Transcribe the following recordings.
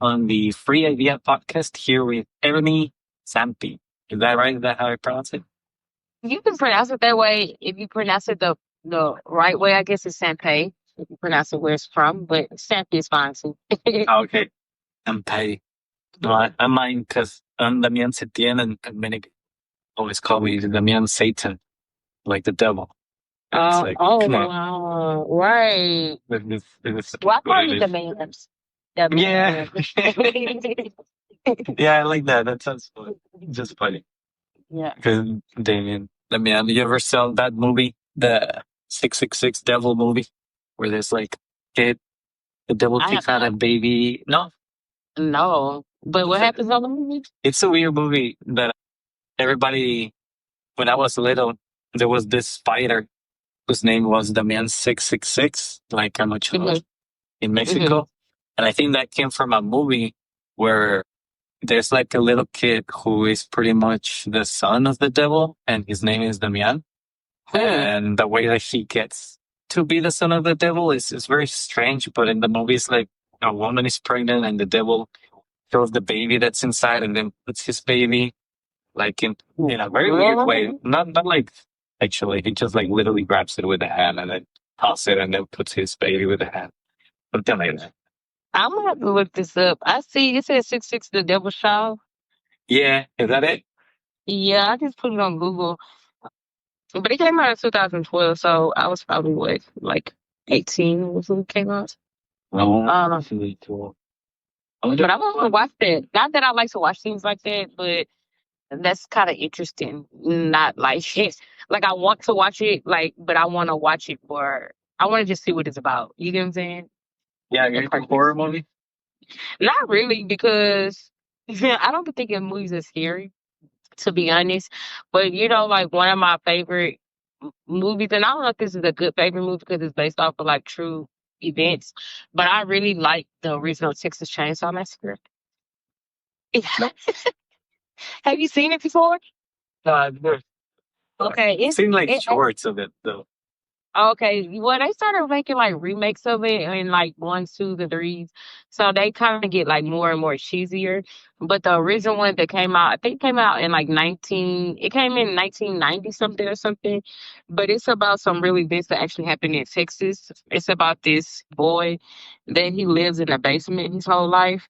on the Free Idea podcast here with Ebony Sampy. Is that right? Is that how I pronounce it? You can pronounce it that way. If you pronounce it the right way, I guess it's Sampay. If you pronounce it where it's from, but Sampy is fine too. Ah, okay. Sampy. No, I mind because Damian Setien and many people always call me Damian Satan, like the devil. It's like, Oh come on. wow, right. This is Well, I what call it you the is. man. The Yeah. man. Yeah, I like that. That sounds fun. Just funny. Yeah. Because Damien, Damian, you ever saw that movie, the 666 Devil movie, where there's like kid, the devil I have takes out a baby? No, no. But what it's a, happens on the movie? it's a weird movie that everybody, when I was little, there was this spider whose name was Damian 666, like I'm a Hmm. child in Hmm. Mexico. And I think that came from a movie where there's like a little kid who is pretty much the son of the devil, and his name is Damian. Hmm. And the way that he gets to be the son of the devil is very strange. But in the movie, it's like a woman is pregnant and the devil kills the baby that's inside and then puts his baby like in a very weird way. Not like actually, he just like literally grabs it with the hand and then tosses it and then puts his baby with the hand. Something like that. I'm gonna have to look this up. I see it says 66 the Devil Child. Yeah, is that it? Yeah, I just put it on Google. But it came out in 2012, so I was probably what, like 18 when it came out. No, Um, that's really cool. but I want to watch that. Not that I like to watch things like that, but that's kind of interesting. Not like like I want to watch it, like, but I want to watch it for. I want to just see what it's about. You get what I'm saying? Yeah, And you're into purpose. horror movie? Not really, because I don't be thinking movies are scary, to be honest. But like one of my favorite movies, and I don't know if this is a good favorite movie because it's based off of like true events, but I really like the original Texas Chainsaw Massacre. No. Have you seen it before? I've Okay, seen like it shorts of it though. okay. Well, they started making like remakes of it in like ones, twos, and threes, so they kind of get like more and more cheesier. But the original one that came out, I think, came out in like 19. It came in 1990 something or something. But it's about some real events that actually happened in Texas. It's about this boy that he lives in a basement his whole life,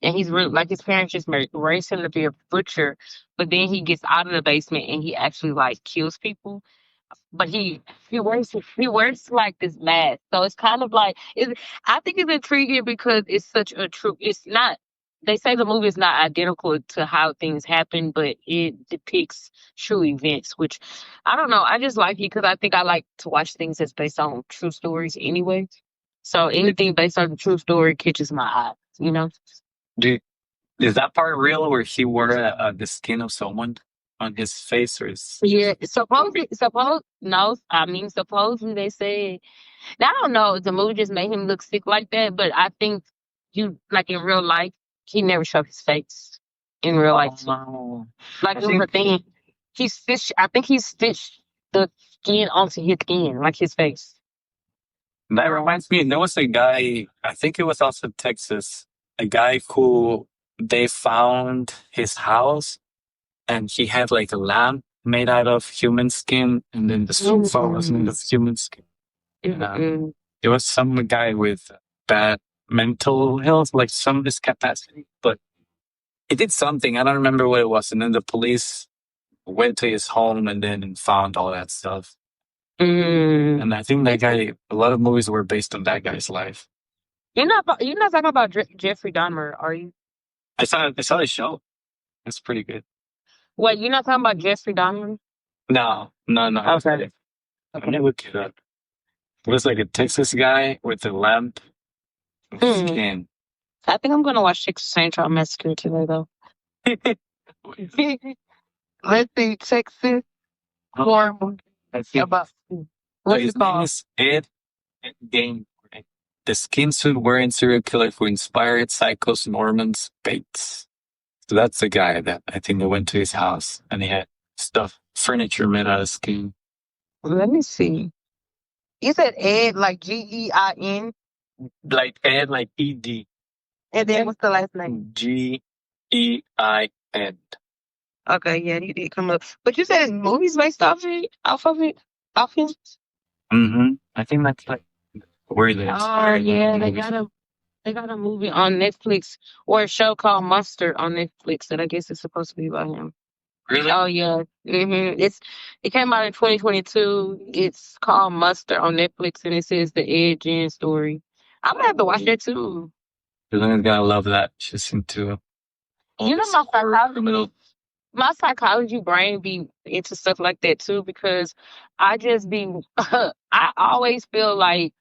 and he's really like his parents just raised him to be a butcher, but then he gets out of the basement and he actually like kills people, but he wears like this mask. So it's kind of like I think it's intriguing because it's such a true. It's not. They say the movie is not identical to how things happen, but it depicts true events, which I don't know. I just like it because I think I like to watch things that's based on true stories anyway. So anything based on the true story catches my eye. Do is that part real where he wore the skin of someone on his face or is Yeah, supposedly they say. Now, I don't know if the movie just made him look sick like that, but I think you like in real life, he never showed his face in real life. no. Like I it was a think thing. I think he stitched the skin onto his skin, like his face. that reminds me there was a guy, I think it was also Texas, a guy who they found his house and he had like a lamp made out of human skin and then the sofa was made of human skin. Mm-mm. It was some guy with bad mental health, like some discapacity, but he did something. I don't remember what it was. And then the police went to his home and then found all that stuff. Mm. And I think that guy, a lot of movies were based on that guy's life. You're not talking about Jeffrey Dahmer, are you? I saw the show. It's pretty good. Wait, you're not talking about Jeffrey Dahmer? No, no, no. Okay. I'm gonna look it up. It was like a Texas guy with a lamp of Mm. skin. I think I'm gonna watch Texas Chainsaw Massacre today, though. Let's see, Texas horror movie I think about so. what's His it name called? is Ed Game. The skin suit wearing serial killer who inspired Psycho's Norman Bates. So that's the guy that I think they went to his house and he had stuff, furniture made out of skin. Let me see. You said Ed like Gein? Like Ed, like ED. And then what's the last name? Gein. Okay, yeah, you did come up. But you said it's movies based off it? Off of it? Off him? I think that's like where they Oh yeah, movies. they got a movie on Netflix or a show called Mustard on Netflix that I guess is supposed to be about him. Really? Oh yeah. It came out in 2022. It's called Mustard on Netflix and it says the Edge in story. I'm gonna have to watch that too. Julian's gonna love that. She's into all You know this my horror psychology criminal. my psychology brain be into stuff like that too because I just be I always feel like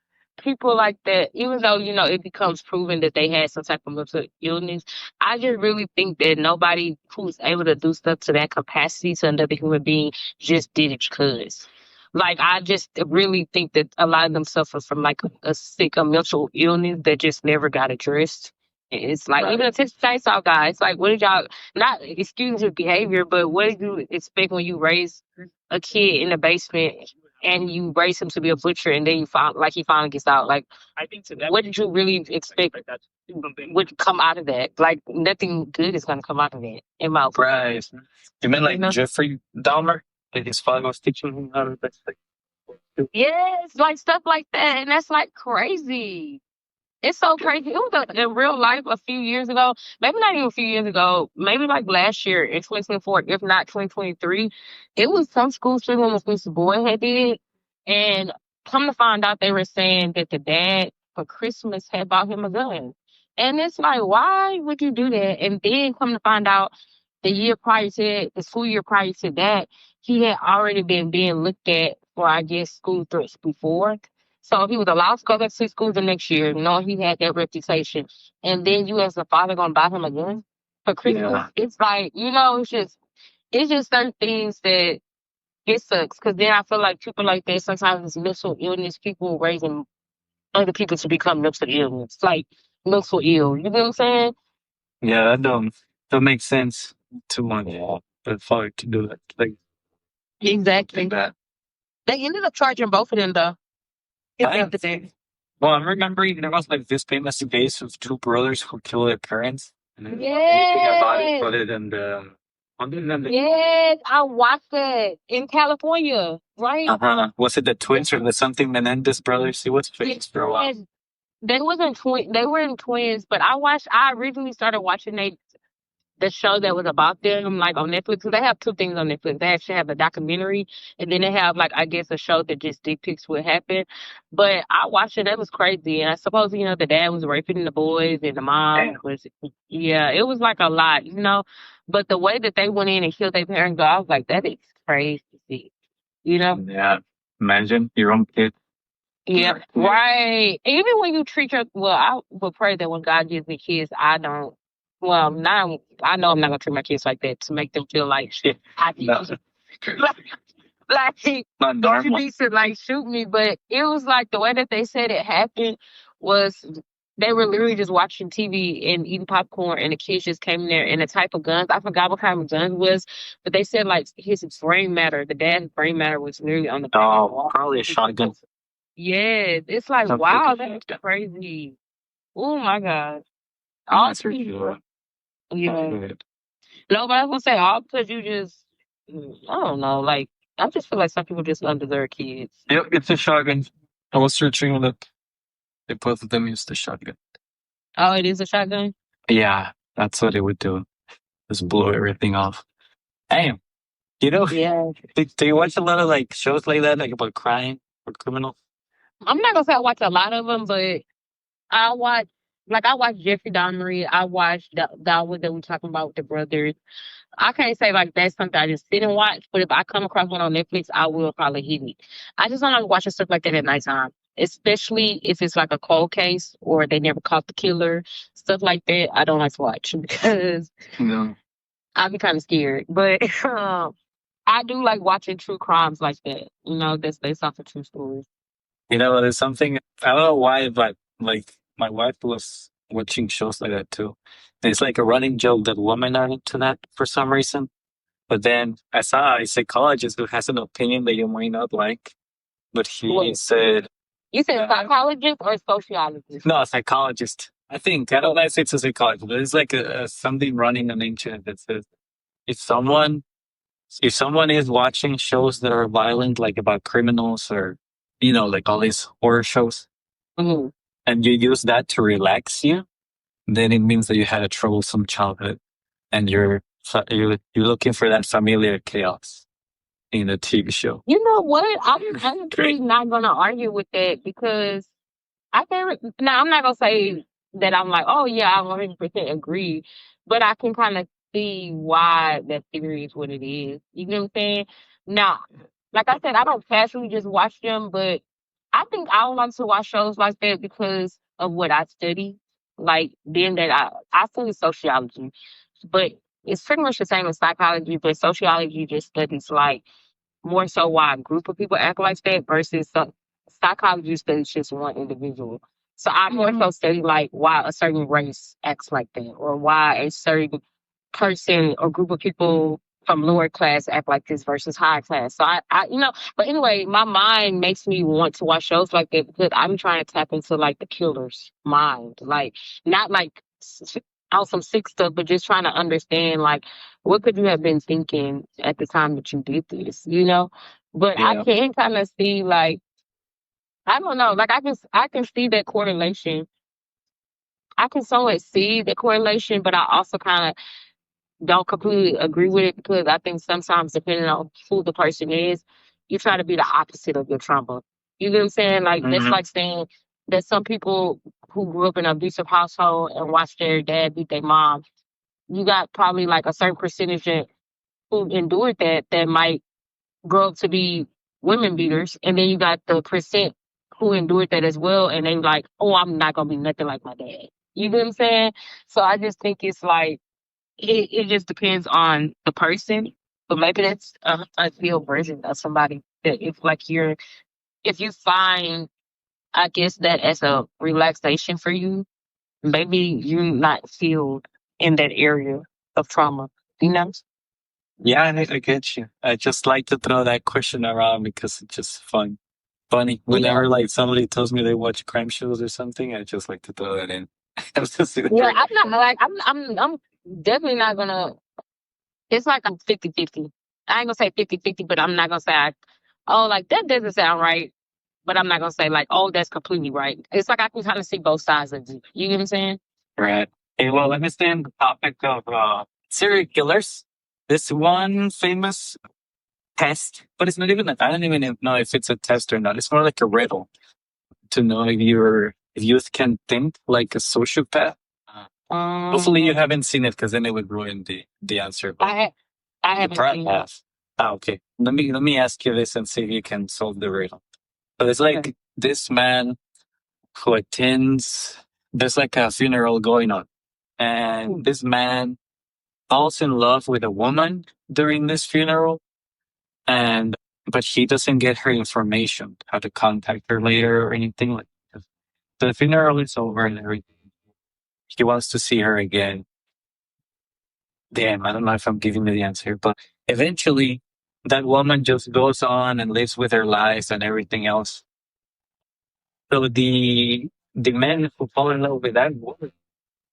people like that, even though it becomes proven that they had some type of mental illness, I just really think that nobody who's able to do stuff to that capacity to another human being just did it because. Like I just really think that a lot of them suffer from like a sick a mental illness that just never got addressed. It's like even a Texas Chainsaw guy. It's like, what did y'all not excuse his behavior, but what did you expect when you raise a kid in the basement and you raise him to be a butcher and then you find like he finally gets out? Like, what did you really expect would come out of that? Like, nothing good is going to come out of that, in my opinion. Right. You meant like You know? Jeffrey Dahmer? Like his father was teaching him how to like Yes, like stuff like that, and that's like crazy. It's so crazy. It was in real life a few years ago, maybe not even a few years ago, maybe like last year in 2024, if not 2023. It was some school shooting that this boy had did. And come to find out, they were saying that the dad for Christmas had bought him a gun. And it's like, why would you do that? And then come to find out, the school year prior to that, he had already been being looked at for, I guess, school threats before. So he was allowed to go back to school the next year. He had that reputation. And then you as a father gonna buy him a gun for Christmas? yeah. It's like, it's just certain things that it sucks. Cause then I feel like people like that sometimes it's mental illness, people raising other people to become mental illness. Like mental ill. You know what I'm saying? Yeah, that makes sense too much. Yeah. For the father to do that. Like Exactly. that. They ended up charging both of them though. At the I end of the day. well, I'm remembering there was like this famous case of two brothers who killed their parents. And then anything about it Yes. other than the Yes. I watched that in California, right? was it the twins or the something Menendez brothers? It was famous for a while. Yes. They weren't twins, but I originally started watching the show that was about them, like on Netflix. So they have two things on Netflix. They actually have a documentary, and then they have like I guess a show that just depicts what happened. But I watched it. That was crazy, and I suppose the dad was raping the boys, and the mom Damn. was. Yeah, it was like a lot. But the way that they went in and killed their parents, I was like, that is crazy. You know. Yeah. Imagine your own kid. Yeah, right. Even when you treat I would pray that when God gives me kids, I don't. Well, now I know I'm not gonna treat my kids like that to make them feel like shit. I No. like Not don't you normal. need to like shoot me? But it was like the way that they said it happened was they were literally just watching TV and eating popcorn, and the kids just came in there and the type of guns. I forgot what kind of guns it was, but they said like his brain matter, the dad's brain matter was literally on the back of the Oh, wall. probably a shotgun. Yeah, it's like Something wow, like that's that. crazy. Oh my god. I'm All not so sure. yeah. Good. No, but I was gonna say all because you just I don't know, like I just feel like some people just undeserve kids. Yep, it's a shotgun. I was searching on it. They both of them used the shotgun. Oh, it is a shotgun? Yeah, that's what it would do. Just blow everything off. Damn. Yeah. Do you watch a lot of like shows like that, like about crime or criminals? I'm not gonna say I watch a lot of them, but I watch I watch Jeffrey Dahmer. I watch that one that we talking about with the brothers. I can't say like that's something I just sit and watch, but if I come across one on Netflix, I will probably hit it. I just don't like watching stuff like that at nighttime, especially if it's like a cold case or they never caught the killer. Stuff like that, I don't like to watch because No. I'll be kind of scared. But I do like watching true crimes like that. That's based off of true stories. There's something I don't know why, but like my wife was watching shows like that too. It's like a running joke that women are into that for some reason. But then I saw a psychologist who has an opinion that you might not like, but he What? said, You said psychologist or sociologist? no, a psychologist. I think I don't know if it's a psychology, but it's like something running on the internet that says if someone if someone is watching shows that are violent, like about criminals or like all these horror shows, Hmm. and you use that to relax you, then it means that you had a troublesome childhood, and you're looking for that familiar chaos in a TV show. You know what? I'm Great. actually not gonna argue with that because I can now I'm not gonna say that I'm like, oh yeah, I 100% agree, but I can kind of see why that theory is what it is. You know what I'm saying? Now, like I said, I don't casually just watch them, but I think I would like to watch shows like that because of what I study. Like then that I study sociology, but it's pretty much the same as psychology, but sociology just studies like more so why a group of people act like that versus psychology studies just one individual. So I more so study like why a certain race acts like that, or why a certain person or group of people from lower class act like this versus high class. So but anyway, my mind makes me want to watch shows like that because I'm trying to tap into like the killer's mind, like not like on some sick stuff, but just trying to understand like what could you have been thinking at the time that you did this. But I Yeah. can kind of see like I don't know, like I can see that correlation. I can somewhat see the correlation, but I also kind of don't completely agree with it because I think sometimes depending on who the person is, you try to be the opposite of your trauma. You know what I'm saying? Like that's Hmm. like saying that some people who grew up in an abusive household and watched their dad beat their mom, you got probably like a certain percentage who endured that might grow up to be women beaters, and then you got the percent who endured that as well, and they like, oh, I'm not gonna be nothing like my dad. You know what I'm saying? So I just think it's like it just depends on the person, but maybe that's a ideal version of somebody that if you find, I guess that as a relaxation for you, maybe you're not filled in that area of trauma. You know? Yeah, I get you. I just like to throw that question around because it's just funny. Yeah. Whenever like somebody tells me they watch crime shows or something, I just like to throw that in. I'm just Yeah, great. I'm not like I'm definitely not gonna it's like I'm 50-50. I ain't gonna say 50-50, but I'm not gonna say oh like that doesn't sound right. But I'm not gonna say like, oh, that's completely right. It's like I can kind of see both sides of it. You get what I'm saying? Right. Okay, well, let me stay on the topic of serial killers. This one famous test, but it's not even, I don't even know if it's a test or not. It's more like a riddle to know if you can think like a sociopath. Uh, Hopefully you Um, haven't seen it because then it would ruin the answer, but I I you haven't probably seen it. have. Ah, okay. Let me ask you this and see if you can solve the riddle. So it's Okay. like this man who attends, there's like a funeral going on, and Hmm. this man falls in love with a woman during this funeral, and but he doesn't get her information, how to contact her later or anything like that. The funeral is over and everything. He wants to see her again. Damn, I don't know if I'm giving you the answer, but eventually that woman just goes on and lives with her life and everything else. So the man who fall in love with that woman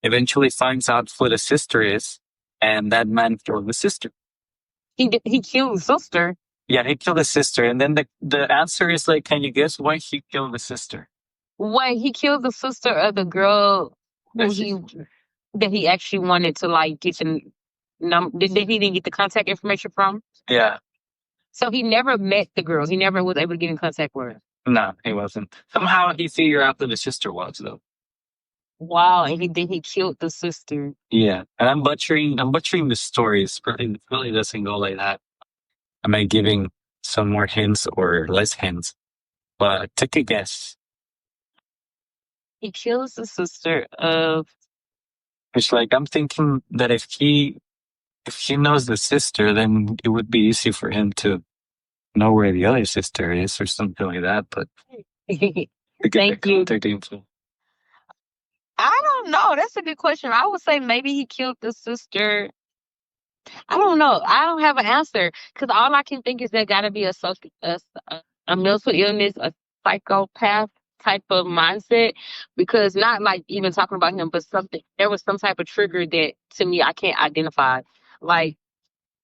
eventually finds out who the sister is, and that man killed the sister. He killed his sister. Yeah, he killed his sister, and then the answer is like, can you guess why he killed the sister? Wait, he killed the sister of the girl who That she, that he actually wanted to like get the that he didn't get the contact information from. yeah, So he never met the girl. He never was able to get in contact with her. no, he wasn't. Somehow he figured out who the sister was, though. Wow, and he killed the sister. Yeah, and I'm butchering the story. It really doesn't go like that. Am I giving some more hints or less hints? But take a guess. He kills the sister of It's like I'm thinking that if he knows the sister, then it would be easy for him to know where the other sister is or something like that. But to get the Thank you. contact info. I don't know. That's a good question. I would say maybe he killed the sister. I don't know. I don't have an answer because all I can think is there got to be a mental illness, a psychopath. type of mindset because not like even talking about him, but something there was some type of trigger that to me I can't identify. Like,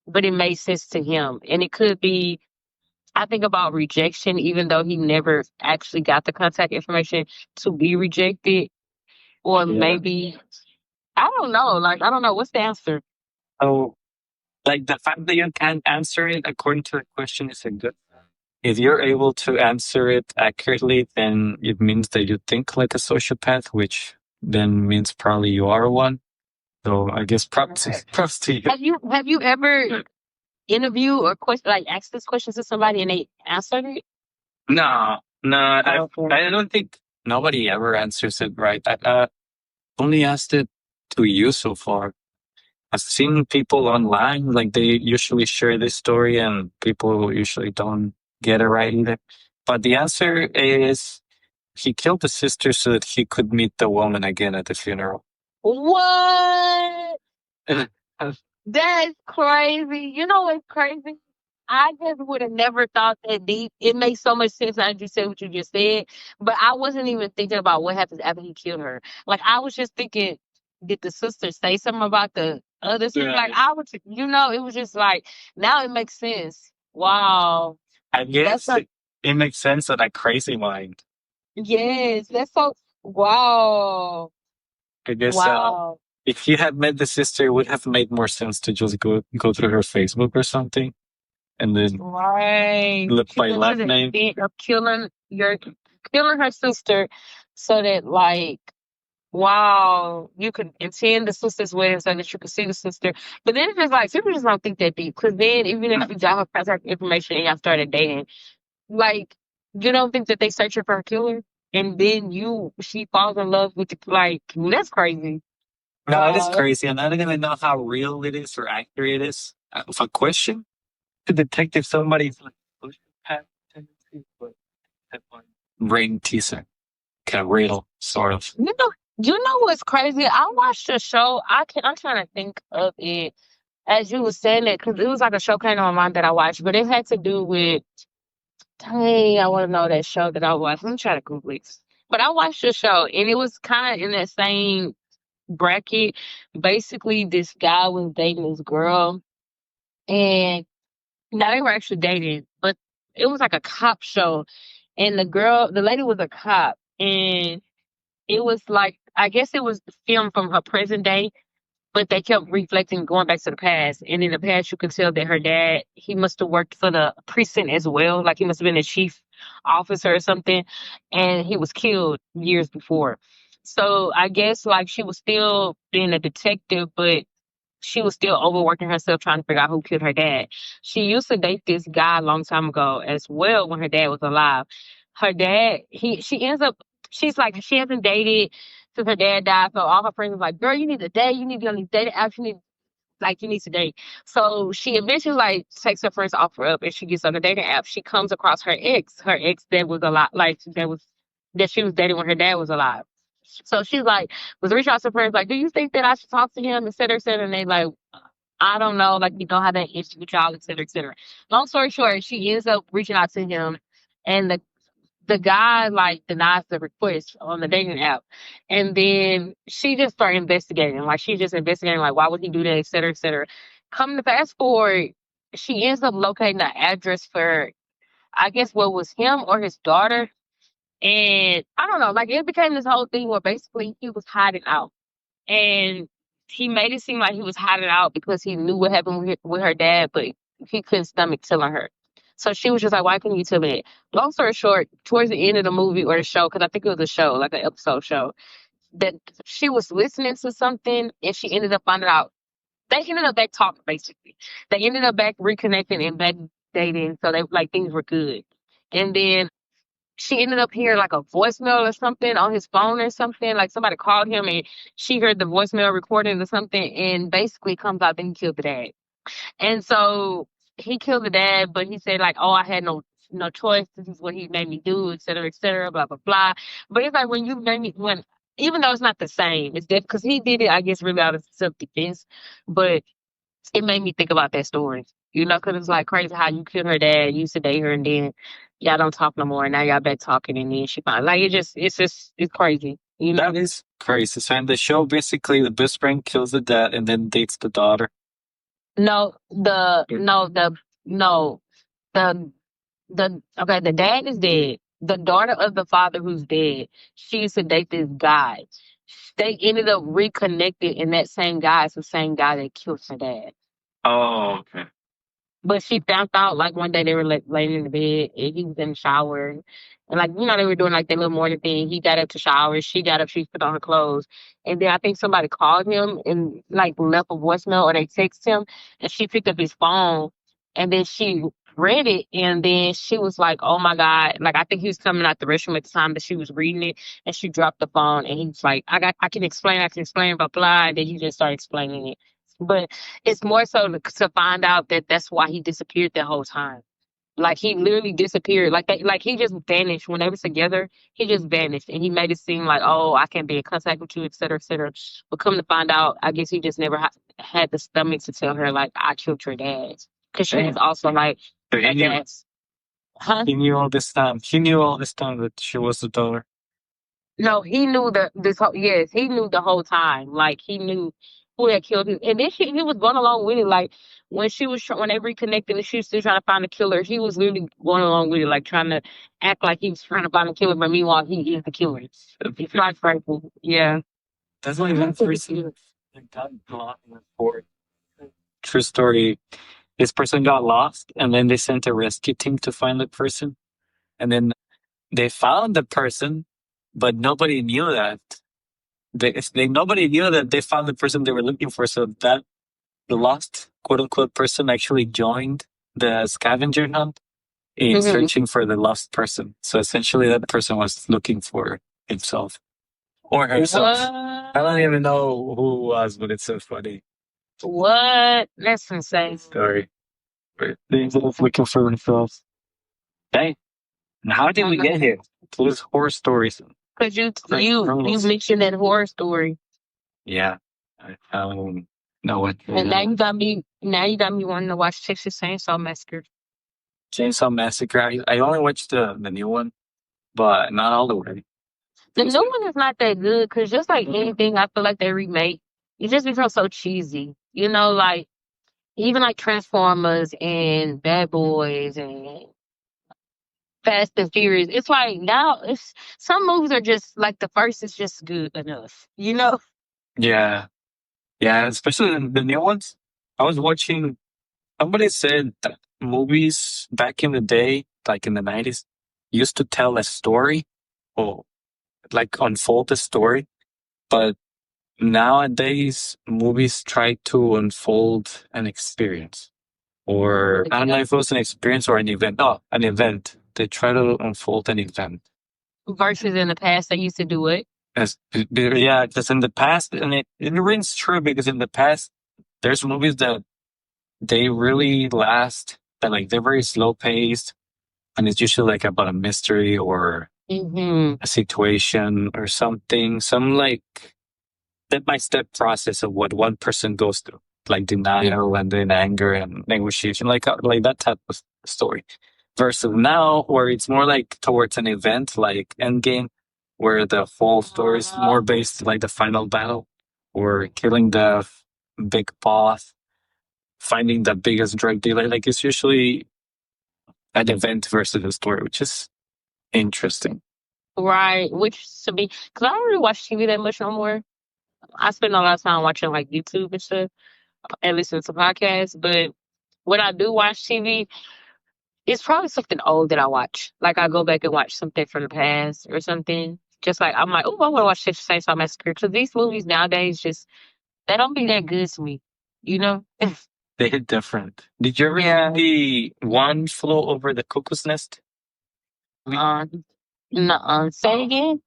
but it made sense to him. And it could be I think about rejection, even though he never actually got the contact information to be rejected. Or Yeah. maybe I don't know. Like I don't know. What's the answer? So, like the fact that you can't answer it according to the question is a good. If you're able to answer it accurately, then it means that you think like a sociopath, which then means probably you are one. So I guess props to you. Have you ever interview or question like ask this question to somebody and they answered it? No, no, Okay. I don't think nobody ever answers it right. I only asked it to you so far. I've seen people online, like they usually share this story and people usually don't get it right either. But the answer is he killed the sister so that he could meet the woman again at the funeral. What? That's crazy. You know what's crazy? I just would have never thought that deep. It makes so much sense now that you said what you just said, but I wasn't even thinking about what happens after he killed her. Like I was just thinking, did the sister say something about the other sister? Like Right. I was, it was just like now it makes sense. Wow, I that's guess a it makes sense on a crazy mind. yes. That's so wow, I guess wow. if you had met the sister, it would have made more sense to just go through her Facebook or something and then Right. look She by went to last the name. extent of killing her sister so that like wow, you could attend the sister's wedding so that you could see the sister. But then it's just like people just don't think that deep. Cause then even if you got her contact information and y'all started dating, like you don't think that they searching for a killer and then she falls in love with the like that's crazy. No, it is Wow. crazy, and I don't even know how real it is or accurate it is. Of a question to detective, somebody's like sociopath tendencies, but that one brain teaser, kind of riddle, sort of. You know what's crazy? I watched a show. I'm trying to think of it as you were saying it because it was like a show came on that I watched, but it had to do with. Dang, I want to know that show that I watched. Let me try to Google it. But I watched the show and it was kind of in that same bracket. Basically, this guy was dating this girl, and now they were actually dating, but it was like a cop show, and the lady was a cop, and it was like I guess it was filmed from her present day, but they kept reflecting, going back to the past. And in the past, you could tell that her dad, he must have worked for the precinct as well. Like he must have been a chief officer or something. And he was killed years before. So I guess like she was still being a detective, but she was still overworking herself trying to figure out who killed her dad. She used to date this guy a long time ago as well when her dad was alive. Her dad, she ends up she's like she hasn't dated since her dad died. So all her friends was like, girl, you need to date, you need to be on these dating apps, you need to date. So she eventually like takes her friend's offer up and she gets on the dating app. She comes across her ex that was a lot like that she was dating when her dad was alive. So she's like, was reaching out to friends, like, do you think that I should talk to him, et cetera, et cetera? And they like, I don't know, like, you don't have that issue with y'all, et cetera, et cetera. Long story short, she ends up reaching out to him, and the guy like denies the request on the dating app, and then she just started investigating, like, she's just investigating, like, why would he do that, et cetera, et cetera. Come to fast forward, she ends up locating the address for, I guess, what was him or his daughter, and I don't know, like it became this whole thing where basically he was hiding out. And he made it seem like he was hiding out because he knew what happened with her dad, but he couldn't stomach telling her. So she was just like, why couldn't you tell me that? Long story short, towards the end of the movie or the show, because I think it was a show, like an episode show, that she was listening to something and she ended up finding out. They ended up back talking, basically. They ended up back reconnecting and back dating. So they like things were good. And then she ended up hearing like a voicemail or something on his phone or something. Like somebody called him and she heard the voicemail recording or something. And basically comes out that he killed the dad. And so he killed the dad, but he said like, oh, I had no choice. This is what he made me do, et cetera, blah blah blah. But it's like when you made me when even though it's not the same, it's different because he did it, I guess, really out of self defense. But it made me think about that story. You know, because it's like crazy how you killed her dad, you used to date her, and then y'all don't talk no more. Now y'all back talking, and then she find like it's crazy. You know? That is crazy. So in the show, basically, the best friend kills the dad and then dates the daughter. No, no the okay. The dad is dead. The daughter of the father who's dead, she used to date this guy. They ended up reconnected, and that same guy is the same guy that killed her dad. Oh, okay. But she found out like one day they were like laying in the bed and he was in the shower and like they were doing like their little morning thing. He got up to shower, she got up, she put on her clothes, and then I think somebody called him and like left a voicemail or they text him, and she picked up his phone, and then she read it, and then she was like, "Oh my god!" Like I think he was coming out the restroom at the time that she was reading it, and she dropped the phone, and he was like, I can explain, blah blah," and then he just started explaining it. But it's more so to find out that that's why he disappeared that whole time. Like he literally disappeared. Like that. Like he just vanished. When they was together, he just vanished, and he made it seem like, oh, I can't be in contact with you, et cetera, et cetera. But come to find out, I guess he just never had the stomach to tell her like I killed your dad, because she was also like, So I guess, huh? he knew all this time. He knew all this time that she was the daughter. No, he knew this whole yes, he knew the whole time. Like he knew who had killed him, and then he was going along with it. Like when she was when they reconnected and she was still trying to find the killer, he was literally going along with it, like trying to act like he was trying to find the killer, but meanwhile he is the killer. It's not frightful. Yeah. That's like one person that got lost in the fort. True story. This person got lost, and then they sent a rescue team to find the person. And then they found the person, but nobody knew that. Nobody knew that they found the person they were looking for. So that the lost quote unquote person actually joined the scavenger hunt in Hmm. searching for the lost person. So essentially, that person was looking for himself or herself. I don't What? even know who it was, but it's so funny What? That's insane. story. But they ended up looking for themselves. Dang. And how did we get here? To this horror stories. Because Great you criminals. mentioned that horror story, Yeah. I don't know what and now you got me wanting to watch Texas Chainsaw Massacre. Chainsaw Massacre. I only watched the new one, but not all the way. The new one is not that good because just like anything, I feel like they remake, it just becomes so cheesy. Like even like Transformers and Bad Boys and Fast and Furious. It's like now it's some movies are just like the first is just good enough. Yeah. Yeah, especially the new ones. I was watching, somebody said that movies back in the day, like in the 90s, used to tell a story or like unfold a story. But nowadays, movies try to unfold an experience. Or I don't know if it was an experience or an event. Oh, an event. They try to unfold an event. Versus in the past, they used to do it. Yeah, because in the past, and it rings true because in the past, there's movies that they really last, that like they're very slow paced, and it's usually like about a mystery or Hmm. a situation or something, some like step by step process of what one person goes through, like denial and then anger and negotiation, like that type of story. Versus now, where it's more like towards an event like Endgame, where the whole story is more based like the final battle or killing the big boss, finding the biggest drug dealer. Like it's usually an event versus a story, which is interesting. Right, which to be because I don't really watch TV that much no more. I spend a lot of time watching like YouTube and stuff and listening to podcasts. But when I do watch TV, it's probably something old that I watch. Like I go back and watch something from the past or something. Just like I'm like, oh, I want to watch Texas Chainsaw Massacre because these movies nowadays just they don't be that good to me. You know? They hit different. Did you ever Yeah. see the One Flew Over the Cuckoo's Nest? Uh, nuh Say it again.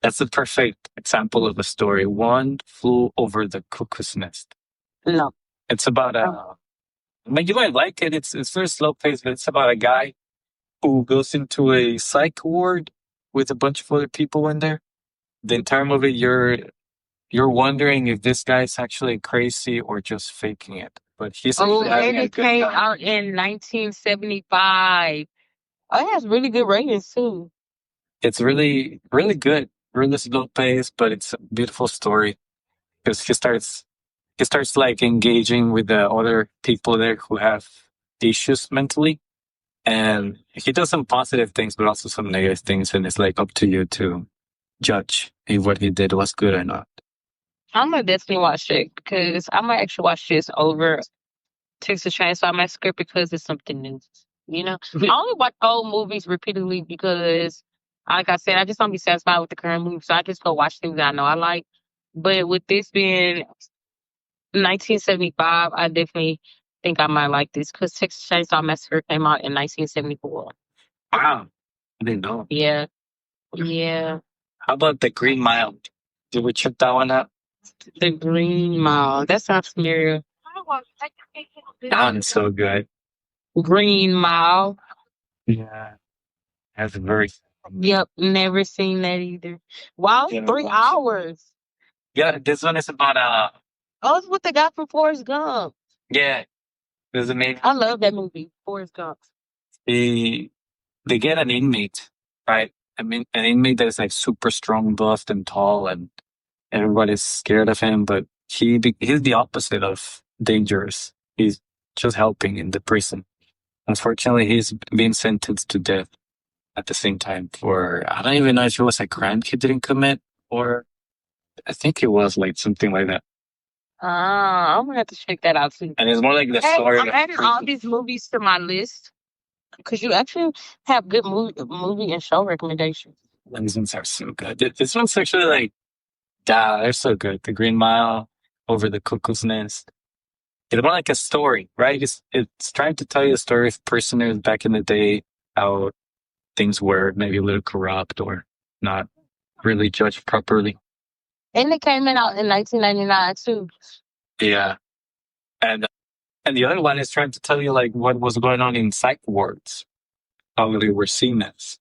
That's a perfect example of a story. One Flew Over the Cuckoo's Nest. No. It's about I mean, you might like it. It's very slow paced, but it's about a guy who goes into a psych ward with a bunch of other people in there. The entire movie, you're wondering if this guy's actually crazy or just faking it. But he's Oh, actually having and a it good came time. out in 1975. Oh, it has really good ratings too. It's really, really good. Really slow pace, but it's a beautiful story because he starts like engaging with the other people there who have issues mentally, and he does some positive things, but also some negative things, and it's like up to you to judge if what he did was good or not. I'm gonna definitely watch it because I might actually watch this over Texas Chainsaw Massacre because it's something new. You know, I only watch old movies repeatedly because, like I said, I just don't be satisfied with the current movie, so I just go watch things that I know I like. But with this being 1975, I definitely think I might like this because Texas Chainsaw Massacre came out in 1974. Wow, I didn't know. Yeah, yeah. How about the Green Mile? Did we check that one out? The Green Mile. That sounds familiar. That one is so good. Green Mile. Yeah, that's very. Yep, never seen that either. Wow, Yeah. 3 hours. Yeah, this one is about Oh, it's what they got from Forrest Gump. yeah, there's a main I love that movie, Forrest Gump. they they get an inmate, right? I mean, an inmate that is like super strong, buffed, and tall, and everybody's scared of him. But he's the opposite of dangerous. He's just helping in the prison. Unfortunately, he's being sentenced to death at the same time for I don't even know if it was a crime he didn't commit or I think it was like something like that. Ah, I'm gonna have to check that out too. And it's more like the Hey, story I'm of adding all prison. these movies to my list because you actually have good movie and show recommendations. These ones are so good. This one's actually like, yeah, they're so good. The Green Mile, Over the Cuckoo's Nest. It's more like a story, right? It's trying to tell you a story of prisoners back in the day, how things were maybe a little corrupt or not really judged properly. And it came out in 1999 too. Yeah. And and the other one is trying to tell you like what was going on in psych wards, how they were seen as.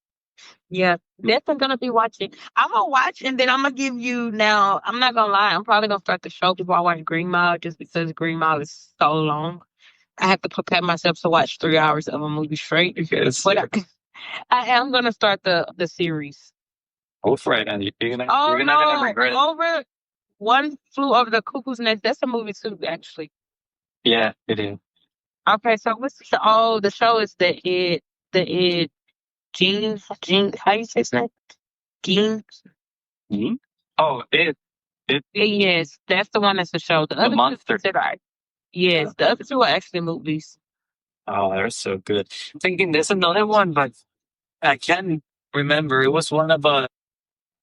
Yeah, that's what I'm gonna be watching. I'm gonna watch and then I'm gonna give you now. I'm not gonna lie, I'm probably gonna start the show before I watch Green Mile just because Green Mile is so long. I have to prepare myself to watch 3 hours of a movie straight. Yes. But I am gonna start the series. Go for it, and Oh you're not gonna no, regret it. over One Flew Over the Cuckoo's Nest. That's a movie too, actually. Yeah, it is. Okay, so what's the show? Oh, the show is the Gene. How you say his name? Gene. Hmm? Oh, it Yes, that's the one that's the show. The the other two monster. are yes, the other two are actually movies. Oh, they're so good. I'm thinking there's another one, but I can't remember. It was one about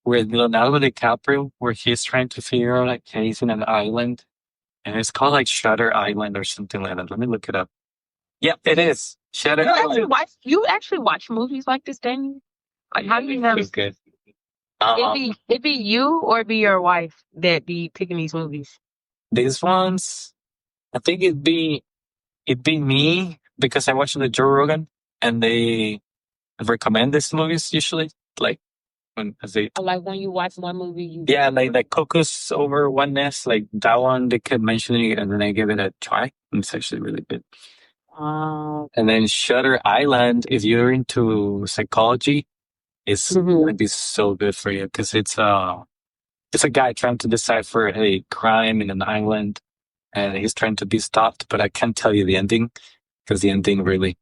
with Leonardo DiCaprio where he's trying to figure out a case in an island, and it's called like Shutter Island or something like that. Let me look it up. Yep, it is Shutter Island. You actually watch movies like this, Daniel? Like how do you have It's good. it be you or it be your wife that be picking these movies? These ones, I think it'd be me because I watch the Joe Rogan and they recommend these movies usually. Like when as they Or like when you watch one movie, you yeah, like Cocos Over One Nest, like that one they kept mentioning it and then I gave it a try. And it's actually really good. And then Shutter Island, if you're into psychology, is gonna be so good for you because it's a guy trying to decipher a crime in an island and he's trying to be stopped, but I can't tell you the ending because the ending really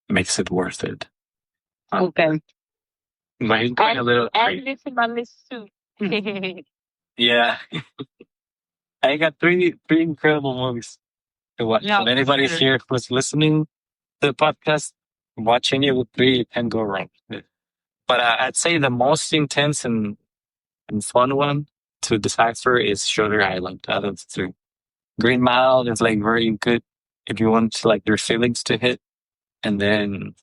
makes it worth it. okay. But he's going a little Add crazy. this to my list too. Yeah. I got three incredible movies to watch. No, If anybody sure. here who's listening to the podcast, watching it with three, you can go wrong. But I'd say the most intense and fun one to decipher is Shutter Island out of the three. Green Mile is like very good if you want like your feelings to hit. And then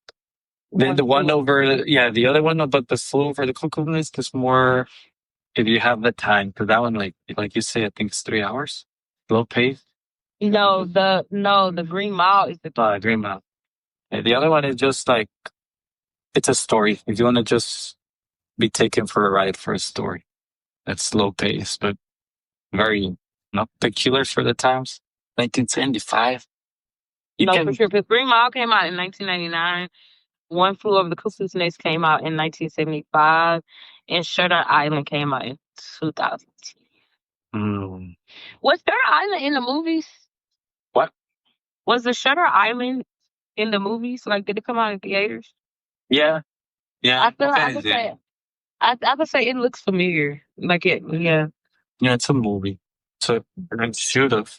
the one over, yeah, the other one about the flow over the cuckoo list is more if you have the time. Because that one, like you say, I think it's 3 hours, slow pace. The Green Mile is the Green Mile. And the other one is just like it's a story. If you want to just be taken for a ride for a story, that's slow pace, but very not peculiar for the times. 1975. You no can for sure. Because Green Mile came out in 1999. One Flew Over the Cuckoo's Nest came out in 1975, and Shutter Island came out in 2000. Mm. Was Shutter Island in the movies? What? Was the Shutter Island in the movies? Like, did it come out in theaters? Yeah, yeah, I feel like I that could is it. say I could say it looks familiar. Like it, yeah. Yeah, it's a movie. So it should have.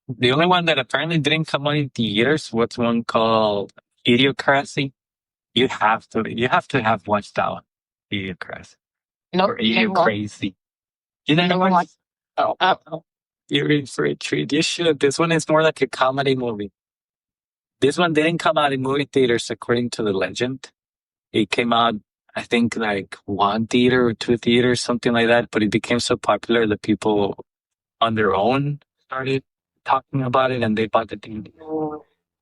The only one that apparently didn't come out in theaters was one called Idiocracy. You have to have watched that one. Idiocracy. Nope, Or never watched. Idiocrazy. You never Never watched. watched? Oh, Oh, you're in for a treat. You should. This one is more like a comedy movie. This one didn't come out in movie theaters according to the legend. It came out, I think, like one theater or two theaters, something like that. But it became so popular that people on their own started talking about it, and they bought the DVD.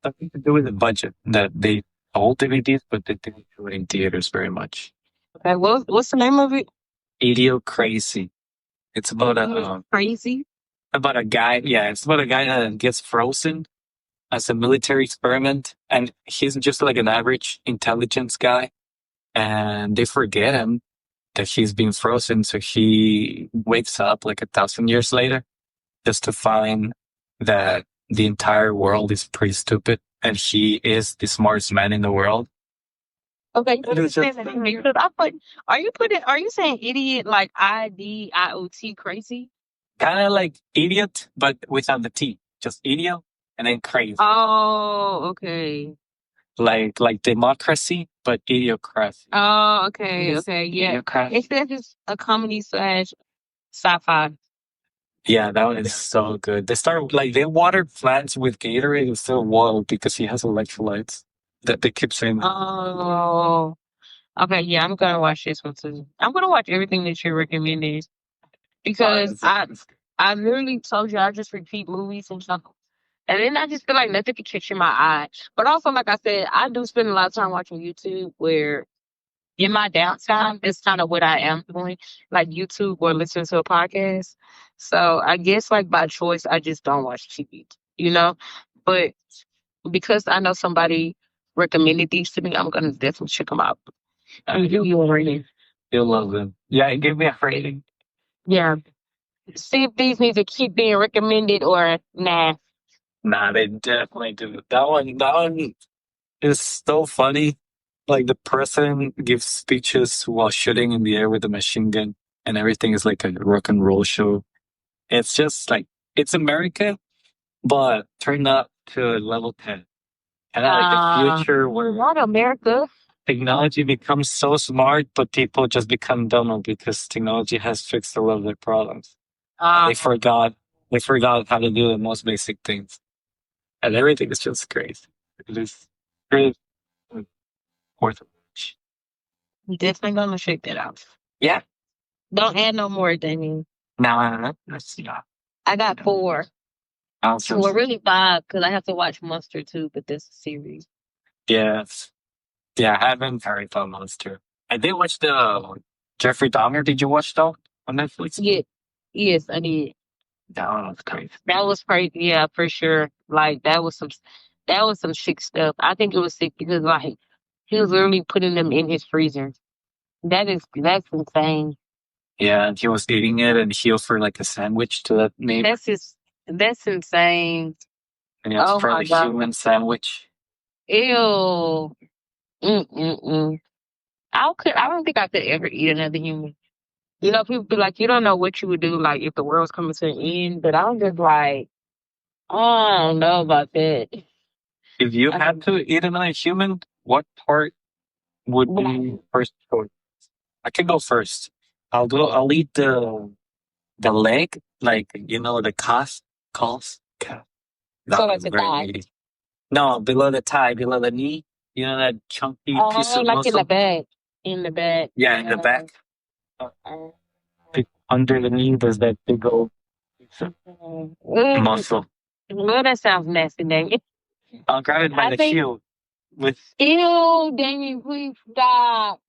Something to do with the budget that they sold DVDs, but they didn't do it in theaters very much. okay. What's the name of it? Idiocrazy. It's Crazy. about a guy. Yeah, it's about a guy that gets frozen as a military experiment, and he's just like an average intelligence guy, and they forget him that he's been frozen, so he wakes up like 1,000 years later just to find that the entire world is pretty stupid and he is the smartest man in the world. Okay, you And it's just understand that to me, 'cause are you saying idiot like IDIOT crazy? kind of like idiot, but without the T. Just idiot and then crazy. Oh, okay. Like democracy, but idiocracy. Oh, okay, Yes. okay, yeah. Idiocracy. It says it's a comedy slash sci-fi. Yeah, that one is so good. They start like they water plants with Gatorade instead of water because he has electrolytes. That they keep saying that. Oh, okay, yeah, I'm gonna watch this one too. I'm gonna watch everything that you're recommending because I literally told you I just repeat movies and stuff. And then I just feel like nothing can catch in my eye. But also, like I said, I do spend a lot of time watching YouTube where in my downtime, it's kind of what I am doing, like YouTube or listening to a podcast. So I guess like by choice, I just don't watch TV, you know? But because I know somebody recommended these to me, I'm gonna definitely check them out. You already. You'll love them. Yeah, it gave me a rating. Yeah. See if these need to keep being recommended or nah. Nah, they definitely do. That one is so funny. Like the president gives speeches while shooting in the air with a machine gun, and everything is like a rock and roll show. It's just like it's America, but turned up to level 10. And I like the future where Not America. technology becomes so smart, but people just become dumber because technology has fixed a lot of their problems. And they forgot how to do the most basic things. And everything is just crazy. It is really worth it. Definitely gonna check that out. Yeah. Don't add no more, Damien. No, let's see. I got four. Also, Well, really five because I have to watch Monster too, but this series. yeah. Yeah, I haven't Harry Potter Monster. I did watch the Jeffrey Dahmer. Did you watch that on Netflix? Yeah, yes, I did. That one was crazy. That was crazy. Yeah, for sure. Like that was some sick stuff. I think it was sick because like he was literally putting them in his freezer. That's insane. Yeah, and he was eating it, and he offered like a sandwich to that neighbor. That's insane. And it's Oh my probably god. human sandwich. Ew. Mm-mm-mm. I don't think I could ever eat another human. You know, people be like, you don't know what you would do, like, if the world's coming to an end, but I'm just like, I don't know about that. If you I had to eat another human, what part would be first choice? I can go first. I'll eat the leg, like the calf. That So like was the very thigh. meaty. No, below the thigh, below the knee. You know that chunky piece Oh, of like in the muscle? back. In the back. Yeah, in the back. Uh, Under the knee, there's that big old piece of muscle. Well, that sounds nasty, Damien. I'll grab it by I the think, heel with ew, Damien, please stop.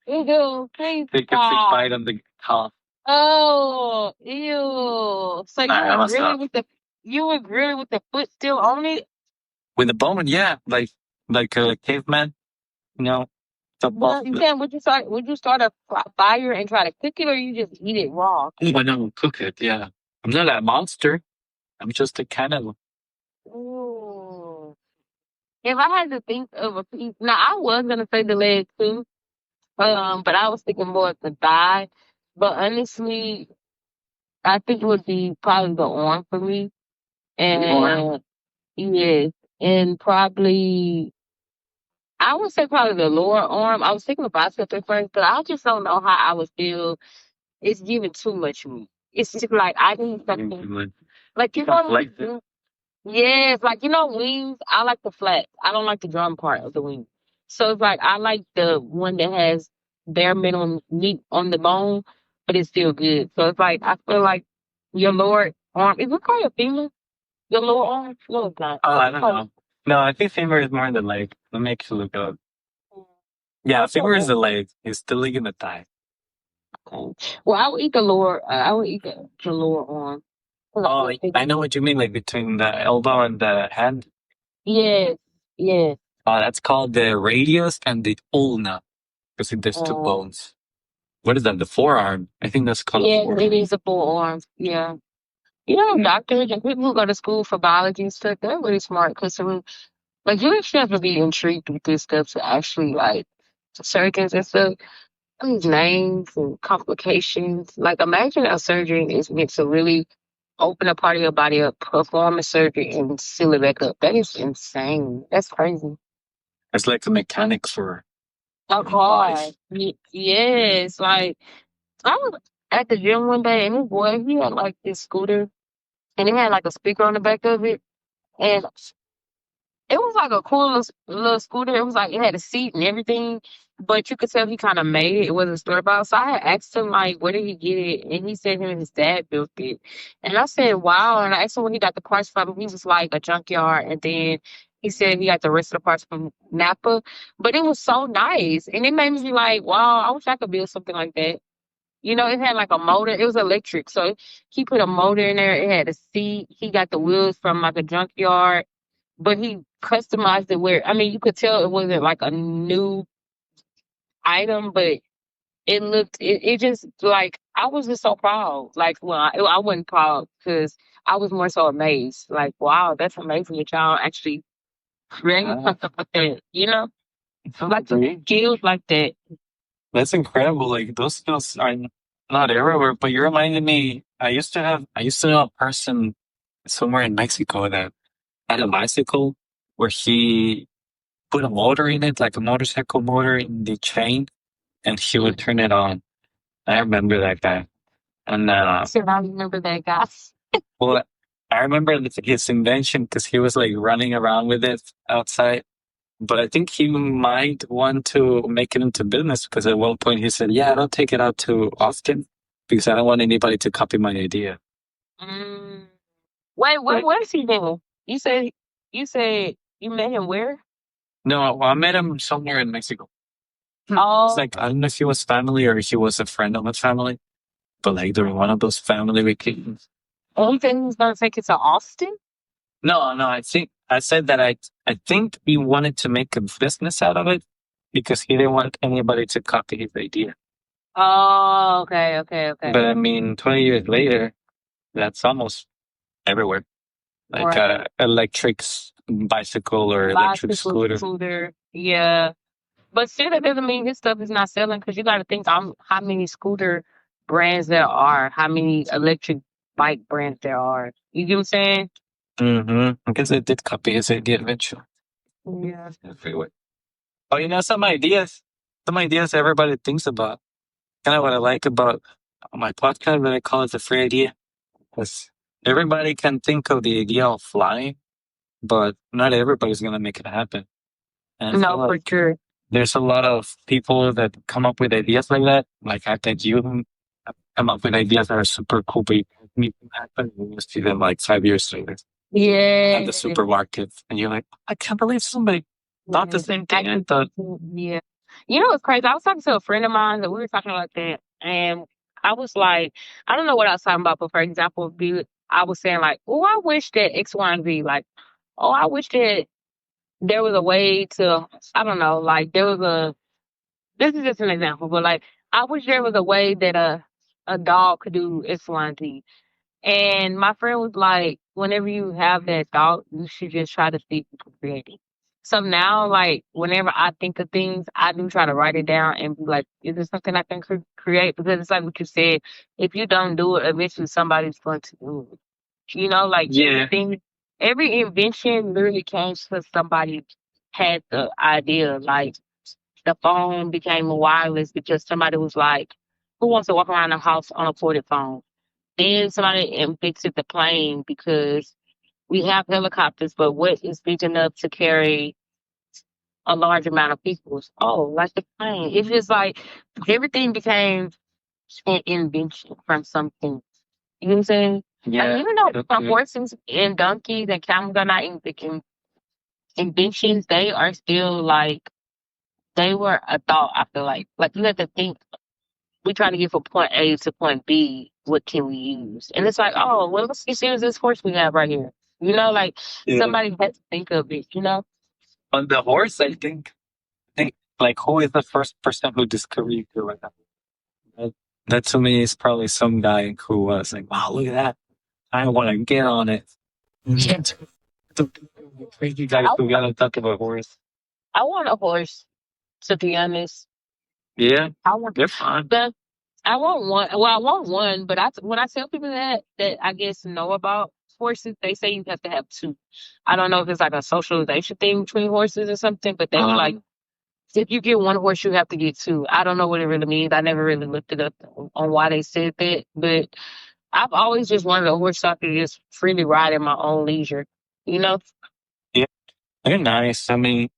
Ew, please take a big stop. bite on the calf. Oh, ew. So I must stop. you were grilling with the foot still on it? With the bone, yeah, like a caveman. you know, the Well, you saying would you start a fire and try to cook it, or you just eat it raw? I know cook it. Yeah, I'm not a monster. I'm just a kind of. Ooh. If I had to think of a piece, now I was gonna say the leg too, but I was thinking more of the thigh. But honestly, I think it would be probably the arm for me, and yes, and probably I would say probably the lower arm. I was thinking of bicep at first, but I just don't know how I would feel. It's giving too much meat. It's just like I need something like you know. Like Yes, like wings. I like the flat. I don't like the drum part of the wing. So it's like I like the one that has bare minimum meat on the bone, but it's still good. So it's like I feel like your lower arm. Is it called a femur? Your lower arm? No, it's not. oh, I don't know. No, I think femur is more in the leg. Let me actually look up. Yeah, femur is the leg. It's the leg in the thigh. Okay. Well, I would eat the lower. I would eat the lower arm. 'Cause Oh, I know what you mean. Like between the elbow and the hand. yes, yes. Oh, that's called the radius and the ulna because there's two bones. What is that? The forearm. I think that's called a Yeah, forearm. it is a forearm. Yeah. Doctors and people who go to school for biology and stuff, they're really smart because, like, you actually have to be intrigued with this stuff to actually, like, surgeons and stuff, these names and complications. Like, imagine a surgeon is meant to really open a part of your body up, perform a surgery, and seal it back up. That is insane. That's crazy. It's like the mechanics for A car. Yes. Like, I was at the gym one day, and this boy, he had, like, this scooter, and it had, like, a speaker on the back of it. And it was like a cool little scooter. It was like it had a seat and everything, but you could tell he kind of made it. It wasn't store bought. So I had asked him like, where did he get it? And he said him and his dad built it. And I said, wow. And I asked him where he got the parts from. He was like a junkyard. And then he said he got the rest of the parts from Napa. But it was so nice, and it made me be like, wow, I wish I could build something like that. It had like a motor. It was electric, so he put a motor in there. It had a seat. He got the wheels from like a junkyard, but he customized it where I mean you could tell it wasn't like a new item, but it just like I was just so proud. Like well, I wasn't proud because I was more so amazed. Like wow, that's amazing that y'all actually created something like that. Like skills like that. that's incredible. Like those skills are not everywhere, but you reminded me. I used to know a person somewhere in Mexico that had a bicycle where he put a motor in it, like a motorcycle motor in the chain, and he would turn it on. I remember that guy. And So I remember that guy. well, I remember his invention because he was like running around with it outside. But I think he might want to make it into business because at one point he said, "Yeah, I don't take it out too often because I don't want anybody to copy my idea." Mm. Wait, where is he now? You said you met him where? No, I met him somewhere in Mexico. It's Oh, like I don't know if he was family or he was a friend of a family, but like during one of those family vacations. oh, he said he was gonna take it to Austin. No, no, I think I said that I think he wanted to make a business out of it because he didn't want anybody to copy his idea. Oh, okay, okay, okay. But I mean, 20 years later, that's almost everywhere. Like Right. electric bicycle or electric Bicycle, scooter. scooter, yeah. But still, that doesn't mean his stuff is not selling because you got to think how many scooter brands there are, how many electric bike brands there are. You get what I'm saying? Mm-hmm. I guess I did copy his idea eventually. Yeah. Everywhere. Oh, some ideas everybody thinks about. Kind of what I like about my podcast that I call it the free idea. Because everybody can think of the idea of flying, but not everybody's going to make it happen. And I feel No, for like sure. there's a lot of people that come up with ideas like that. Like I think you come up with ideas that are super cool, but you can't make them happen. You see them like 5 years later at Yeah. the supermarket, and you're like, I can't believe somebody thought the same thing I thought. Yeah. You know what's crazy? I was talking to a friend of mine that we were talking about that, and I was like, I don't know what I was talking about, but for example, I was saying like, oh, I wish that X, Y, and Z, like, oh, I wish that there was a way to, I don't know, like there was a, this is just an example, but like I wish there was a way that a dog could do X, Y, and Z. And my friend was like, whenever you have that thought, you should just try to think creative. So now, like, whenever I think of things, I do try to write it down and be like, is there something I can create? Because it's like what you said, if you don't do it, eventually somebody's going to do it. You know, like Yeah. everything, every invention literally came because somebody had the idea. Like, the phone became wireless because somebody was like, who wants to walk around the house on a corded phone? Then somebody invented the plane because we have helicopters, but what is big enough to carry a large amount of people? Oh, like the plane. It's just like everything became an invention from something. You know what I'm saying? Like, Yeah. even though some Okay. horses and donkeys and camels are not inventions, they are still like, they were a thought, I feel like you have to think, we trying to get from point A to point B. What can we use? And it's like, oh, well, let's just use this horse we have right here. You know, like Yeah. somebody had to think of it. You know, On the horse, I think like who is the first person who discovered the right? That, that to me is probably some guy who was like, wow, look at that. I want to get on it. The crazy guy I who got on top of a horse. I want a horse. To be honest, Yeah, I want, they're fun. but I want one. Well, I want one, but when I tell people that I guess know about horses, they say you have to have two. I don't know if it's like a socialization thing between horses or something, but they were like, if you get one horse, you have to get two. I don't know what it really means. I never really looked it up on why they said that, but I've always just wanted a horse so I could just freely ride at my own leisure. You know? Yeah, they're nice. I mean,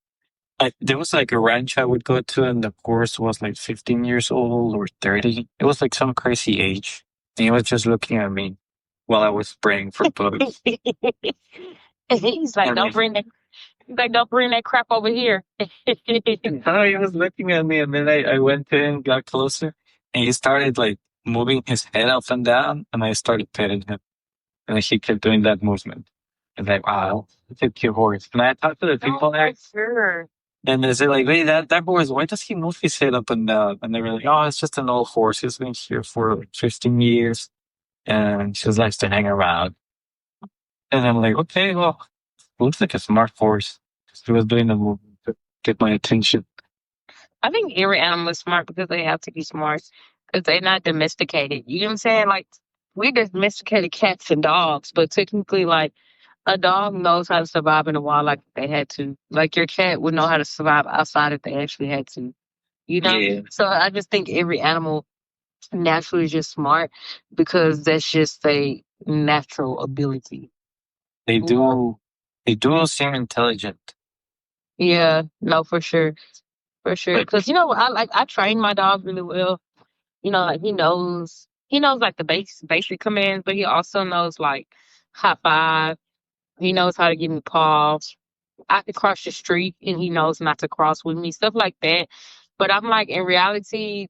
there was like a ranch I would go to, and the horse was like 15 years old or 30. It was like some crazy age. And he was just looking at me while I was praying for bugs. He's like, And don't bring that. He's like, don't bring that crap over here. no, he was looking at me, and then I went in, got closer, and he started like moving his head up and down, and I started petting him, and he kept doing that movement. And like, wow, it's a cute horse. And I talked to the people Oh, there, for sure. and they say like, wait, that horse, why does he move his head up and down? And they were like, oh, it's just an old horse. He's been here for 15 years, and he just likes to hang around. And I'm like, okay, well, looks like a smart horse. He was doing the movement to get my attention. I think every animal is smart because they have to be smart because they're not domesticated. You know what I'm saying? Like, we domesticated cats and dogs, but technically, like, a dog knows how to survive in the wild like they had to. Like, your cat would know how to survive outside if they actually had to. You know? Yeah. So I just think every animal naturally is just smart because that's just a natural ability. They You know? do. They do seem intelligent. Yeah, no, for sure. For sure. Like, Because, I train my dog really well. Like he knows like the basic commands, but he also knows like high five. He knows how to give me paws. I could cross the street and he knows not to cross with me, stuff like that. But I'm like, in reality,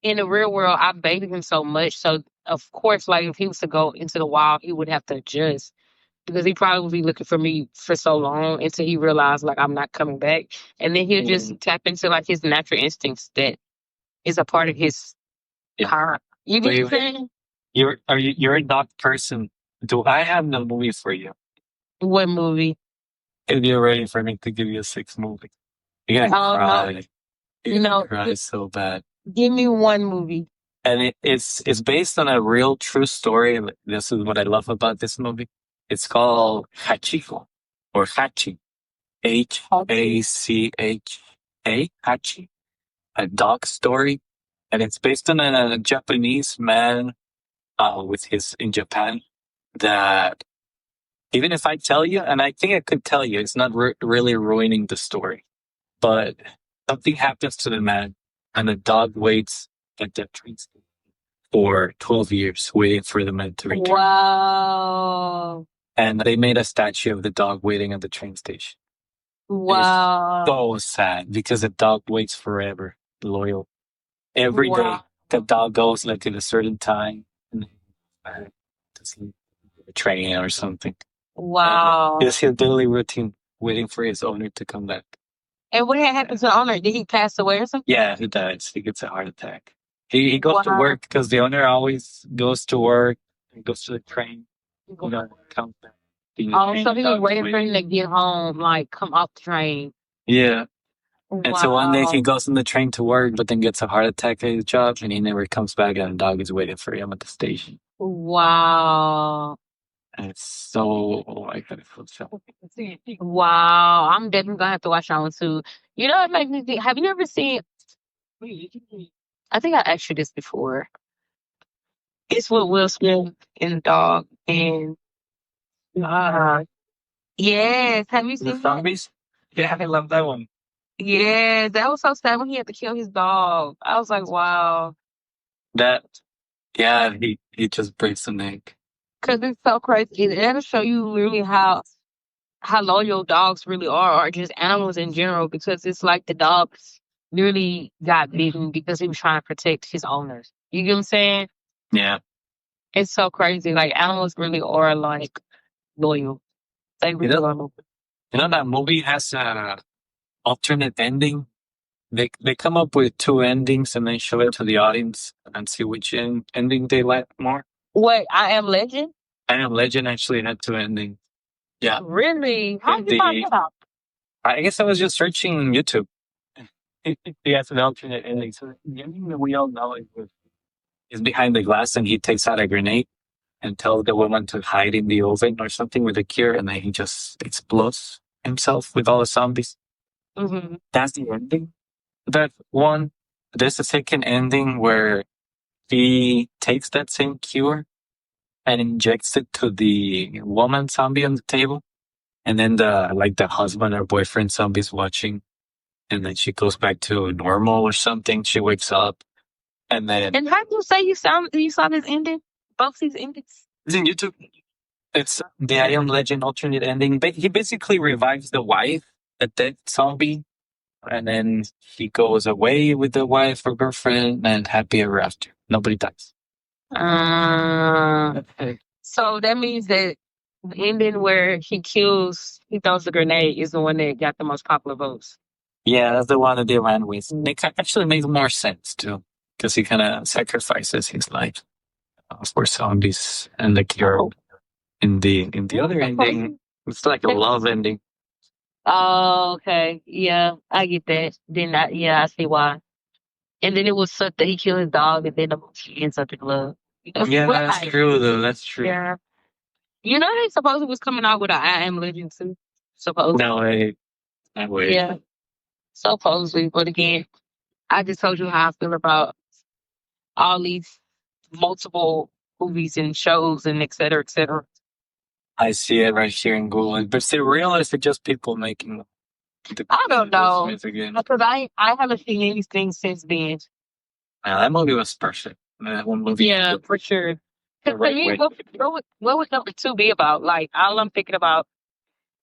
in the real world, I've baited him so much. So of course, like if he was to go into the wild, he would have to adjust because he probably would be looking for me for so long until he realized like I'm not coming back. And then he'll just tap into like his natural instincts that is a part of his yeah. power. You get what I'm Wait, saying? you're a dog person. Do I have the movie for you? What movie? If you're ready for me to give you a sixth movie, you're gonna Oh no, cry. You're gonna cry so bad. give me one movie. And it's based on a real true story. Like, this is what I love about this movie. It's called Hachiko or Hachi. Hacha. Hachi. A dog story. And it's based on a Japanese man with his in Japan that even if I tell you, and I think I could tell you, it's not really ruining the story. But something happens to the man, and the dog waits at the train station for 12 years, waiting for the man to return. Wow. And they made a statue of the dog waiting at the train station. And it's Wow. so sad because the dog waits forever, loyal. Every day, Wow. the dog goes like at a certain time and to sleep, train or something. Wow. It's his daily routine. waiting for his owner to come back. And what had happened to the owner? Did he pass away or something? Yeah, he dies. He gets a heart attack. He goes to Wow. work because the owner always goes to work. He goes to the train. Comes back. Oh, so he was waiting for him to get home, like come off the train. Yeah. And so one day he Wow. goes on the train to work, but then gets a heart attack at his job, and he never comes back. And the dog is waiting for him at the station. Wow. And it's so like that. Wow. I'm definitely gonna have to watch that one too. You know, it makes me think, have you ever seen, I think I asked you this before. It's with Will Smith and the dog and yes, have you The seen that? zombies? Yeah, I love that one. Yeah, that was so sad when he had to kill his dog. I was like, wow. That yeah, he just breaks the neck. Cause it's so crazy. It'll show you really how loyal dogs really are, or just animals in general, because it's like the dog really got bitten because he was trying to protect his owners. You get what I'm saying? Yeah. It's so crazy. Like animals really are like loyal. They You really are know, loyal. that movie has a alternate ending. They come up with two endings and then show it to the audience and see which ending they like more. What, I Am Legend? I Am Legend actually had two endings. Yeah. Really? How did you find that out? I guess I was just searching on YouTube. He has an alternate ending. So the ending that we all know is behind the glass and he takes out a grenade and tells the woman to hide in the oven or something with a cure, and then he just explodes himself with all the zombies. Mm-hmm. That's the ending. That one. There's a second ending where he takes that same cure and injects it to the woman zombie on the table, and then the husband or boyfriend zombie's watching, and then she goes back to normal or something. She wakes up, and then And how do you say you saw this ending? Both these endings? it's in YouTube. It's the I Am Legend alternate ending. But he basically revives the wife, the dead zombie, and then he goes away with the wife or girlfriend, and happy ever after. Nobody dies. So that means that the ending where he throws the grenade is the one that got the most popular votes. Yeah, that's the one that they ran with. It actually makes more sense too, because he kind of sacrifices his life for zombies and the cure. In the other ending, it's like a love ending. Oh, okay. Yeah, I get that. I see why. And then it was such that he killed his dog, and then the movie ends up in love. Yeah, that's true though. That's true. Yeah. You know they supposedly was coming out with an I Am Legend too. Supposedly. No way. I wish. Yeah. Supposedly. But again, I just told you how I feel about all these multiple movies and shows and et cetera, et cetera. I see it right here in Google. But is it real or is it just people making them? I don't know. Again? Because I haven't seen anything since then. That movie was perfect. That one movie. Yeah, for sure. Because Right, for me, wait. what would number two be about? Like all I'm thinking about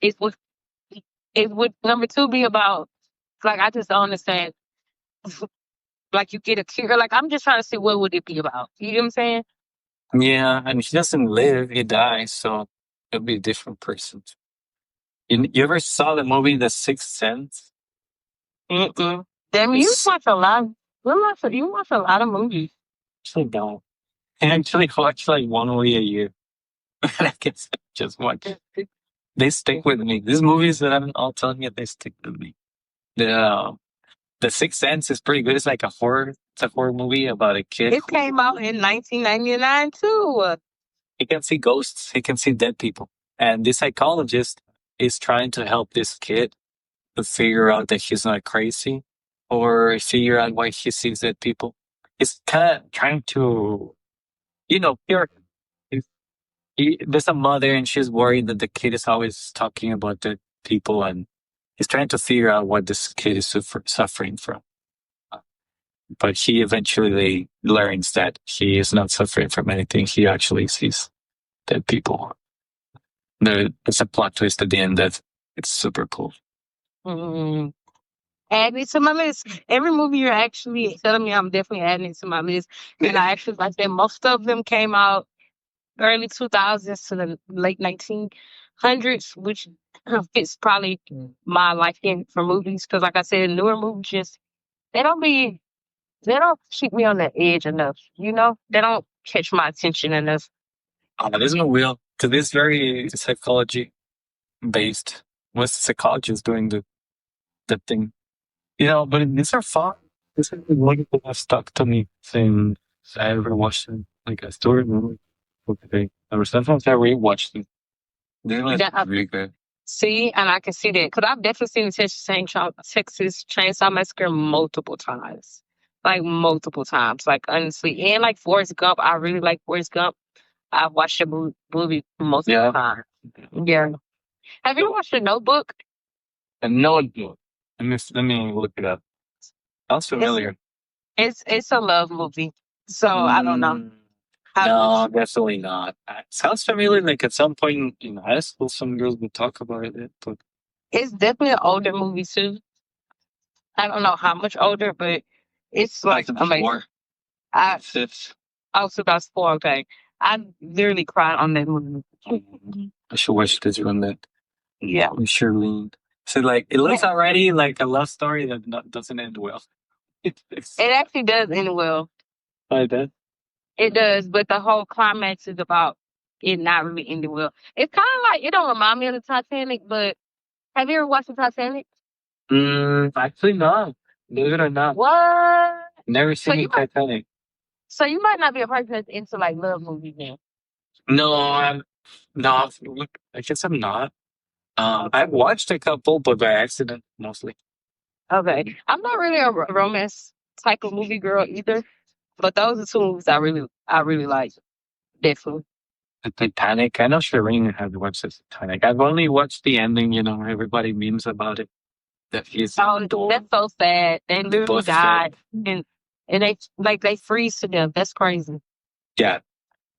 is would number two be about? Like I just don't understand. Like you get a cure. Like I'm just trying to see what would it be about. You know what I'm saying? Yeah, and he doesn't live, he dies, so it'll be a different person. You ever saw the movie The Sixth Sense? Mm-mm. Damn, you It's watch a lot. You watch a lot of movies. actually don't. I actually watch like one movie a year. I guess I just watch. They stick with me. These movies that I'm all telling you, they stick with me. The Sixth Sense is pretty good. It's like a horror. It's a horror movie about a kid. It came out in 1999 too. He can see ghosts. He can see dead people. And this psychologist is trying to help this kid to figure out that he's not crazy or figure out why he sees dead people. He's kind of trying to, cure him. There's a mother and she's worried that the kid is always talking about dead people, and he's trying to figure out what this kid is suffering from. But he eventually learns that he is not suffering from anything. He actually sees dead people. There's a plot twist at the end that it's super cool. Mm. Add it to my list. Every movie you're actually telling me, I'm definitely adding it to my list. And I actually like that most of them came out early 2000s to the late 1900s, which fits probably my liking for movies because, like I said, newer movies just they don't be they don't keep me on the edge enough. They don't catch my attention enough. This one will, because it's very psychology based. What's the psychologist doing the thing? But these are fun. This is one that have stuck to me since I ever watched them. Like, I still remember. Okay. Ever since I rewatched them. They're like That really good. See, and I can see that because I've definitely seen the Texas Chainsaw Massacre multiple times, like multiple times. Like honestly, and like Forrest Gump, I really like Forrest Gump. I've watched the movie multiple Yeah. times. Yeah. Have you watched The Notebook? A notebook. Let me look it up. Sounds familiar. It's a love movie, so I don't know. Mm, Have you? no, definitely not. Sounds familiar. Like at some point in high school, some girls would talk about it. But It's definitely an older movie too. I don't know how much older, but it's like amazing. 2004. I It's Oh, 2004. Okay, I literally cried on that movie. I should watch this one then. Yeah, With Shirlene. So like it looks yeah. already like a love story that doesn't end well. It's It actually does end well. like that. It does, but the whole climax is about it not really ending well. It's kind of like it don't remind me of the Titanic, but have you ever watched the Titanic? Actually not. Believe it or not. What? Never So seen you might, Titanic. so you might not be a person that's into like love movies then. No, I'm not. I guess I'm not. I've watched a couple, but by accident mostly. Okay, I'm not really a romance type of movie girl either, but those are two movies I really like. Definitely. The Titanic. I know Shireen has watched the Titanic. I've only watched the ending. Everybody memes about it. That he's Oh, that's so sad. They literally both died, and they freeze to death. That's crazy. Yeah,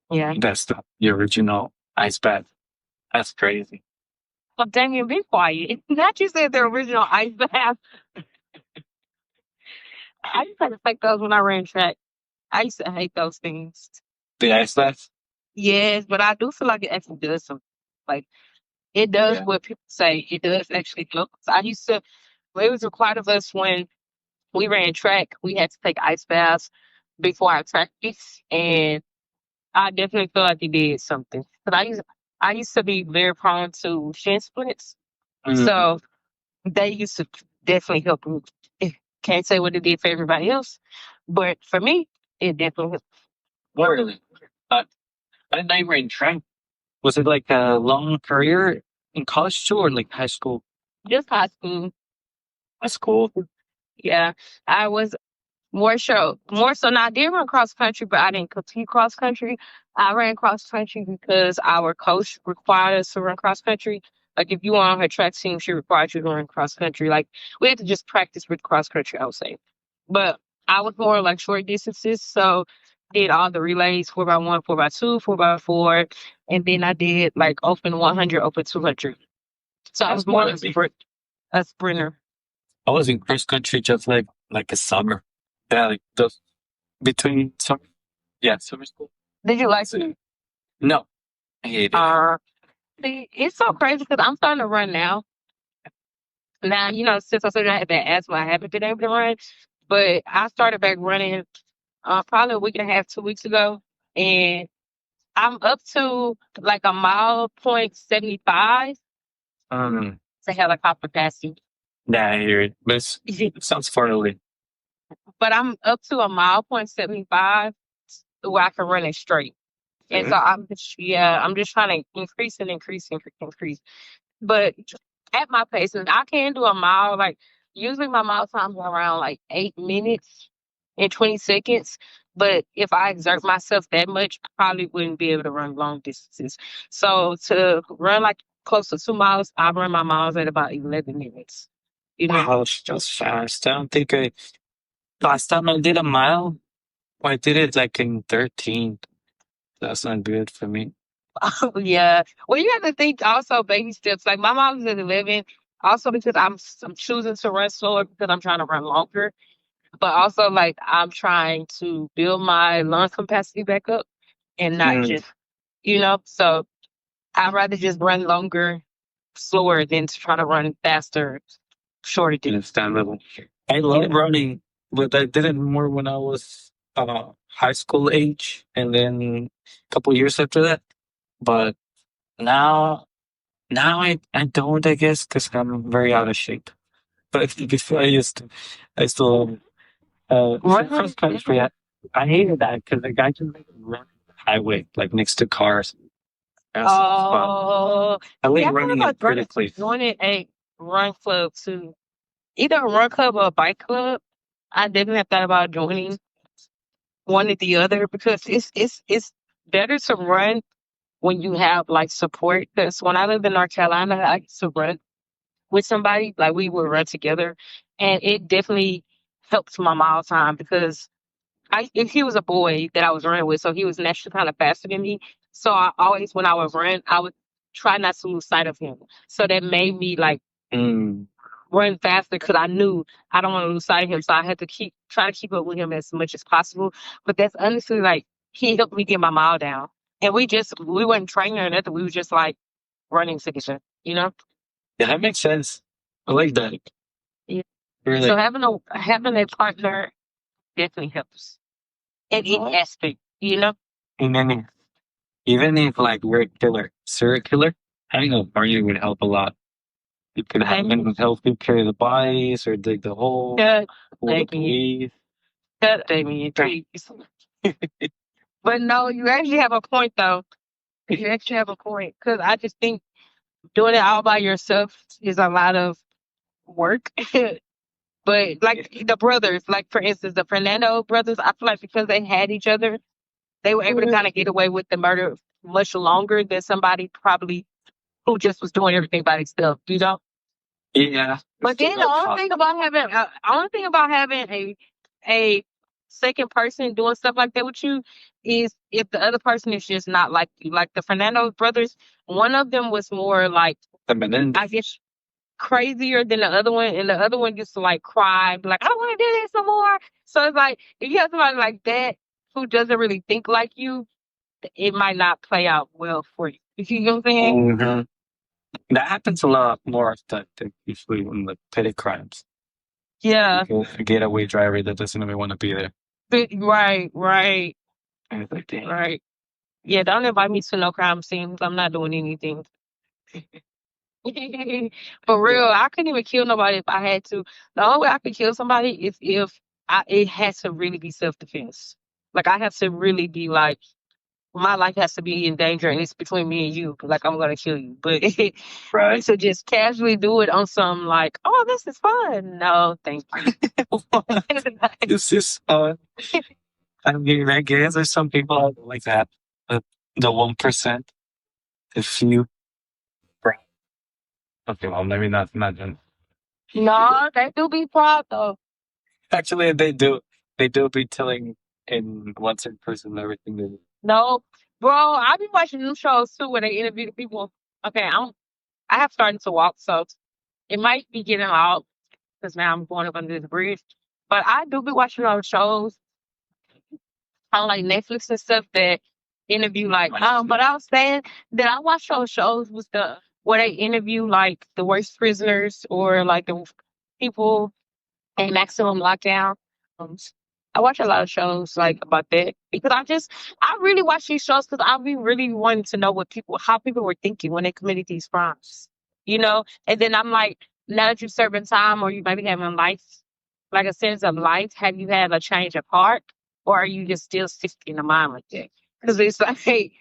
Yeah. that's the original ice bath. That's crazy. Well, Damian, be quiet. Not you said the original ice bath. I used to have to take those when I ran track. I used to hate those things. The ice bath. Yes, but I do feel like it actually does something. Like it does Yeah. what people say. It does actually help. So I used to. Well, it was required of us when we ran track. We had to take ice baths before our practice, and I definitely feel like it did something. But I used to be very prone to shin splints, Mm. so they used to definitely help me. Can't say what it did for everybody else, but for me, it definitely helped. Not really. But I didn't know you were in track. Was it like a long career in college too, or like high school? Just high school. That's cool. Yeah, I was more so. Now I did run cross country, but I didn't compete cross country. I ran cross country because our coach required us to run cross country. Like if you were on her track team, she required you to run cross country. Like we had to just practice with cross country, I would say. But I was more like short distances, so did all the relays 4x1, 4x2, 4x4, and then I did like open 100, open 200. So I That's was more more of than me. a sprinter. I was in cross country just like a summer. Yeah, like those between summer. Yeah, summer school. Did you like So, it? no, I hate it. Uh, See, it's so crazy because I'm starting to run now. Now, since I said I had that asthma, I haven't been able to run. But I started back running probably a week and a half, 2 weeks ago. And I'm up to like a mile point 75 Um, to helicopter passing. yeah, I hear it. But it sounds far away. But I'm up to a mile point 75 where I can run it straight. And so I'm just trying to increase and increase and increase. But at my pace, and I can do a mile. Like usually, my mile times are around like 8 minutes and 20 seconds. But if I exert myself that much, I probably wouldn't be able to run long distances. So to run like close to 2 miles, I run my miles at about 11 minutes. You know, Wow, it's just fast. I don't think last time I did a mile, I did it like in 13. That's not good for me. yeah. Well, you have to think also baby steps. Like my mom's at 11. Also because I'm choosing to run slower because I'm trying to run longer. But also, like, I'm trying to build my lung capacity back up and not Mm. just, so I'd rather just run longer slower than to try to run faster, shorter distance. Understandable. I love running, but I did it more when I was high school age, and then a couple years after that. But now, I don't, I guess, because I'm very out of shape. But before I still cross country. I hated that because the guy can make it run the highway, like next to cars. That's fun. Oh, I like yeah, I thought running in about pretty places. joining a run club too. Either a run club or a bike club. I definitely have thought about joining one or the other because it's better to run when you have like support. Because when I lived in North Carolina, I used to run with somebody, like we would run together, and it definitely helped my mile time because if he was a boy that I was running with, so he was naturally kind of faster than me. So I always, when I would run, I would try not to lose sight of him. So that made me like Mm. run faster because I knew I don't want to lose sight of him. So I had to try to keep up with him as much as possible. But that's honestly like he helped me get my mile down. And we weren't training or nothing. We were just like running together, you know? Yeah, that makes sense. I like that. Yeah. Really. So having a partner definitely helps in any aspect, you know? In any, even if like we're a serial killer, having a partner would help a lot. You could have him help you carry the bodies or dig the hole, Cut, or the thank you. police. Cut, Damian, please. But no, you actually have a point though. You actually have a point because I just think doing it all by yourself is a lot of work. But like the brothers, like for instance, the Fernando brothers, I feel like because they had each other, they were able to kind of get away with the murder much longer than somebody probably who just was doing everything by themselves, you know? Yeah. But then the only thing about having a second person doing stuff like that with you is if the other person is just not like you. Like the Fernando brothers, one of them was more like I guess crazier than the other one, and the other one used to like cry, be like, I don't want to do this no more. So it's like if you have somebody like that who doesn't really think like you, it might not play out well for you. You know what I'm saying? Mhm. That happens a lot more often than usually in the petty crimes. Yeah. A getaway driver that doesn't even want to be there. Right. And it's like, damn. Right. Yeah, don't invite me to no crime scenes. I'm not doing anything. For real, I couldn't even kill nobody if I had to. The only way I could kill somebody is if it has to really be self defense. Like I have to really be like my life has to be in danger and it's between me and you. Like I'm gonna kill you. But Right. to just casually do it on some like, oh, this is fun. No, thank you. This is I mean, I guess there's some people like that. The 1%, the few. Right. Okay, well, maybe not them. No, they do be proud though. Actually, they do. They do be telling in once in person everything they do. No, bro, I be watching new shows too where they interview the people. Okay, I have started to walk, so it might be getting out because now I'm going up under the bridge. But I do be watching those shows on like Netflix and stuff that interview like but I was saying that I watch those shows with the where they interview like the worst prisoners or like the people in maximum lockdown. Um, I watch a lot of shows like about that because I really watch these shows because I be really wanting to know how people were thinking when they committed these crimes, you know. And then I'm like, now that you're serving time or you maybe having life, like a sense of life, have you had a change of heart or are you just still sick in the mind like that? Because it's like, hey,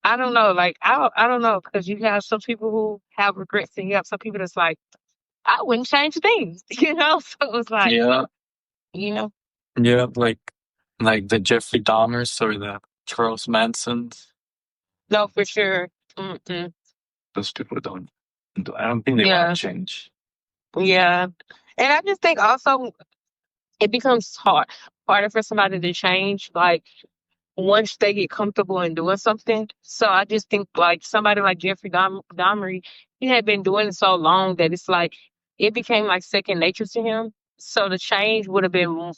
I don't know, like I don't know because you have some people who have regrets and you have some people that's like, I wouldn't change things, you know. So it was like, Yeah, you know. yeah, like the Jeffrey Dahmers or the Charles Mansons. No, for sure. Mm-mm. Those people don't. I don't think they want Yeah, to change. yeah. And I just think also it becomes harder for somebody to change, like once they get comfortable in doing something. So I just think like somebody like Jeffrey Dahmer, he had been doing it so long that it's like it became like second nature to him. So the change would have been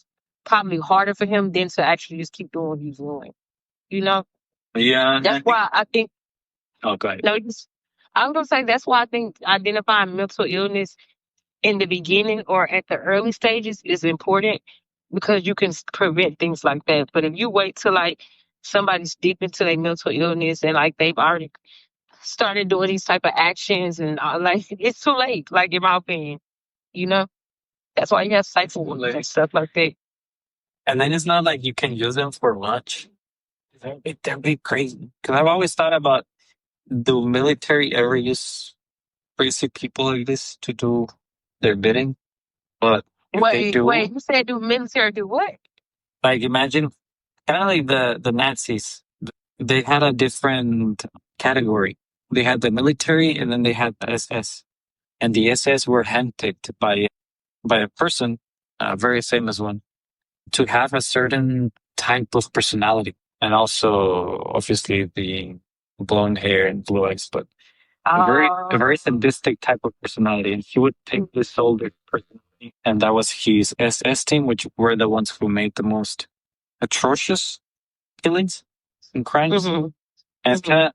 probably harder for him than to actually just keep doing what he's doing. You know, Yeah, that's why I think oh, go ahead. no, I'm gonna say that's why I think identifying mental illness in the beginning or at the early stages is important because you can prevent things like that. But if you wait till like somebody's deep into their mental illness and like they've already started doing these type of actions and like it's too late. Like in my opinion, you know, that's why you have psych wards and stuff like that. And then it's not like you can use them for much. That'd be crazy. Because I've always thought about, the military ever use crazy people like this to do their bidding? But if they Wait, do, you said do military do what? like imagine kind of like the Nazis. They had a different category. They had the military and then they had the SS. And the SS were handpicked by a person, a very famous one, to have a certain type of personality. And also obviously the blonde hair and blue eyes, but a very Um, sadistic type of personality. And he would pick this older personality. And that was his SS team, which were the ones who made the most atrocious killings and crimes. mhm, And it's mhm.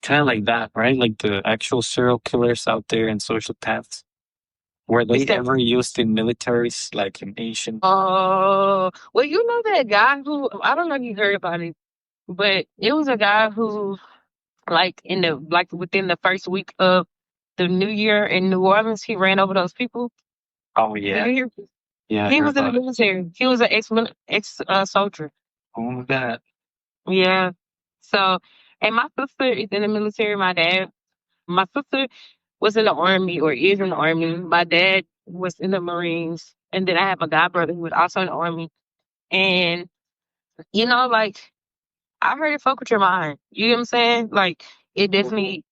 kind of like that, right? Like the actual serial killers out there and sociopaths. Were It's they that. ever used in militaries, like in Asian? Oh, well, you know that guy who I don't know if you heard about it, but it was a guy who, like in the like within the first week of the New Year in New Orleans, he ran over those people. Oh Did yeah, you hear? yeah, I He heard was in the about it. military. He was an ex soldier. Oh, that. Yeah. So, and my sister is in the military. My sister was in the army or is in the army. My dad was in the Marines, and then I have a god brother who was also in the army. And like I heard it fuck with your mind. You know what I'm saying? Like it definitely,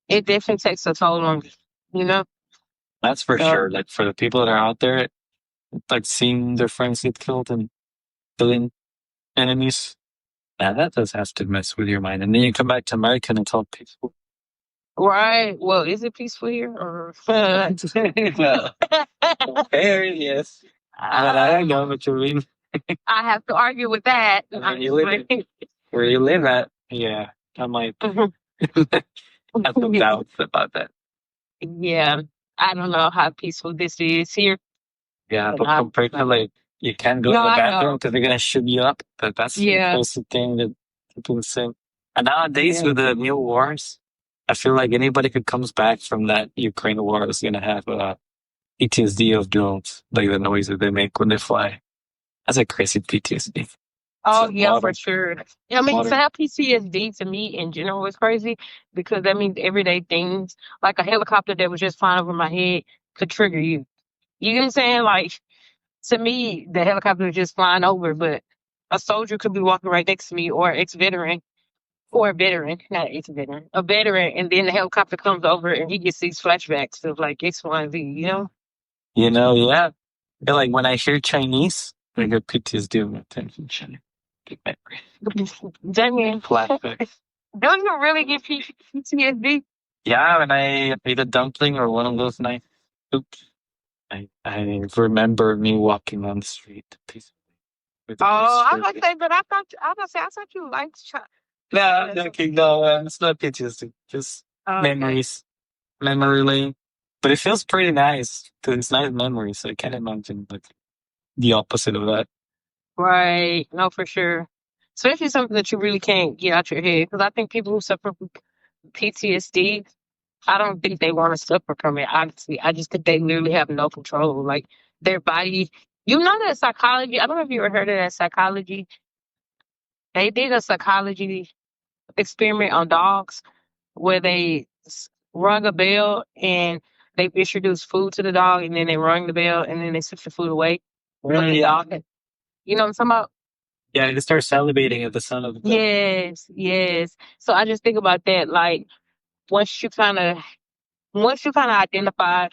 it definitely takes a toll on you. You know. That's for So sure. Like for the people that are out there, like seeing their friends get killed and killing enemies, that does have to mess with your mind. And then you come back to America and it's all peaceful. right. Well, is it peaceful here or? Well, fair, yes. But I don't know what you mean. I have to argue with that. Where you live, where you live at, yeah, I might have some doubts about that. Yeah, I don't know how peaceful this is here. Yeah, But but compared to like, you can't go to no, the I bathroom know. because they're gonna shoot you up. That's the Yeah, crazy thing that people say. And nowadays yeah. with the new wars, I feel like anybody who comes back from that Ukraine war is gonna have PTSD of drones, like the noise that they make when they fly. That's a crazy PTSD. It's Oh, a yeah, for modern, sure. I mean, to modern. have PTSD to me in general is crazy because that means everyday things, like a helicopter that was just flying over my head, could trigger you. You know what I'm saying? Like, to me, the helicopter was just flying over, but a soldier could be walking right next to me or ex-veteran or a veteran, not ex-veteran, a veteran, and then the helicopter comes over and he gets these flashbacks of like X, Y, and Z, you know? Yeah. Yeah, like when I hear Chinese, I get PTSD of my attention. Big memory. Damian, Flashbacks. don't you really get PTSD? Yeah, when I ate a dumpling or one of those nights, oops, I remember me walking on the street peacefully with Oh, a piece I of was gonna say, but I thought you liked No, I'm joking. No, it's not PTSD. Just Okay. memories, memory lane. But it feels pretty nice because it's nice memories. So I can't imagine like the opposite of that. Right. No, for sure. Especially something that you really can't get out your head. Because I think people who suffer from PTSD, I don't think they want to suffer from it. Honestly, I just think they literally have no control. Like their body. You know that psychology. I don't know if you ever heard of that psychology. They did a psychology experiment on dogs where they rung a bell and they introduced food to the dog, and then they rung the bell, and then they took the food away. But the Yeah. dog, you know what I'm talking about? Yeah, you start salivating at the sound of the bell. Yes, yes. So I just think about that. Like once you kind of once you kind of identify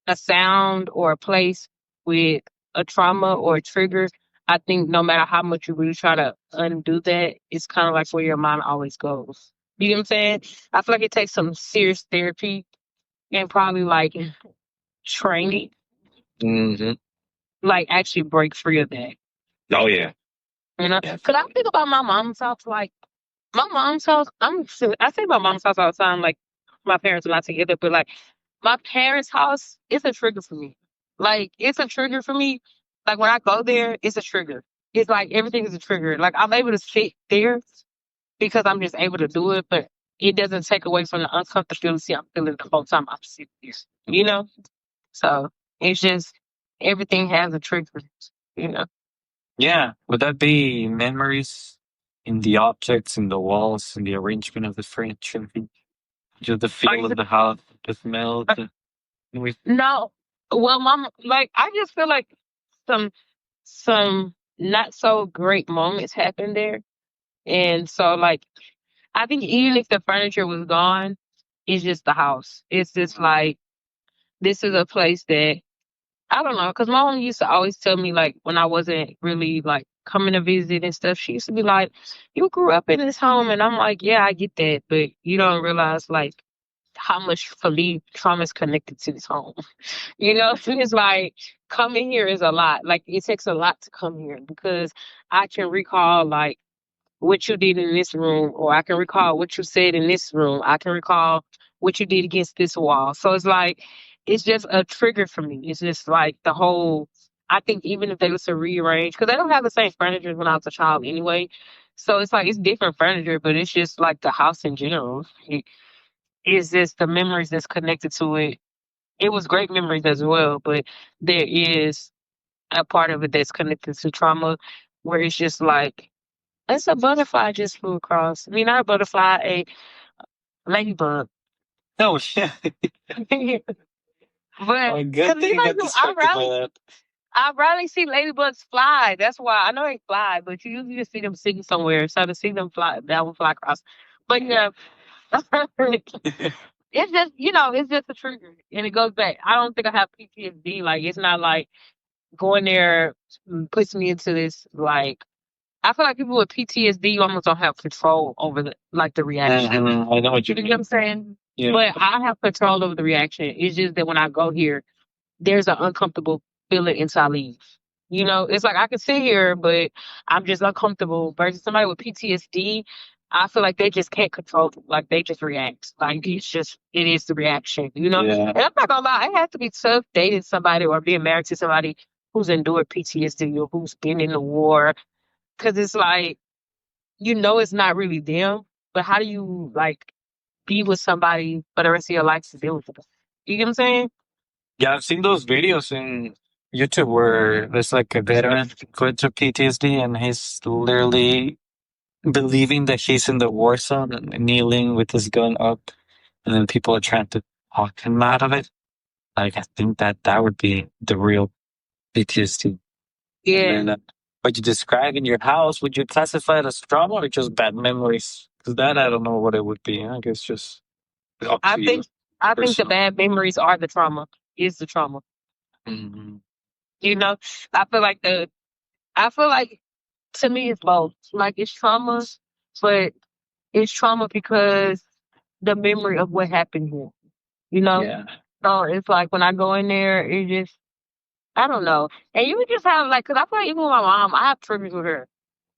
a sound or a place with a trauma or a trigger, I think no matter how much you really try to undo that, it's kind of like where your mind always goes. You know what I'm saying? I feel like it takes some serious therapy and probably like training, Hmm. like actually break free of that. Oh yeah. You know, Yeah. because I think about my mom's house. Like my mom's house, I say my mom's house all the time. Like my parents are not together, but like my parents' house is a trigger for me. Like it's a trigger for me. Like when I go there, it's a trigger. It's like everything is a trigger. Like I'm able to sit there because I'm just able to do it, but it doesn't take away from the uncomfortability I'm feeling the whole time I'm sitting there. You know? So it's just everything has a trigger, you know. Yeah. Would that be memories in the objects, in the walls, in the arrangement of the furniture? Just the Are feel you of the house, the smell, the we no. Well, mom, like I just feel like some some not so great moments happened there. And so like I think even if the furniture was gone, it's just the house. It's just like this is a place that I don't know, because my mom used to always tell me like when I wasn't really like coming to visit and stuff, she used to be like, "You grew up in this home," and I'm like, "Yeah, I get that, but you don't realize like how much for me trauma is connected to this home." You know, it's like coming here is a lot. Like it takes a lot to come here because I can recall like what you did in this room, or I can recall what you said in this room. I can recall what you did against this wall. So it's like, it's just a trigger for me. It's just like the whole, I think even if they was to rearrange, because they don't have the same furniture as when I was a child anyway. So it's like, it's different furniture, but it's just like the house in general. It's just the memories that's connected to it. It was great memories as well, but there is a part of it that's connected to trauma where it's just like, it's a butterfly just flew across. I mean, not a butterfly, a ladybug. oh yeah. But Oh, because good thing you you know, got distracted by that. I rarely see ladybugs fly. That's why I know they fly, but you usually just see them sitting somewhere. So to see them fly, that one fly across. But yeah, it's just it's just a trigger, and it goes back. I don't think I have PTSD. Like it's not like going there puts me into this like. I feel like people with PTSD almost don't have control over the reaction. I know what you You know what mean. I'm saying? Yeah. But I have control over the reaction. It's just that when I go here, there's an uncomfortable feeling until I leave. You know, it's like I can sit here, but I'm just uncomfortable. Versus somebody with PTSD, I feel like they just can't control it. Like they just react. Like it is the reaction. You know, Yeah. and I'm not gonna lie, it has to be tough dating somebody or being married to somebody who's endured PTSD or who's been in the war. Cause it's like it's not really them, but how do you like be with somebody for the rest of your life to deal with it? You get what I'm saying? Yeah, I've seen those videos in YouTube where there's like a veteran going through PTSD and he's literally believing that he's in the war zone and kneeling with his gun up, and then people are trying to talk him out of it. Like, I think that would be the real PTSD. And Yeah. then what you describe in your house, would you classify it as trauma or just bad memories? Because that I don't know what it would be. I guess just up I to you, think I think the personal. bad memories are the trauma. Is the trauma. Mhm. You know? I feel like to me it's both. Like it's trauma, but it's trauma because the memory of what happened here. You know? Yeah. So it's like when I go in there, it just I don't know. And you would just have like, cause I feel like even with my mom, I have triggers with her.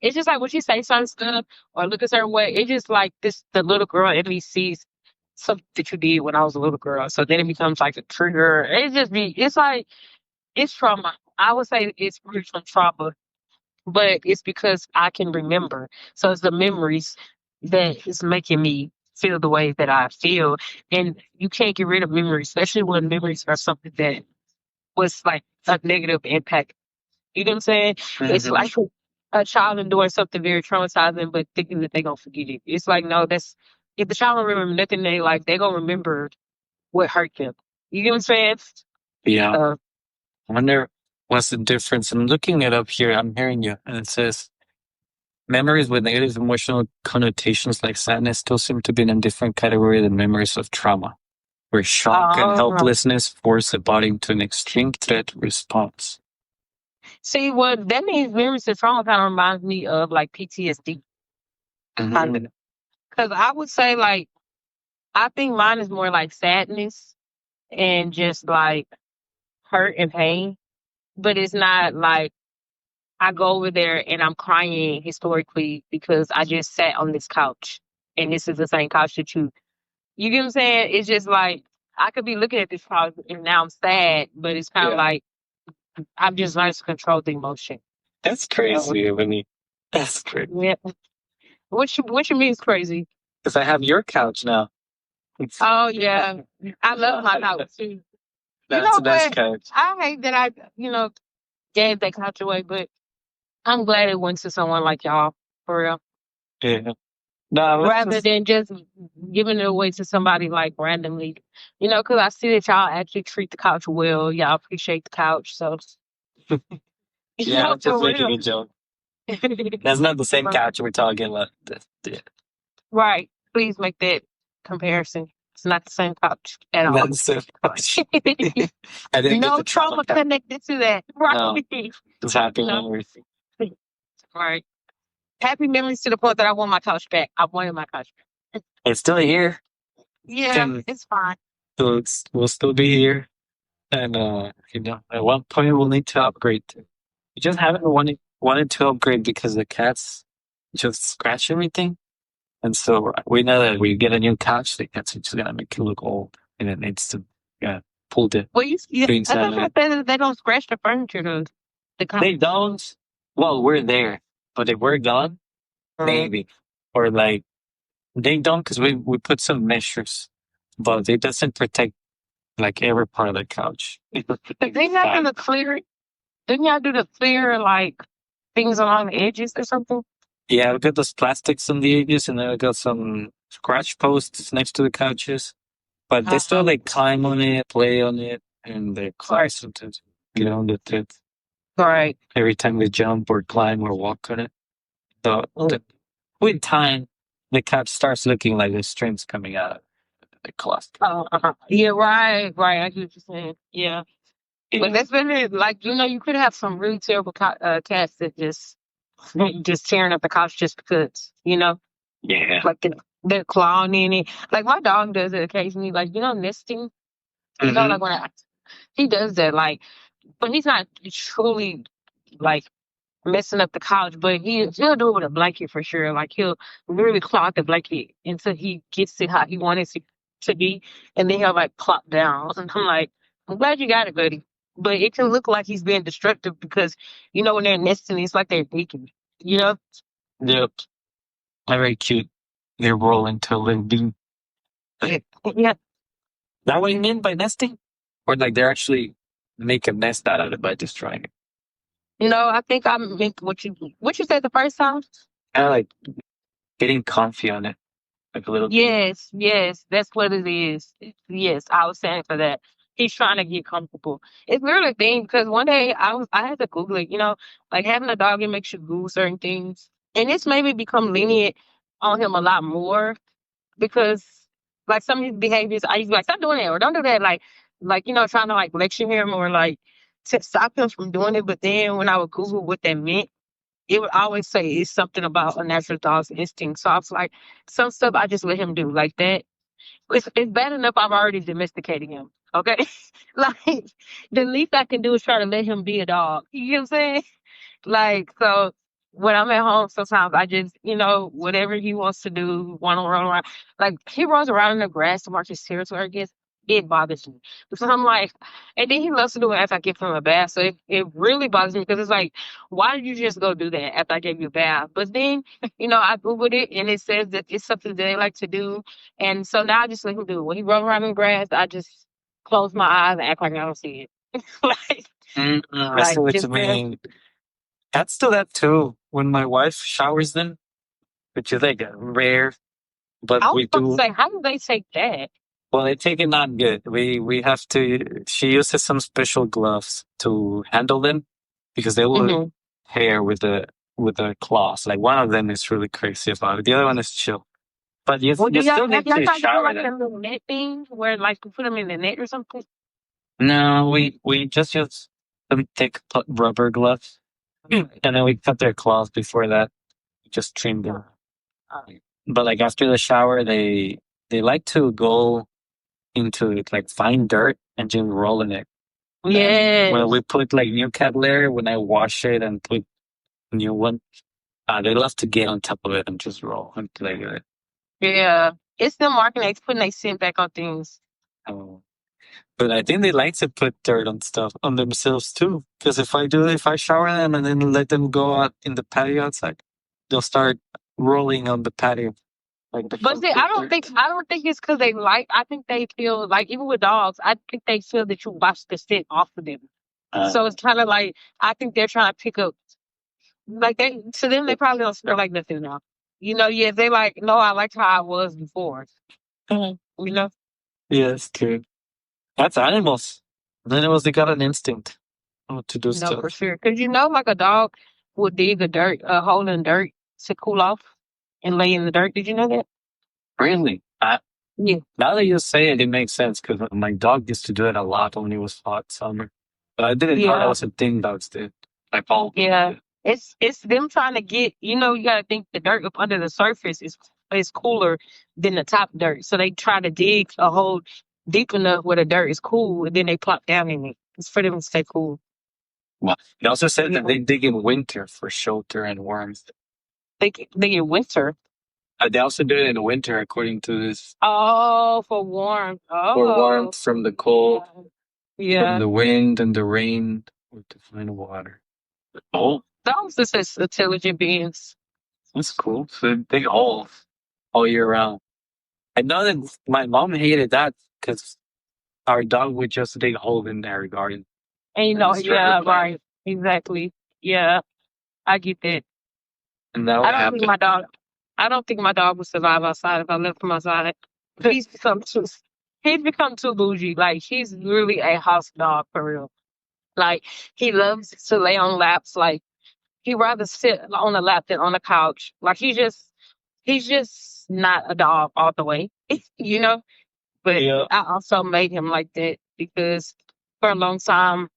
It's just like when she say certain stuff or look a certain way, it's just like the little girl in me sees something that you did when I was a little girl. So then it becomes like a trigger. It's like, it's trauma. I would say it's rooted from trauma, but it's because I can remember. So it's the memories that is making me feel the way that I feel. And you can't get rid of memories, especially when memories are something that was like a negative impact. You know what I'm saying? It's Mhm. like a child enduring something very traumatizing, but thinking that they're gonna forget it. It's like no, that's if the child don't remember nothing, they're gonna remember what hurt them. You know what I'm saying? Yeah. Uh, I wonder what's the difference. I'm looking it up here. I'm hearing you. And it says memories with negative emotional connotations like sadness still seem to be in a different category than memories of trauma, where shock and uh, helplessness force the body into an extreme threat response. See, what that means memories of trauma kind of reminds me of like PTSD, kind of. Mhm. Because I would say like I think mine is more like sadness and just like hurt and pain, but it's not like I go over there and I'm crying historically because I just sat on this couch and this is the same couch that you You get what I'm saying? It's just like I could be looking at this couch and now I'm sad, but it's kind of Yeah. like I've just learned to control the emotion. That's You know? crazy, Ebony. That's crazy. Yeah. What you mean is crazy? Because I have your couch now. It's, Oh yeah, I love my couch too. You that's know a nice what? couch. I hate that I gave that couch away, but I'm glad it went to someone like y'all for real, Yeah. No, I was rather just than just giving it away to somebody like randomly. Because I see that y'all actually treat the couch well. Y'all appreciate the couch, so yeah, I was just for making real. a joke. That's not the same couch we're talking about. Right. Please make that comparison. It's not the same couch at all. Not the same couch. I didn't get No the trauma trauma couch. connected to that. No, Right. it's happy No. memories. Right. Happy memories to the point that I want my couch back. I wanted my couch back. It's still here. Yeah, Can it's fine. so it's will still be here. And at one point we'll need to upgrade. We just haven't wanted to upgrade because the cats just scratch everything. And so we know that we get a new couch, the cats are just gonna make it look old, and it needs to pull the Well, yeah, screen I side thought of I it. said that they don't scratch the furniture, though. The couch. They don't. Well, we're there, but if we're gone, maybe, or like they don't because we put some measures, but it doesn't protect like every part of the couch. It doesn't protect the They not side. gonna clear it. Didn't y'all do the clear like things along the edges or something? Yeah, we got those plastics on the edges, and then we got some scratch posts next to the couches. But they still Uh-huh. like climb on it, play on it, and they climb sometimes. Get on the tent Right. every time they jump or climb or walk on it. So with time, the couch starts looking like the strings coming out of the cloth. Yeah, right, right. I get what you're saying. Yeah. But Yeah, that's been it. Like, you could have some really terrible cats that just tearing up the couch just because, yeah. like they're clawing in it. Like my dog does it occasionally, like, nesting. Hmm. Like he does that, like, but he's not truly like messing up the couch, but he'll do it with a blanket for sure. Like he'll really claw the blanket until he gets it how he wants it to be, and then he'll like plop down. And I'm like, I'm glad you got it, buddy. But it can look like he's being destructive because when they're nesting, it's like they're digging. You know? Yep. They're very cute. They roll into a little beam. Yeah. That what you mean by nesting? Or like they're actually make a nest out of it by destroying it. I think I meant what you said the first time. Kind of like getting comfy on it, like a little. Yes, yes, that's what it is. Yes, I was saying for that. He's trying to get comfortable. It's really a thing because one day I had to Google it, like having a dog, it makes you Google certain things. And it's made me become lenient on him a lot more because like some of his behaviors, I used to be like, stop doing that or don't do that. Like, trying to like lecture him or like to stop him from doing it. But then when I would Google what that meant, it would always say it's something about a natural dog's instinct. So I was like, some stuff I just let him do like that. It's bad enough I've already domesticated him. Okay, like the least I can do is try to let him be a dog. You know what I'm saying? Like, so when I'm at home, sometimes I just, whatever he wants to do, want to run around. Like, he runs around in the grass to mark his territory, I guess. It bothers me. Because I'm like, and then he loves to do it after I give him a bath. So it really bothers me because it's like, why did you just go do that after I gave you a bath? But then, I Googled it and it says that it's something that they like to do. And so now I just let him do it. When he runs around in the grass, I just close my eyes and act like I don't see it. like, I see what you just mean. Cats do that too. When my wife showers them, which is like rare, but I was we about to do. say, how do they take that? Well, they take it not good. We have to. She uses some special gloves to handle them because they will Hmm. tear with the claws. Like one of them is really crazy about it. The other one is chill. But Well, you still have need y'all to tried to do shower like a them. little net thing where like you put them in the net or something? No, we just use some thick rubber gloves, and then we cut their claws before that. Just trim them. But like after the shower, they like to go into like fine dirt and just roll in it. And when we Yes. put like new cat litter, when I wash it and put new one, they love to get on top of it and just roll until they get it. Yeah. It's them marking, they putting their scent back on things. Oh. But I think they like to put dirt on stuff on themselves too. Because if I shower them and then let them go out in the patio outside, they'll start rolling on the patio like the But see, concrete dirt. I don't think it's because they like. I think they feel like even with dogs, I think they feel that you wash the scent off of them. So it's kind of like I think they're trying to pick up. Like they to them, they probably don't smell like nothing now. You know, yeah, they like no, I liked how I was before. You know, Yeah, it's true. That's animals. Animals, they got an instinct to do no, for stuff. sure. Because you know, like a dog would dig a hole in dirt to cool off and lay in the dirt. Did you know that? Really? Yeah, Now that you say it, it makes sense because my dog used to do it a lot when it was hot summer. But I didn't know that yeah. was a thing dogs did. My fault. Yeah, it's them trying to get. You know, you got to think the dirt up under the surface is cooler than the top dirt. So they try to dig a hole deep enough where the dirt is cool, and then they plop down in it. It's for them to stay cool. Well, it also said that they dig in winter for shelter and warmth. They get winter. They also do it in winter, according to this, Oh, for warmth. for Oh, warmth from the cold, from yeah. the wind and the rain, or to find water. Oh, Those are just intelligent beings. that's cool. So they dig holes all year round. I know that my mom hated that because our dog would just dig holes in our garden And you and know, destroy her yeah, plant. right, exactly. Yeah, I get that. And that I would don't think happen. my dog. I don't think my dog would survive outside if I left him outside. He's become too. He's become too bougie. Like he's really a house dog for real. Like he loves to lay on laps. Like he rather sit on the lap than on the couch. Like he's just not a dog all the way. You know. But Yeah. I also made him like that because for a long time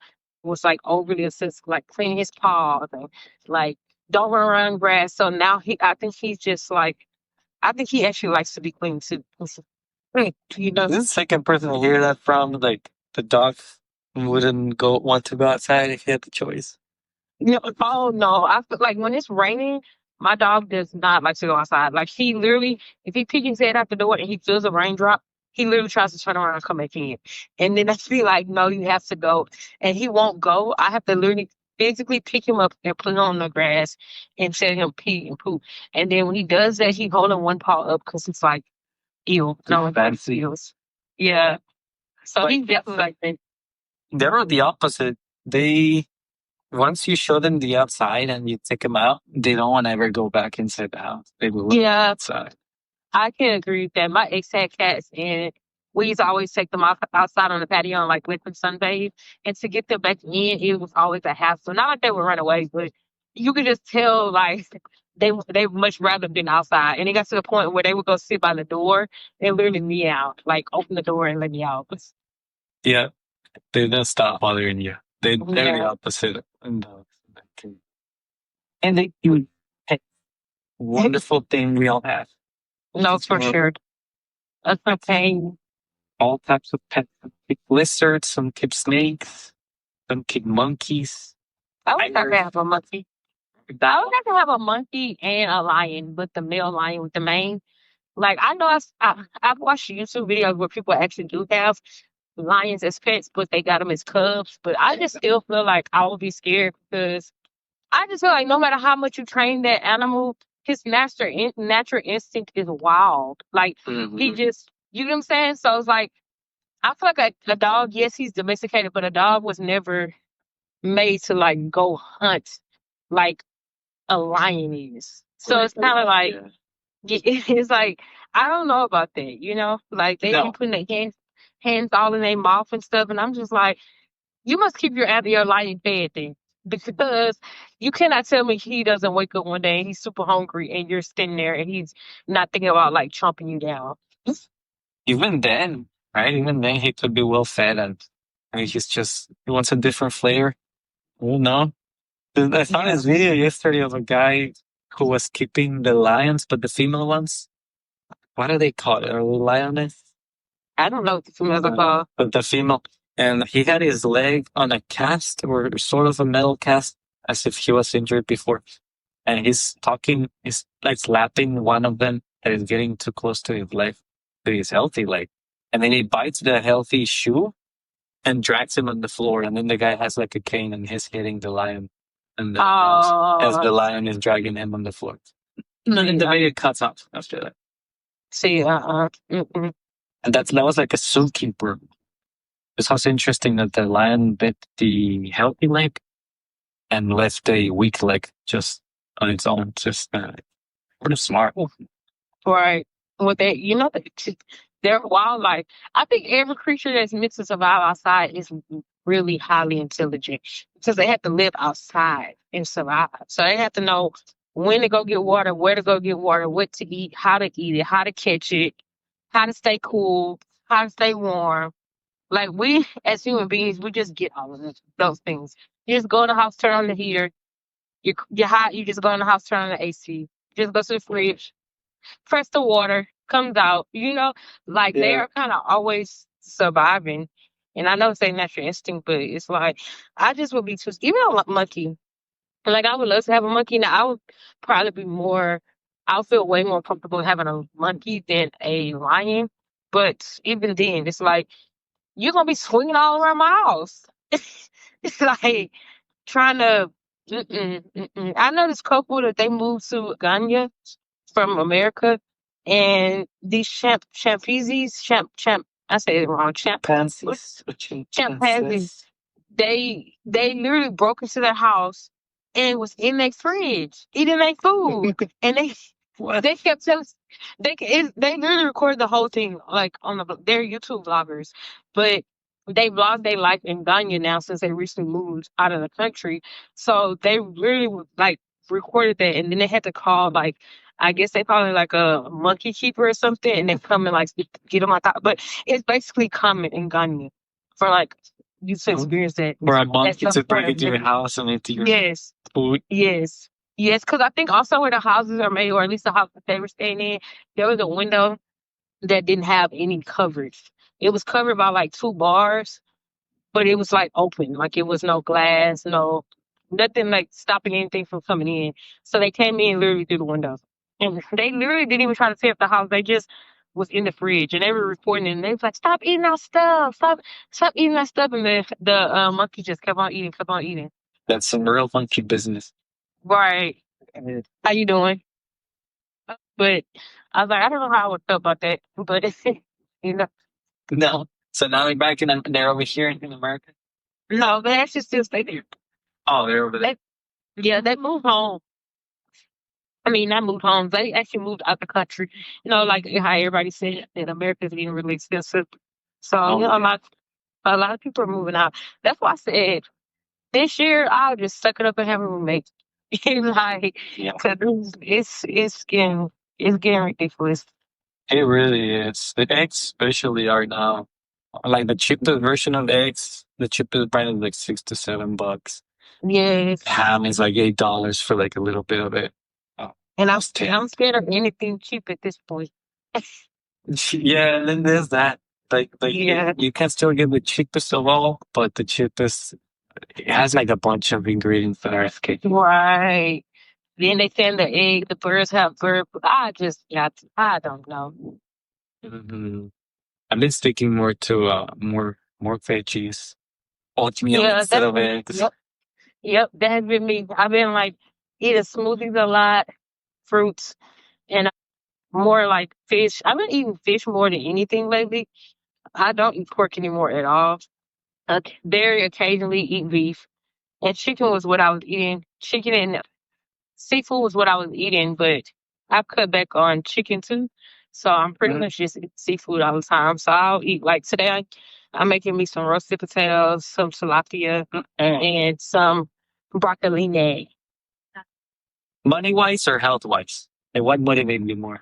was like overly obsessed, like clean his paws and like don't run around grass. So now I think he's just like, I think he actually likes to be clean too. You know, This is the second person to hear that from. Like the dog wouldn't want to go outside if he had the choice. no, oh no, I feel like when it's raining, my dog does not like to go outside. Like he literally, if he peeks his head out the door and he feels a raindrop, he literally tries to turn around and come back in. And then I be like, no, you have to go. And he won't go. I have to literally physically pick him up and put him on the grass and tell him pee and poop. And then when he does that, he holding one paw up because it's like, ew. No, it Fancy. feels. Yeah. So Like he's definitely like that. they're the opposite. They once you show them the outside and you take them out, they don't want to ever go back inside the house. They will look Yeah. outside. I can agree with that. My ex had cats, and we used to always take them outside on the patio and like let them sunbathe. And to get them back in, it was always a hassle. Not like they would run away, but you could just tell like they much rather been outside. And it got to the point where they would go sit by the door and literally meow, like open the door and let me out. Yeah, they don't stop bothering you. They're the Yeah, opposite. And they do a wonderful thing we all have. no, for So, sure. That's my pain. all types of pets. Some keep lizards, some keep snakes, some keep monkeys. I would like to have a monkey. I would like to have a monkey and a lion, but the male lion with the mane. Like I know I've watched YouTube videos where people actually do have lions as pets, but they got them as cubs. But I just still feel like I would be scared because I just feel like no matter how much you train that animal, his natural instinct is wild. Like he just, you know what I'm saying? So it's like I feel like a dog. Yes, he's domesticated, but a dog was never made to like go hunt like a lion is. So it's kind of like it's like I don't know about that, you know? Like they be No, putting their hands all in their mouth and stuff, and I'm just like, you must keep your lion fed then. Because you cannot tell me he doesn't wake up one day and he's super hungry and you're sitting there and he's not thinking about like chomping you down. even then, right? Even then, he could be well fed and he wants a different flavor. Oh no. I saw Yeah. this video yesterday of a guy who was keeping the lions, but the female ones. What are they called? Are they lioness? I don't know what the females are called. But the female. And he had his leg on a cast or sort of a metal cast as if he was injured before. And he's like slapping one of them that is getting too close to his leg. to his healthy leg. And then he bites the healthy shoe and drags him on the floor. And then the guy has like a cane and he's hitting the lion and the mouse as the lion is dragging him on the floor. And then the video cuts off after that. See, And that was like a zookeeper. It's also interesting that the lion bit the healthy leg and left a weak leg just on its own. Just pretty smart. right. Well, they're wildlife. I think every creature that's meant to survive outside is really highly intelligent because they have to live outside and survive. So they have to know when to go get water, where to go get water, what to eat, how to eat it, how to catch it, how to stay cool, how to stay warm. Like we, as human beings, we just get all of those things. You just go in the house, turn on the heater. You're hot. You just go in the house, turn on the AC. Just go to the fridge, press the water, comes out. Like they are kind of always surviving. And I know it's a natural instinct, but it's like I just would be too. Even a monkey, like I would love to have a monkey. Now I would probably be more. I'll feel way more comfortable having a monkey than a lion. But even then, it's like you're gonna be swinging all around my house. It's like trying to. I know this couple that they moved to Ghana from America, and these I said it wrong, chimpanzees. They literally broke into their house and was in their fridge eating their food, and they kept telling they literally recorded the whole thing like on their YouTube vloggers, but they vlog their life in Ghana now since they recently moved out of the country. So they really like recorded that, and then they had to call like I guess they call it like a monkey keeper or something, and they come and like get them on top. But it's basically common in Ghana for like you to experience that. For a monkey to break into your house and into your food. Yes. Because I think also where the houses are made, or at least the house that they were staying in, there was a window that didn't have any coverage. It was covered by like 2 bars, but it was like open, like it was no glass, nothing like stopping anything from coming in. So they came in literally through the window, and they literally didn't even try to tear up the house. They just was in the fridge, and they were recording, and they was like, "Stop eating our stuff! Stop eating that stuff!" And the monkey just kept on eating, kept on eating. That's some real monkey business. Right. How you doing? But I was like, I don't know how I would feel about that, but you know, No. So now they're back they're over here in America? no, they actually still stay there. Oh, they're over there. They moved home. I mean, not moved home. They actually moved out the country. Like how everybody said that America's getting really expensive. So, a lot of people are moving out. That's why I said this year I'll just suck it up and have a roommate. Like, cause it's getting ridiculous. It really is. The eggs especially are now like the cheapest version of eggs. The cheapest brand is like $6 to $7. Yes. Ham is like $8 for like a little bit of it. And I'm scared of anything cheap at this point. Yeah, and then there's that. Like you can still get the cheapest of all, but the cheapest it has like a bunch of ingredients that are escaped. Right. Then they send the egg. The birds have bird. I don't know. Mm-hmm. I've been sticking more to more veggies, oatmeal instead of eggs. Yep, that has been me. I've been like eating smoothies a lot, fruits, and more like fish. I've been eating fish more than anything lately. I don't eat pork anymore at all. Very occasionally eat beef, and chicken was what I was eating. Chicken and seafood was what I was eating, but I've cut back on chicken too. So I'm pretty much just eat seafood all the time. So I'll eat like today. I'm making me some roasted potatoes, some tilapia, and some broccolini. Money wise or health wise? And what motivated me more?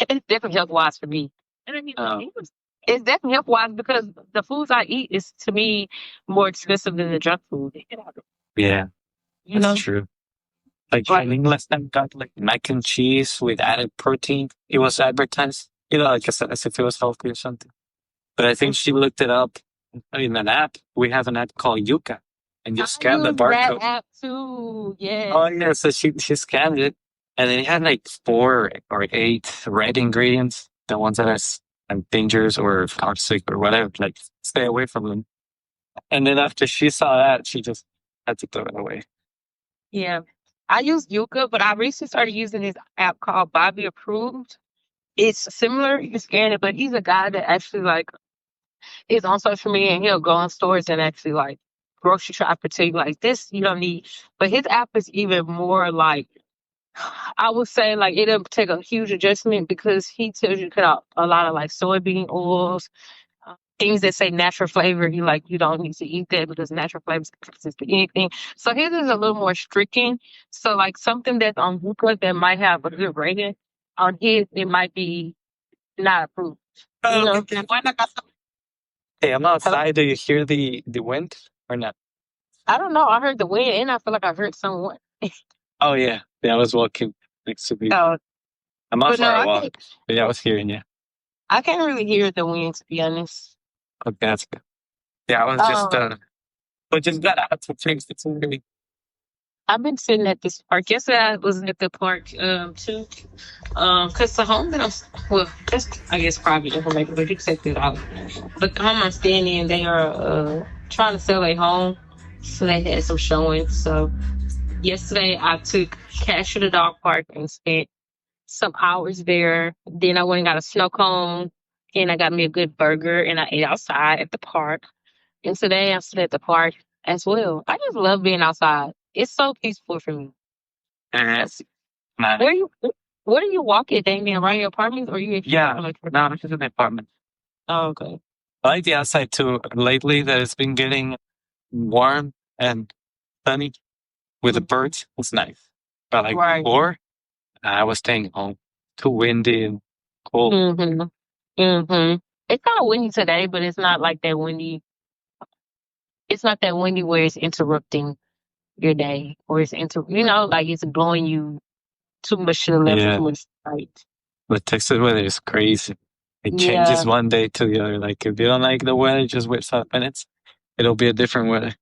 It's definitely health wise for me. It's definitely health wise because the foods I eat is to me more expensive than the junk food. Yeah, that's true. Like I think last time got like mac and cheese with added protein. It was advertised, like as if it was healthy or something. But I think she looked it up in an app. We have an app called Yuka, and you scan the barcode. That app too, yeah. Oh yeah, so she scanned it, and then it had like 4 or 8 red ingredients the ones that are like dangerous or toxic or whatever. Like stay away from them. And then after she saw that, she just had to throw it away. Yeah. I use Yuka, but I recently started using this app called Bobby Approved. It's similar, you can scan it, but he's a guy that actually like is on social media and he'll go in stores and actually like grocery shop and tell you like this you don't need. But his app is even more like I would say like it'll take a huge adjustment because he tells you to cut out a lot of like soybean oils, things that say natural flavor. You like you don't need to eat that because natural flavors can consist of anything. So his is a little more stricken. So like something that's on Hookah that might have a good rating on his, it might be not approved. You Oh, know? hey, I'm Hello? outside. Do you hear the wind or not? I don't know. I heard the wind and I feel like I heard someone. Oh yeah, yeah. I was walking next to the. Oh, I'm out but for no, a walk. But yeah, I was hearing you. I can't really hear the wind to be honest. Okay, that's good. Yeah, I was just Um, but just got out to change the scenery. I've been sitting at this park. Yesterday I was at the park too. Cause the home that well, that's I guess private information, but you can check it out. But the home I'm staying in, they are trying to sell a home, so they had some showings. So yesterday I took Cash to the dog park and spent some hours there. Then I went and got a snow cone, and I got me a good burger, and I ate outside at the park. And today I'm sitting at the park as well. I just love being outside. It's so peaceful for me. And nice. Where you where do you walk at, Damien? Around your apartment or you actually Yeah, walking like no, this is an apartment. oh, okay. I like the outside too. Lately, that it's been getting warm and sunny with the Mm. birds. It's nice. But like Right. before, I was staying home. Too windy and cold. Mhm. Mhm. It's kind of windy today, but it's not like that windy. It's not that windy where it's interrupting your day or it's like it's blowing you too much to the left or too Yeah, much to the right. but Texas weather is crazy. It changes Yeah. one day to the other. Like if you don't like the weather, just wait 5 minutes. It'll be a different weather.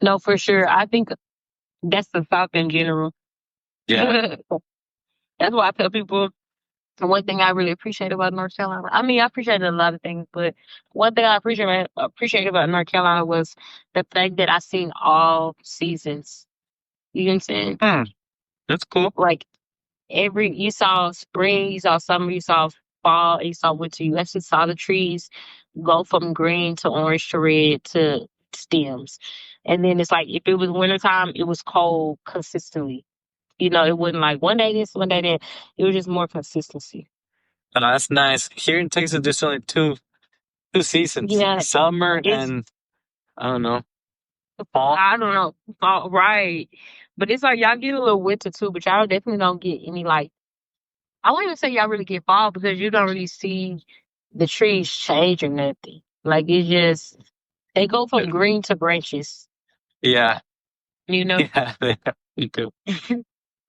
No, for sure. I think that's the South in general. Yeah. That's why I tell people one thing I really appreciate about North Carolina. I mean, I appreciated a lot of things, but one thing I appreciate about North Carolina was the fact that I seen all seasons. You know what I'm saying? Hmm, that's cool. Like you saw spring, you saw summer, you saw fall, and you saw winter. You actually saw the trees go from green to orange to red to stems. And then it's like if it was wintertime, it was cold consistently. It wasn't like one day this, one day that. It was just more consistency. And that's nice. Here in Texas, there's only two seasons: Yeah, summer it's and I don't know, fall. I don't know. Right. But it's like y'all get a little winter too, but y'all definitely don't get any like I won't even say y'all really get fall because you don't really see the trees change or nothing. Like it's just they go from green to branches, Yeah, you know? yeah, you do.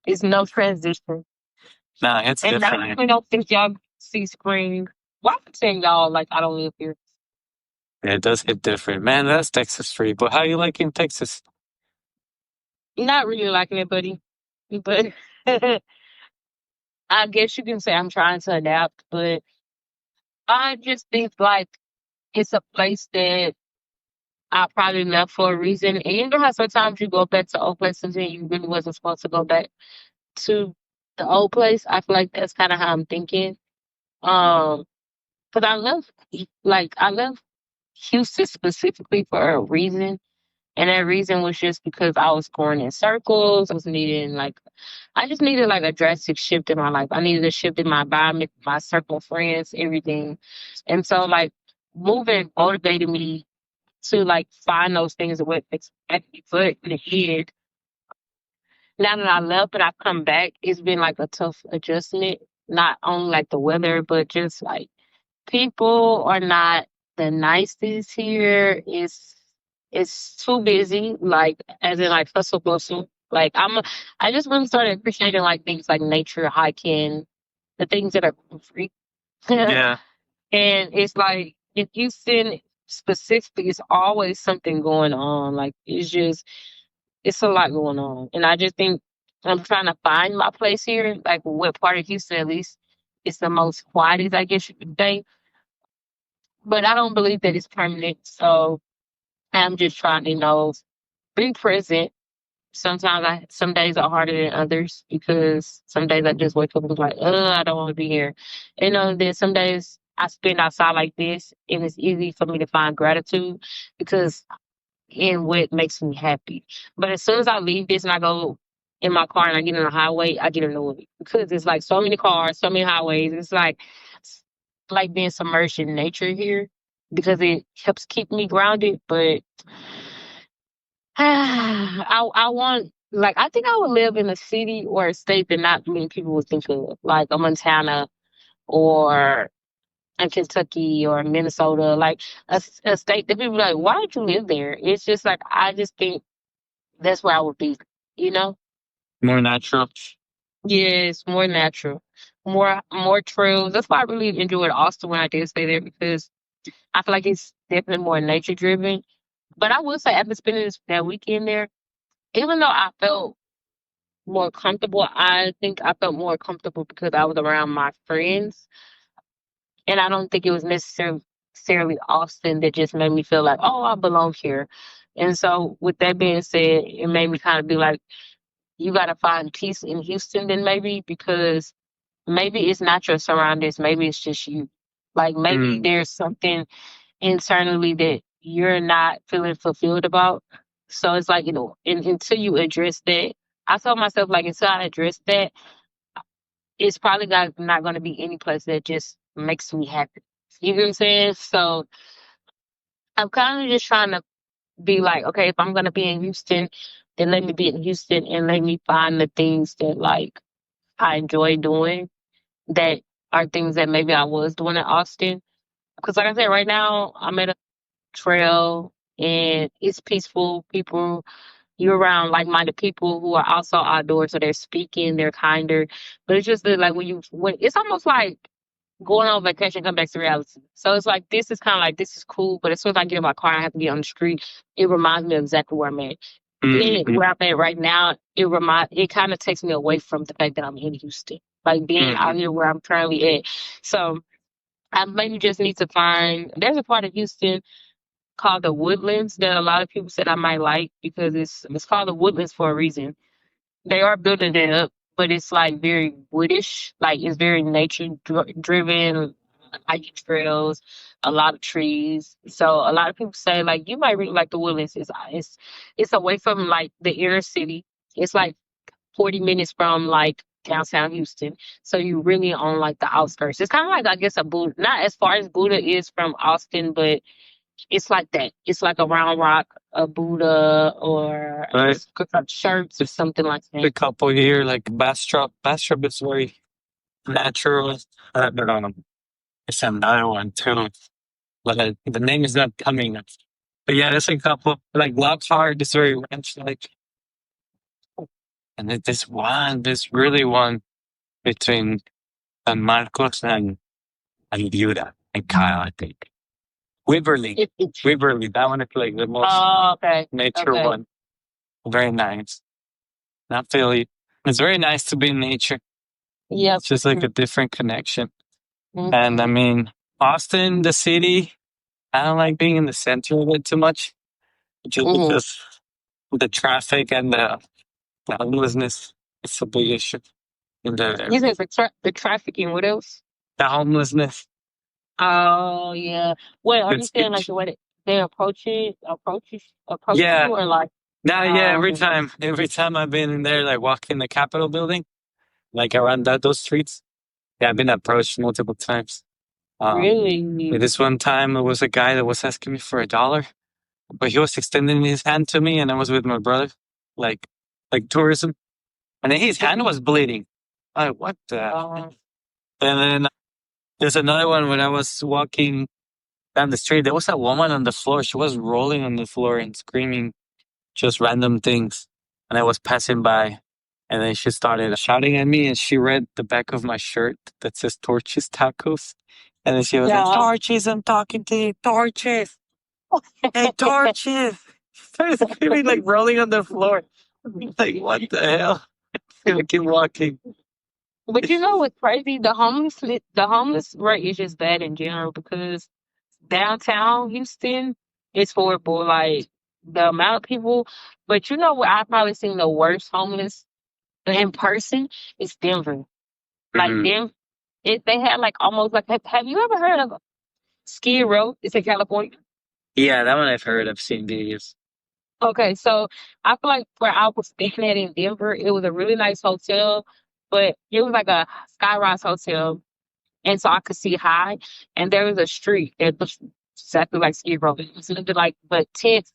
It's no transition. Nah, it's And I different. definitely don't think y'all see spring. Why I'm saying y'all like I don't live here. Yeah, it does hit different. Man, that's Texas free. But how you like in Texas? Not really liking it, buddy. But I guess you can say I'm trying to adapt, but I just think like it's a place that I probably left for a reason. And you know how sometimes you go back to old places and you really wasn't supposed to go back to the old place? I feel like that's kind of how I'm thinking. Um, because I left Houston specifically for a reason. And that reason was just because I was going in circles. I just needed like a drastic shift in my life. I needed a shift in my environment, my circle of friends, everything. And so like moving motivated me to like find those things that would expect me. But in the end, now that I left and I've come back, it's been like a tough adjustment. Not only like the weather, but just like people are not the nicest here. It's too busy, like as in like hustle bustle. I just really started appreciating like things like nature, hiking, the things that are free. Yeah, And it's like in Houston specifically, it's always something going on. Like it's a lot going on. And I just think I'm trying to find my place here, like what part of Houston at least. it's the most quietest, I guess you could say. But I don't believe that it's permanent. So I'm just trying to, be present. Sometimes some days are harder than others because some days I just wake up and be like, I don't want to be here. Then some days I spend outside like this and it's easy for me to find gratitude because in what makes me happy. But as soon as I leave this and I go in my car and I get on the highway, I get annoyed because it's like so many cars, so many highways. It's like being submerged in nature here because it helps keep me grounded. But I want, like, I think I would live in a city or a state that not many people would think of, like a Montana or in Kentucky or Minnesota, like a state that people are like, why would you live there? It's just like I just think that's where I would be, you know? More natural. Yes, more natural, more trails. That's why I really enjoyed Austin when I did stay there because I feel like it's definitely more nature driven. But I will say after spending that weekend there, even though I felt more comfortable, I think I felt more comfortable because I was around my friends. And I don't think it was necessarily Austin that just made me feel like, oh, I belong here. And so, with that being said, it made me kind of be like, you got to find peace in Houston, then maybe, because maybe it's not your surroundings, maybe it's just you. Like, maybe there's something internally that you're not feeling fulfilled about. So, it's like, until you address that, I told myself, like, until I address that, it's probably not going to be any place that just makes me happy. You get what I'm saying? So I'm kind of just trying to be like, okay, if I'm going to be in Houston, then let me be in Houston and let me find the things that like I enjoy doing that are things that maybe I was doing in Austin. Because like I said, right now I'm at a trail and it's peaceful. People, you're around like-minded people who are also outdoors, so they're speaking, they're kinder. But it's just that, like when it's almost like going on vacation, come back to reality. So it's like this is kind of like this is cool, but as soon as I get in my car, and I have to get on the street. It reminds me of exactly where I'm at. Being where I'm at right now, it kind of takes me away from the fact that I'm in Houston, like being out here where I'm currently at. So I maybe just need to find. There's a part of Houston called the Woodlands that a lot of people said I might like because it's called the Woodlands for a reason. They are building it up, but it's like very woodish. Like it's very nature driven, hiking trails, a lot of trees. So a lot of people say like you might really like the Woodlands. It's away from like the inner city. It's like 40 minutes from like downtown Houston. So you really on like the outskirts. It's kind of like I guess a Buddha, not as far as Buddha is from Austin, but it's like that. It's like a Round Rock, a Buddha, or Right. shirts or something like A that. couple here, like Bastrop. Bastrop is very natural. But it's another one too. But the name is not coming. But yeah, there's a couple. Like Lockhart is very ranch like. And then this really one between San Marcos and Buda and Kyle, I think. Waverly. Waverly. That one is like the most Oh, okay. nature Okay. one. Very nice. Not Philly. It's very nice to be in nature. Yep. It's just like a different connection. Mhm. And I mean, Austin, the city, I don't like being in the center of it too much. Just Mhm. because the traffic and the homelessness, it's a big issue in that You area. said the trafficking. What else? The homelessness, Oh yeah. Wait, are you it's saying like huge. the way that they approach Yeah. you or like? Now, yeah, Okay. every time I've been in there, like walking the Capitol building, like around those streets, yeah, I've been approached multiple times. Really? This one time, it was a guy that was asking me for $1, but he was extending his hand to me, and I was with my brother, like, like tourism, and then his hand was bleeding. Like, what the? Uh, And then there's another one when I was walking down the street. There was a woman on the floor. She was rolling on the floor and screaming just random things. And I was passing by, and then she started shouting at me, and she read the back of my shirt that says Torches Tacos. And then she was like, yeah. Torches, I'm talking to you. Torches. Hey, Torches. She started screaming, like rolling on the floor. Like, what the hell? I keep walking. But you know what's crazy? The homeless rate is just bad in general because downtown Houston is horrible. Like the amount of people. But you know what? I've probably seen the worst homeless in person is Denver. Like Mhm. them, they had like almost like. Have you ever heard of Skid Row? It's in California. Yeah, that one I've heard. I've seen videos. Okay, so I feel like where I was staying at in Denver, it was a really nice hotel, but it was like a skyrise hotel, and so I could see high, and there was a street that looks exactly like Skid Row. It was looking like but tents,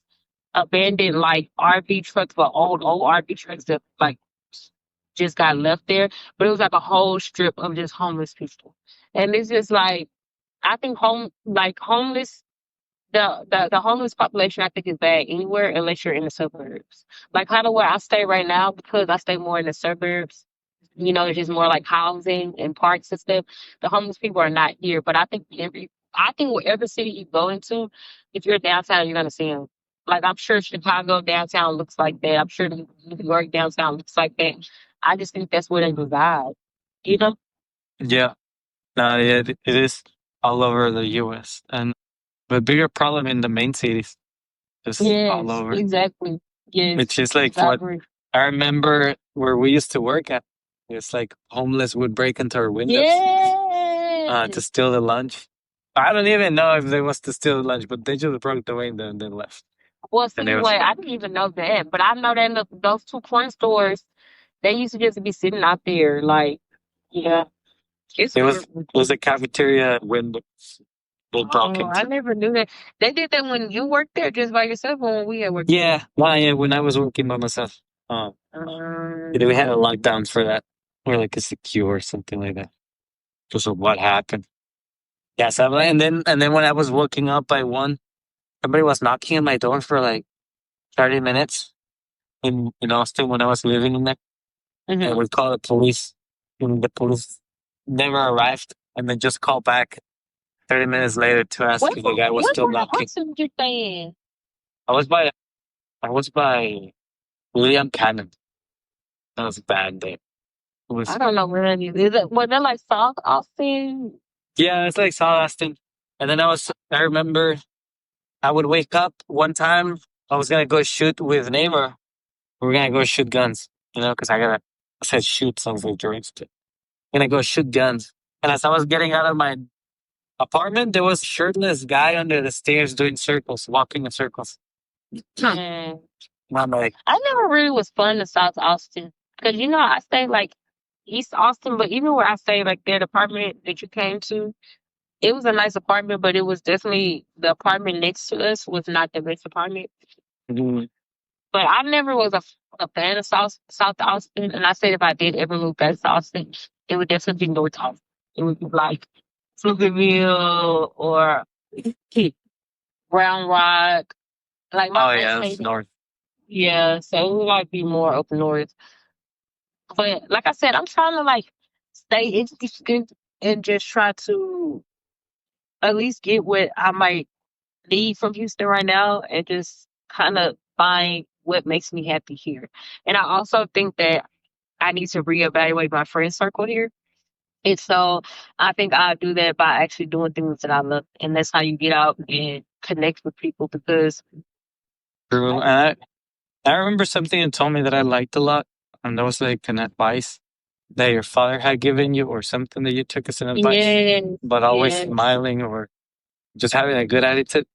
abandoned like RV trucks, but old RV trucks that like just got left there. But it was like a whole strip of just homeless people, and it's just like I think homeless the homeless population I think is bad anywhere unless you're in the suburbs. Like kind of where I stay right now because I stay more in the suburbs. It's just more like housing and parks and stuff. The homeless people are not here, but I think whatever city you go into, if you're downtown, you're gonna see them. Like I'm sure Chicago downtown looks like that. I'm sure New York downtown looks like that. I just think that's where they reside. You know? Yeah, no, yeah, it is all over the U.S. and the bigger problem in the main cities, just all Yes, over. exactly. Which Yes, is like I what agree. I remember where we used to work at. It's like homeless would break into our windows to Yes. steal the lunch. I don't even know if they was to steal the lunch, but they just broke the window and then left. Well, And see, it was wait, I didn't even know that, but I know that those two corner stores, they used to just be sitting out there, like, yeah, it's it was horrible. it was a cafeteria window they broke Oh, I into. never knew that. They did that when you worked there just by yourself or when we had worked there? Yeah, well, yeah, when I was working by myself, we had a Okay. lockdown for that, or like a secure or something like that. Because of what happened. Yeah, so and then when I was waking up by one, somebody was knocking at my door for like 30 minutes in Austin when I was living in there. And Mm-hmm. we called the police. And the police never arrived. And then just called back 30 minutes later to ask What, if the guy was what still part of knocking. Austin did you stay in? I was by I was by William Cannon. That was a bad day. It I was don't know where that is. Was that like South Austin? yeah, it's like South Austin. And then I remember I would wake up one time. I was gonna go shoot with neighbor. We were gonna go shoot guns, because I said shoot sounds like drinks. Gonna go shoot guns. And as I was getting out of my apartment, there was a shirtless guy under the stairs doing circles, walking in circles. And Mm. I'm like, I never really was fun to South Austin because I stay like East Austin, but even where I stay, like that apartment that you came to, it was a nice apartment, but it was definitely the apartment next to us was not the best apartment. mm, But I never was a fan of South Austin, and I said if I did ever move back to Austin, it would definitely be North Austin. It would be like Pflugerville or Brown Rock. Like my oh friends yeah, it's hated. north. Yeah, so it would like be more up north. But like I said, I'm trying to like stay interested and just try to at least get what I might need from Houston right now and just kind of find what makes me happy here. And I also think that I need to reevaluate my friend circle here. And so I think I'll do that by actually doing things that I love. And that's how you get out and connect with people because True. I, And I remember something you told me that I liked a lot, and that was like an advice that your father had given you, or something that you took as an advice, yes, but always yes. smiling or just having a good attitude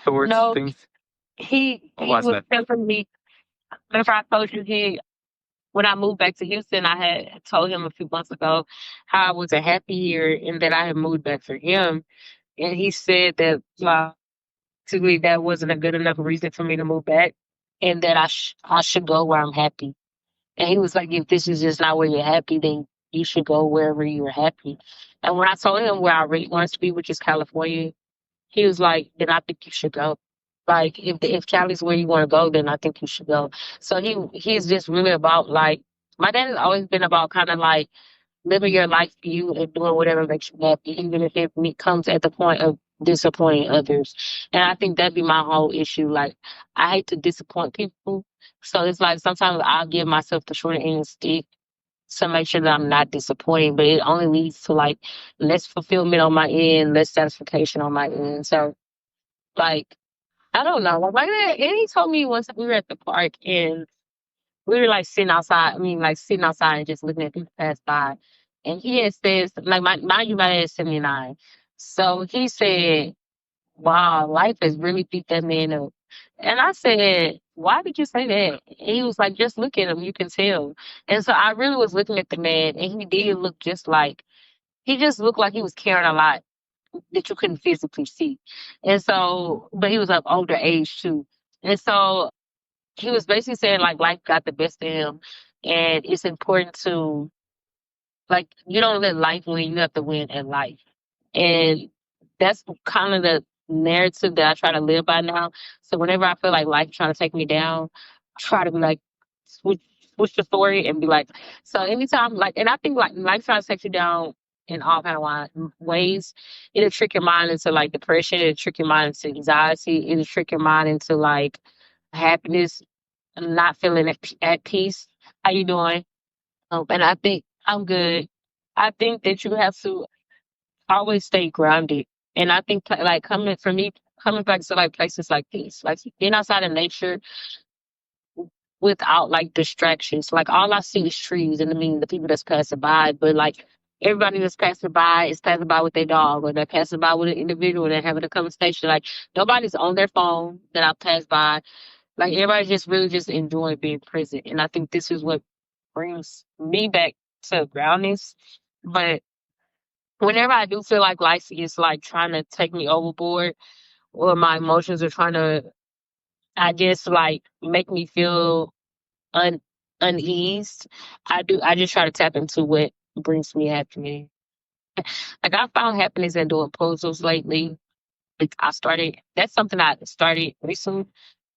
towards No, things. What he was was that? telling me, remember I told you when I moved back to Houston, I had told him a few months ago how I wasn't happy here and that I had moved back for him. And he said that basically that wasn't a good enough reason for me to move back and that I should go where I'm happy. And he was like, if this is just not where you're happy, then you should go wherever you're happy. And when I told him where I really wanted to be, which is California, he was like, then I think you should go. Like if Cali's where you want to go, then I think you should go. So he's just really about like my dad has always been about kind of like living your life for you and doing whatever makes you happy, even if comes at the point of disappointing others. And I think that'd be my whole issue. Like I hate to disappoint people. So it's like sometimes I'll give myself the short end of the stick to make sure that I'm not disappointed. But it only leads to like less fulfillment on my end, less satisfaction on my end. So like I don't know. Like that, and he told me once we were at the park and we were like sitting outside. I mean, like sitting outside and just looking at people pass by. And he had said, like, mind you, my dad is 79. So he said, wow, life has really beat that man up. And I said, why did you say that? And he was like, just look at him. You can tell. And so I really was looking at the man, and he did look just like, he just looked like he was carrying a lot that you couldn't physically see. And so, but he was of older age too. And so he was basically saying like life got the best of him, and it's important to like you don't let life win, you have to win at life. And that's kind of the narrative that I try to live by now. So whenever I feel like life trying to take me down, try to be like switch the story and be like. So anytime like, and I think like life trying to take you down in all kind of ways, it'll trick your mind into like depression, it'll trick your mind into anxiety, it'll trick your mind into like happiness, not feeling at peace. How you doing? And I think I'm good. I think that you have to always stay grounded. And I think like coming for me, coming back to like places like this, like being outside in nature without like distractions. Like all I see is trees and I mean the people that's passing by, but like everybody that's passing by is passing by with their dog or they're passing by with an individual, they're having a conversation. Like nobody's on their phone that I pass by. Like everybody's just really just enjoying being present. And I think this is what brings me back to groundness. But whenever I do feel like life is like trying to take me overboard or my emotions are trying to, I guess, like make me feel un- uneased, I just try to tap into what brings me happiness. Like I found happiness in doing puzzles lately. Like that's something I started recently,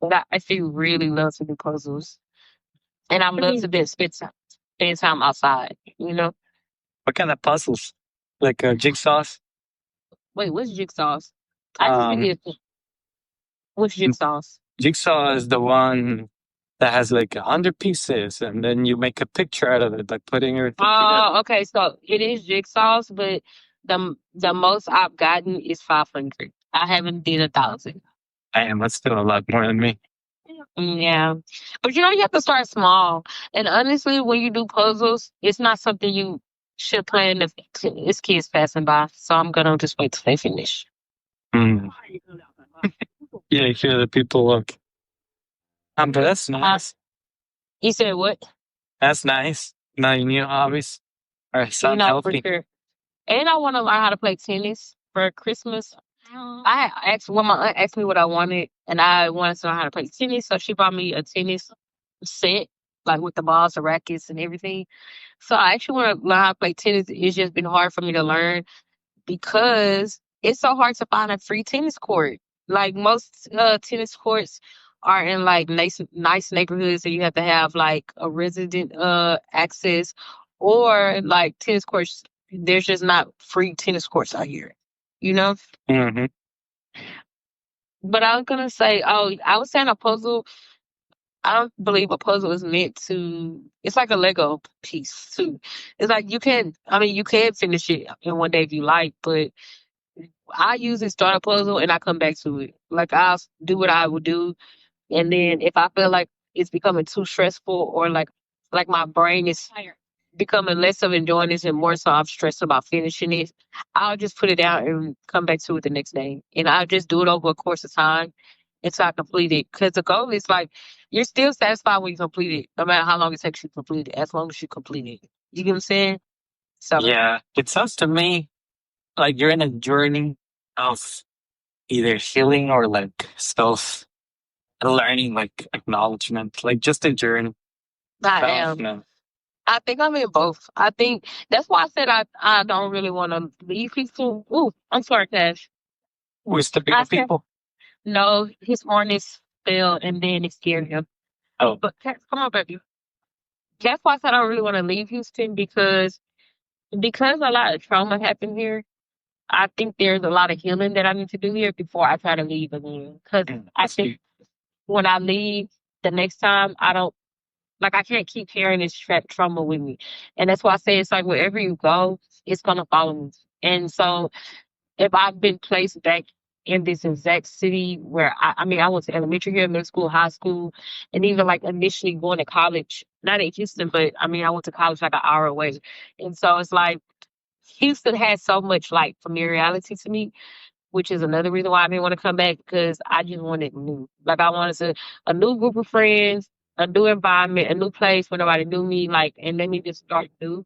but I actually really love to do puzzles. And I love to spend time outside, you know? What kind of puzzles? Like jigsaws? Wait, what's jigsaws? I just Um, forget what's jigsaws. Jigsaw is the one that has like 100 pieces, and then you make a picture out of it, like putting everything together. Oh, okay. So it is jigsaws, but the most I've gotten is 500. I haven't did 1,000. Damn, that's still a lot more than me. Yeah, but you know you have to start small. And honestly, when you do puzzles, it's not something you should plan if it's kids passing by. So I'm gonna just wait till they finish. Mm. Yeah, you hear the people look. But that's Uh, nice. you said what? That's nice. My new hobbies are You sound know for healthy. sure. And I want to learn how to play tennis for Christmas. I asked when my aunt asked me what I wanted, and I wanted to learn how to play tennis. So she bought me a tennis set, like with the balls, the rackets, and everything. So I actually want to learn how to play tennis. It's just been hard for me to learn because it's so hard to find a free tennis court. Like most tennis courts are in like nice neighborhoods, and you have to have like a resident access, or like tennis courts. There's just not free tennis courts out here, you know. Hmm. But I was gonna say, oh, I was saying a puzzle. I don't believe a puzzle is meant to. It's like a Lego piece too. It's like you can. I mean, you can finish it in one day if you like, but I usually start a puzzle and I come back to it. Like I'll do what I would do, and then if I feel like it's becoming too stressful or like my brain is becoming less of enjoying this and more so I'm stressed about finishing it, I'll just put it down and come back to it the next day. And I'll just do it over a course of time until I complete it. Because the goal is like you're still satisfied when you complete it, no matter how long it takes you to complete it, as long as you complete it. You get what I'm saying? So Yeah, it sounds to me like you're in a journey of either healing or like self learning, like acknowledgement, like just a journey. I Self, am. no. I think I'm in both. I think that's why I said I don't really want to leave people. Ooh, I'm sorry, Cash. We're stepping I on said people. no. His harness fell and then it scared him. Oh, But Cash, come on, baby. That's why I said I don't really want to leave Houston because a lot of trauma happened here. I think there's a lot of healing that I need to do here before I try to leave again. Because I that's think cute. when I leave the next time, I don't Like I can't keep carrying this trauma with me. And that's why I say it's like wherever you go, it's gonna follow me. And so if I've been placed back in this exact city where I mean, I went to elementary here, middle school, high school, and even like initially going to college, not in Houston, but I mean, I went to college like an hour away. And so it's like Houston has so much like familiarity to me, which is another reason why I didn't want to come back because I just wanted new. Like I wanted a new group of friends, a new environment, a new place where nobody knew me, like, and let me just start new.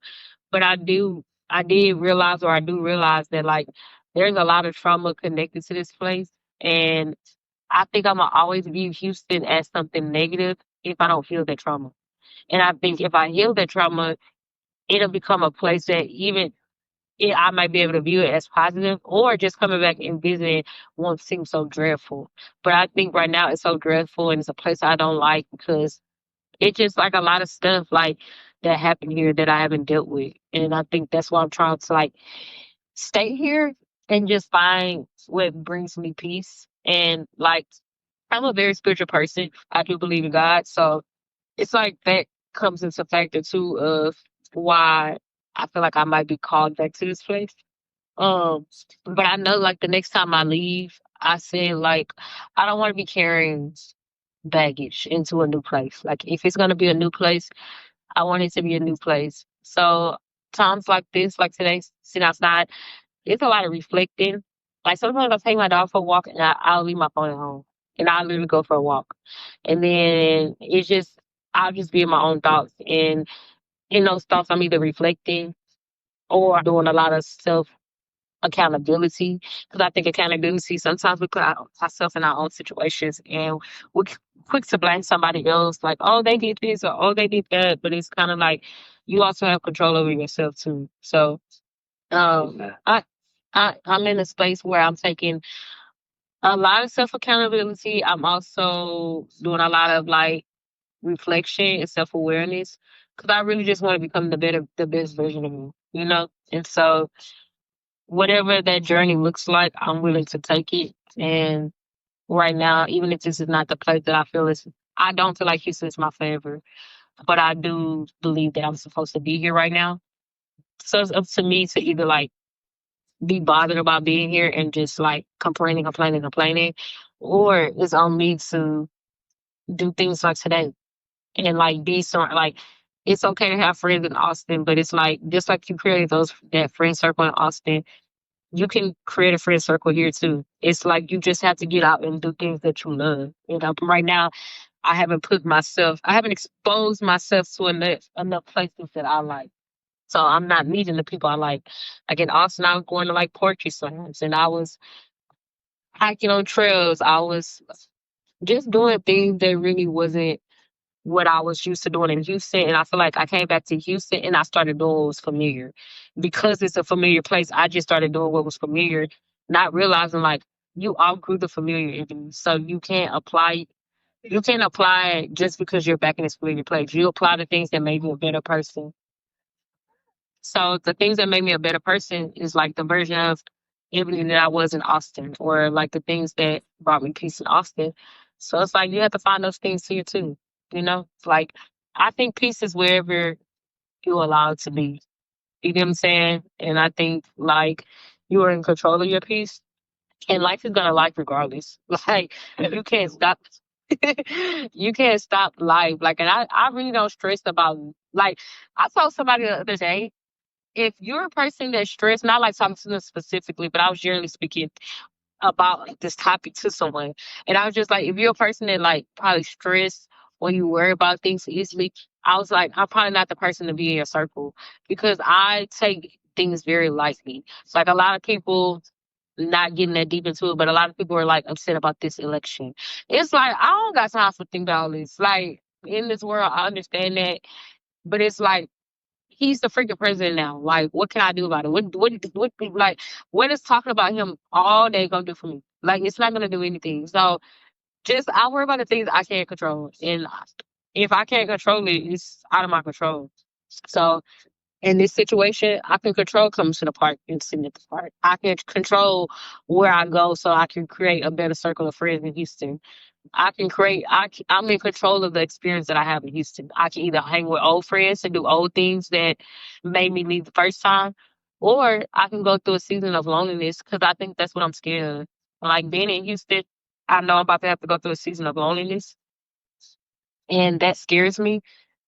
But I did realize, or I do realize that like there's a lot of trauma connected to this place, and I think I'm gonna always view Houston as something negative if I don't heal that trauma. And I think if I heal that trauma, it'll become a place that even I might be able to view it as positive, or just coming back and visiting won't seem so dreadful. But I think right now it's so dreadful, and it's a place I don't like because it's just like a lot of stuff like that happened here that I haven't dealt with. And I think that's why I'm trying to like stay here and just find what brings me peace. And like I'm a very spiritual person. I do believe in God. So it's like that comes into factor too of why I feel like I might be called back to this place. Um, but I know like the next time I leave, I said like I don't want to be carrying baggage into a new place. Like if it's gonna be a new place, I want it to be a new place. So times like this, like today, sitting outside, it's a lot of reflecting. Like sometimes I take my dog for a walk and I'll leave my phone at home and I'll literally go for a walk. And then it's just I'll just be in my own thoughts. And in those thoughts I'm either reflecting or doing a lot of self accountability. Because I think accountability, sometimes we put ourselves in our own situations and we're quick to blame somebody else, like, oh, they did this or oh, they did that. But it's kind of like you also have control over yourself too. So I, I'm in a space where I'm taking a lot of self accountability. I'm also doing a lot of like reflection and self awareness because I really just want to become the best version of me, you know? And so whatever that journey looks like, I'm willing to take it. And right now, even if this is not the place that I feel is, I don't feel like Houston is my favorite, but I do believe that I'm supposed to be here right now. So it's up to me to either like be bothered about being here and just like complaining, or it's on me to do things like today and like be sort like it's okay to have friends in Austin, but it's like just like you created that friend circle in Austin, you can create a friend circle here too. It's like you just have to get out and do things that you love. You know, right now I haven't exposed myself to enough places that I like. So I'm not meeting the people I like. Like in Austin, I was going to like poetry slams and I was hiking on trails. I was just doing things that really wasn't what I was used to doing in Houston. And I feel like I came back to Houston and I started doing what was familiar. Because it's a familiar place, I just started doing what was familiar, not realizing like you outgrew the familiar in you. So you can't apply it just because you're back in this familiar place. You apply the things that made you a better person. So the things that made me a better person is like the version of Ebony that I was in Austin, or like the things that brought me peace in Austin. So it's like you have to find those things here too. You know, it's like I think peace is wherever you allow it to be. You get what I'm saying? And I think like you are in control of your peace, and life is gonna life regardless. Like you can't stop. You can't stop life. Like, and I really don't stress about like I told somebody the other day, if you're a person that's stressed, not like talking to them specifically, but I was generally speaking about like, this topic to someone. And I was just like, if you're a person that like probably stressed or you worry about things easily, I was like, I'm probably not the person to be in your circle because I take things very lightly. It's like a lot of people not getting that deep into it, but a lot of people are like upset about this election. It's like I don't got time for think about all this. Like in this world, I understand that, but it's like he's the freaking president now. Like, what can I do about it? Like, what is talking about him all day gonna do for me? Like, it's not gonna do anything. So, just I worry about the things I can't control, and if I can't control it, it's out of my control. So, in this situation, I can control coming to the park and sitting at the park. I can control where I go, so I can create a better circle of friends in Houston. I can create. I'm in control of the experience that I have in Houston. I can either hang with old friends and do old things that made me leave the first time, or I can go through a season of loneliness because I think that's what I'm scared of. Like being in Houston, I know I'm about to have to go through a season of loneliness, and that scares me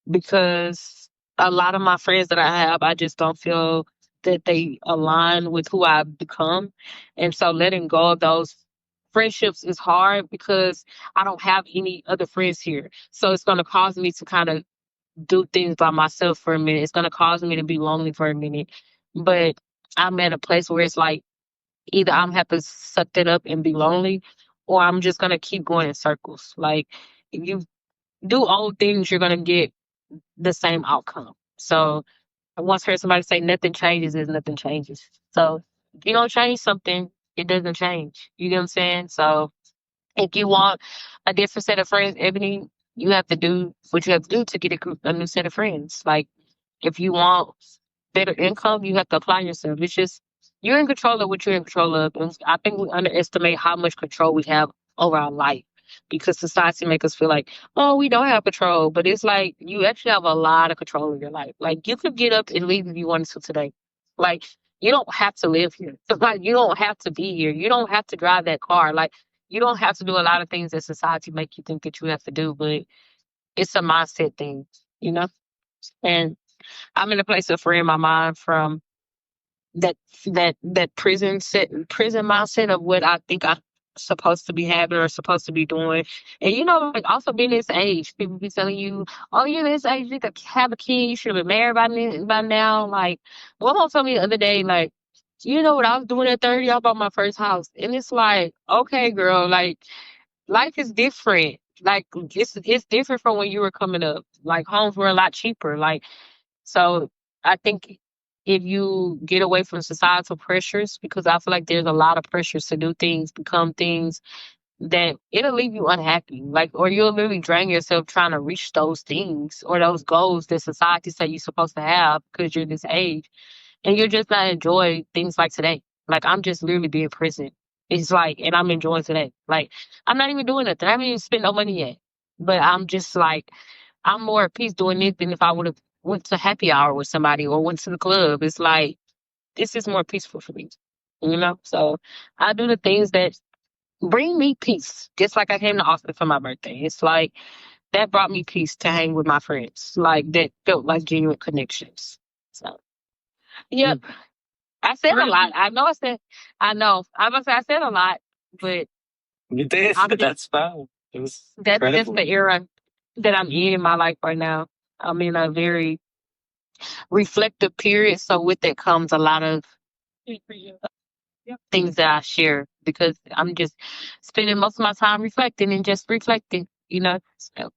because a lot of my friends that I have, I just don't feel that they align with who I've become. And so letting go of those friendships is hard because I don't have any other friends here. So it's going to cause me to kind of do things by myself for a minute. It's going to cause me to be lonely for a minute. But I'm at a place where it's like either I'm have to suck that up and be lonely, or I'm just going to keep going in circles. Like if you do old things, you're going to get the same outcome. So I once heard somebody say nothing changes is nothing changes. So if you don't change something, it doesn't change. You get what I'm saying? So if you want a different set of friends, Ebony, you have to do what you have to do to get a new set of friends. Like if you want better income, you have to apply yourself. It's just you're in control of what you're in control of. And I think we underestimate how much control we have over our life because society make us feel like, oh, we don't have control. But it's like you actually have a lot of control in your life. Like you could get up and leave if you wanted to today. Like you don't have to live here. Like you don't have to be here. You don't have to drive that car. Like you don't have to do a lot of things that society make you think that you have to do. But it's a mindset thing, you know? And I'm in a place of freeing my mind from that that prison mindset of what I think I'm supposed to be having or supposed to be doing. And like also being this age, people be telling you, "Oh, you're this age, you could have a kid. You should have been married by now." Like, one mom told me the other day, like, "You know what I was doing at 30? I bought my first house." And it's like, okay, girl, like life is different. Like it's different from when you were coming up. Like homes were a lot cheaper. Like so I think if you get away from societal pressures, because I feel like there's a lot of pressures to do things, become things, that it'll leave you unhappy. Like, or you'll literally drain yourself trying to reach those things or those goals that society say you're supposed to have because you're this age. And you're just not enjoy things like today. Like, I'm just literally being present. It's like, and I'm enjoying today. Like, I'm not even doing nothing. I haven't even spent no money yet. But I'm just like, I'm more at peace doing this than if I would have went to happy hour with somebody or went to the club. It's like this is more peaceful for me, So I do the things that bring me peace. Just like I came to Austin for my birthday. It's like that brought me peace to hang with my friends. Like that felt like genuine connections. So yeah, I said a lot. I know I said I know. I must say I said a lot, but You did. I'm just That's fine. It was that's just incredible. the era that I'm in my life right now. I'm in a very reflective period. So with that comes a lot of things that I share because I'm just spending most of my time reflecting and just reflecting. So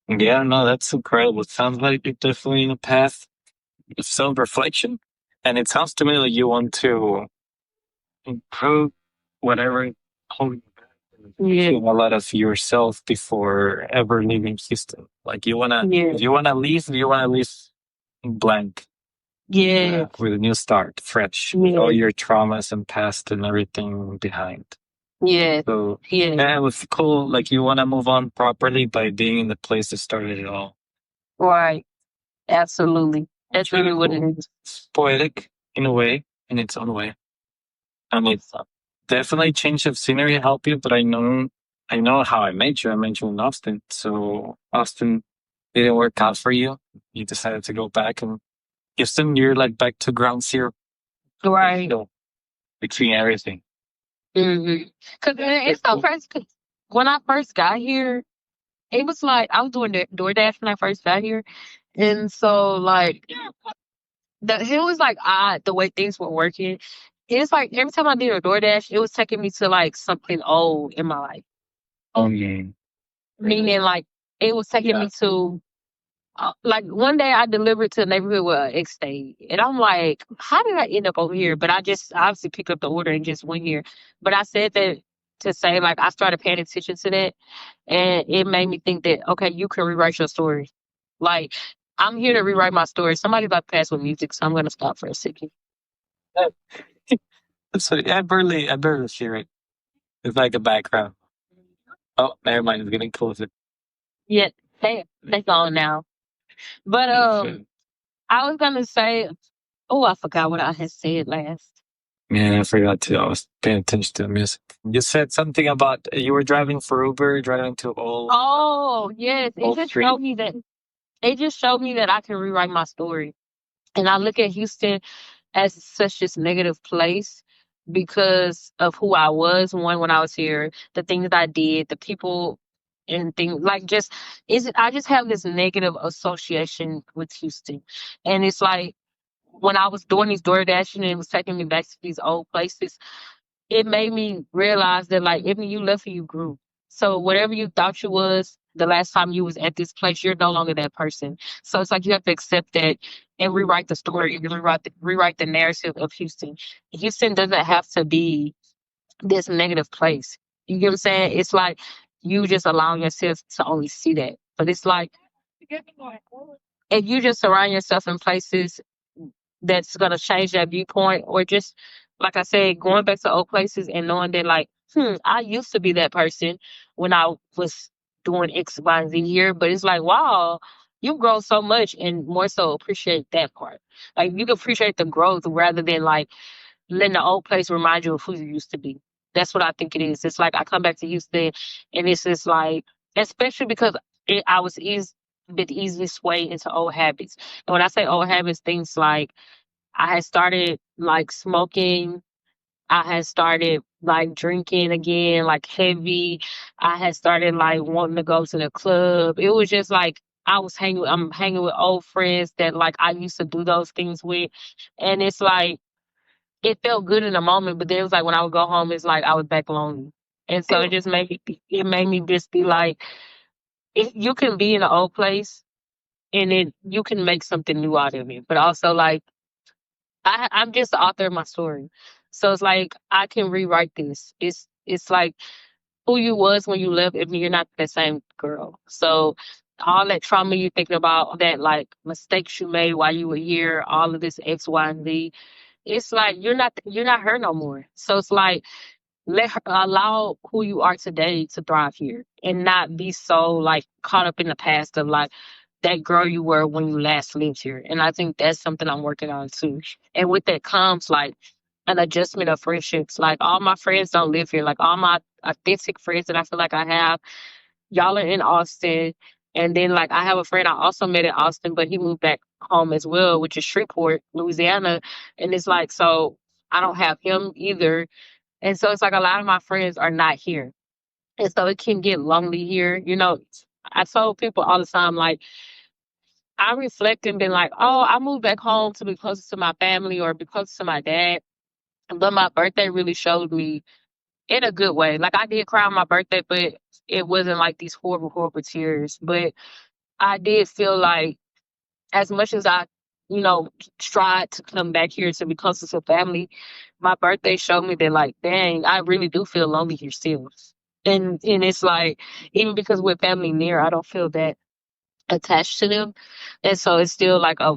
Yeah, no, that's incredible. It sounds like you're definitely in a path of self-reflection, and it sounds to me like you want to improve whatever holding you back and yeah, feel a lot of yourself before ever leaving Houston. Like you wanna, yeah, if you wanna leave, you wanna leave blank, yeah, with a new start, fresh, with all yeah, your traumas and past and everything behind. yeah, So yeah. yeah, it was cool. Like you wanna move on properly by being in the place that started it all. Right. Absolutely. It's That's really really what it cool. is. It's poetic in a way, in its own way. I mean, So definitely change of scenery help you, but I know how I made you. I made you in Austin. So Austin didn't work out for you. You decided to go back and Houston, you're like back to ground zero. Like, right. between everything. Mm-hmm. Cause it's so Cool. crazy. 'Cause when I first got here, it was like I was doing DoorDash when I first got here, and so like it was like odd the way things were working. It's like every time I did a DoorDash, it was taking me to like something old in my life. Oh yeah. Meaning like it was taking me to like one day I delivered to a neighborhood where an ex stayed, and I'm like, how did I end up over here? But I just obviously picked up the order and just went here. But I said that to say like I started paying attention to that, and it made me think that okay, you can rewrite your story. Like I'm here to rewrite my story. Somebody's about to pass with music, so I'm gonna stop for a second. So I barely hear it. It's like a background. Oh, never mind. It's getting closer. Yeah, they gone now. But I was gonna say, oh, I forgot what I had said last. Man, I forgot to. I was paying attention to the music. You said something about you were driving for Uber, driving to Oh, yes, all street. it just showed me that I can rewrite my story. And I look at Houston as such this negative place because of who I was one when I was here, the things I did, the people and things like just is it I just have this negative association with Houston. And it's like when I was doing these door dashing and it was taking me back to these old places, it made me realize that like even you left and you grew. So whatever you thought you was the last time you was at this place, you're no longer that person. So it's like you have to accept that and rewrite the story, and rewrite the narrative of Houston. Houston doesn't have to be this negative place. You get what I'm saying? It's like you just allowing yourself to only see that. But it's like if you just surround yourself in places that's gonna change that viewpoint, or just like I said, going back to old places and knowing that like, I used to be that person when I was doing X, Y, and Z here, but it's like, wow, you've grown so much and more so appreciate that part. Like you can appreciate the growth rather than like letting the old place remind you of who you used to be. That's what I think it is. It's like I come back to Houston and it's just like, especially because I was bit easily swayed into old habits. And when I say old habits, things like I had started like smoking. I had started like drinking again, like heavy. I had started like wanting to go to the club. It was just like I'm hanging with old friends that like I used to do those things with. And it's like it felt good in the moment, but then it was like when I would go home, it's like I was back lonely. And so it made me just be like, if you can be in an old place and you can make something new out of it. But also like I'm just the author of my story. So it's like I can rewrite this. It's like who you was when you left if you're not the same girl. So all that trauma you thinking about, that like mistakes you made while you were here, all of this X, Y, and Z, it's like you're not her no more. So it's like allow who you are today to thrive here and not be so like caught up in the past of like that girl you were when you last lived here. And I think that's something I'm working on too. And with that comes like an adjustment of friendships. Like all my friends don't live here. Like all my authentic friends that I feel like I have, y'all are in Austin. And then like I have a friend I also met in Austin, but he moved back home as well, which is Shreveport, Louisiana. And it's like so I don't have him either. And so it's like a lot of my friends are not here. And so it can get lonely here. You know, I told people all the time, like, I reflect and been like, oh, I moved back home to be closer to my family or be closer to my dad. But my birthday really showed me in a good way. Like, I did cry on my birthday, but it wasn't like these horrible, horrible tears. But I did feel like, as much as I, you know, tried to come back here to be closer to family, my birthday showed me that, like, dang, I really do feel lonely here still. And it's like, even because we're family near, I don't feel that attached to them. And so it's still like a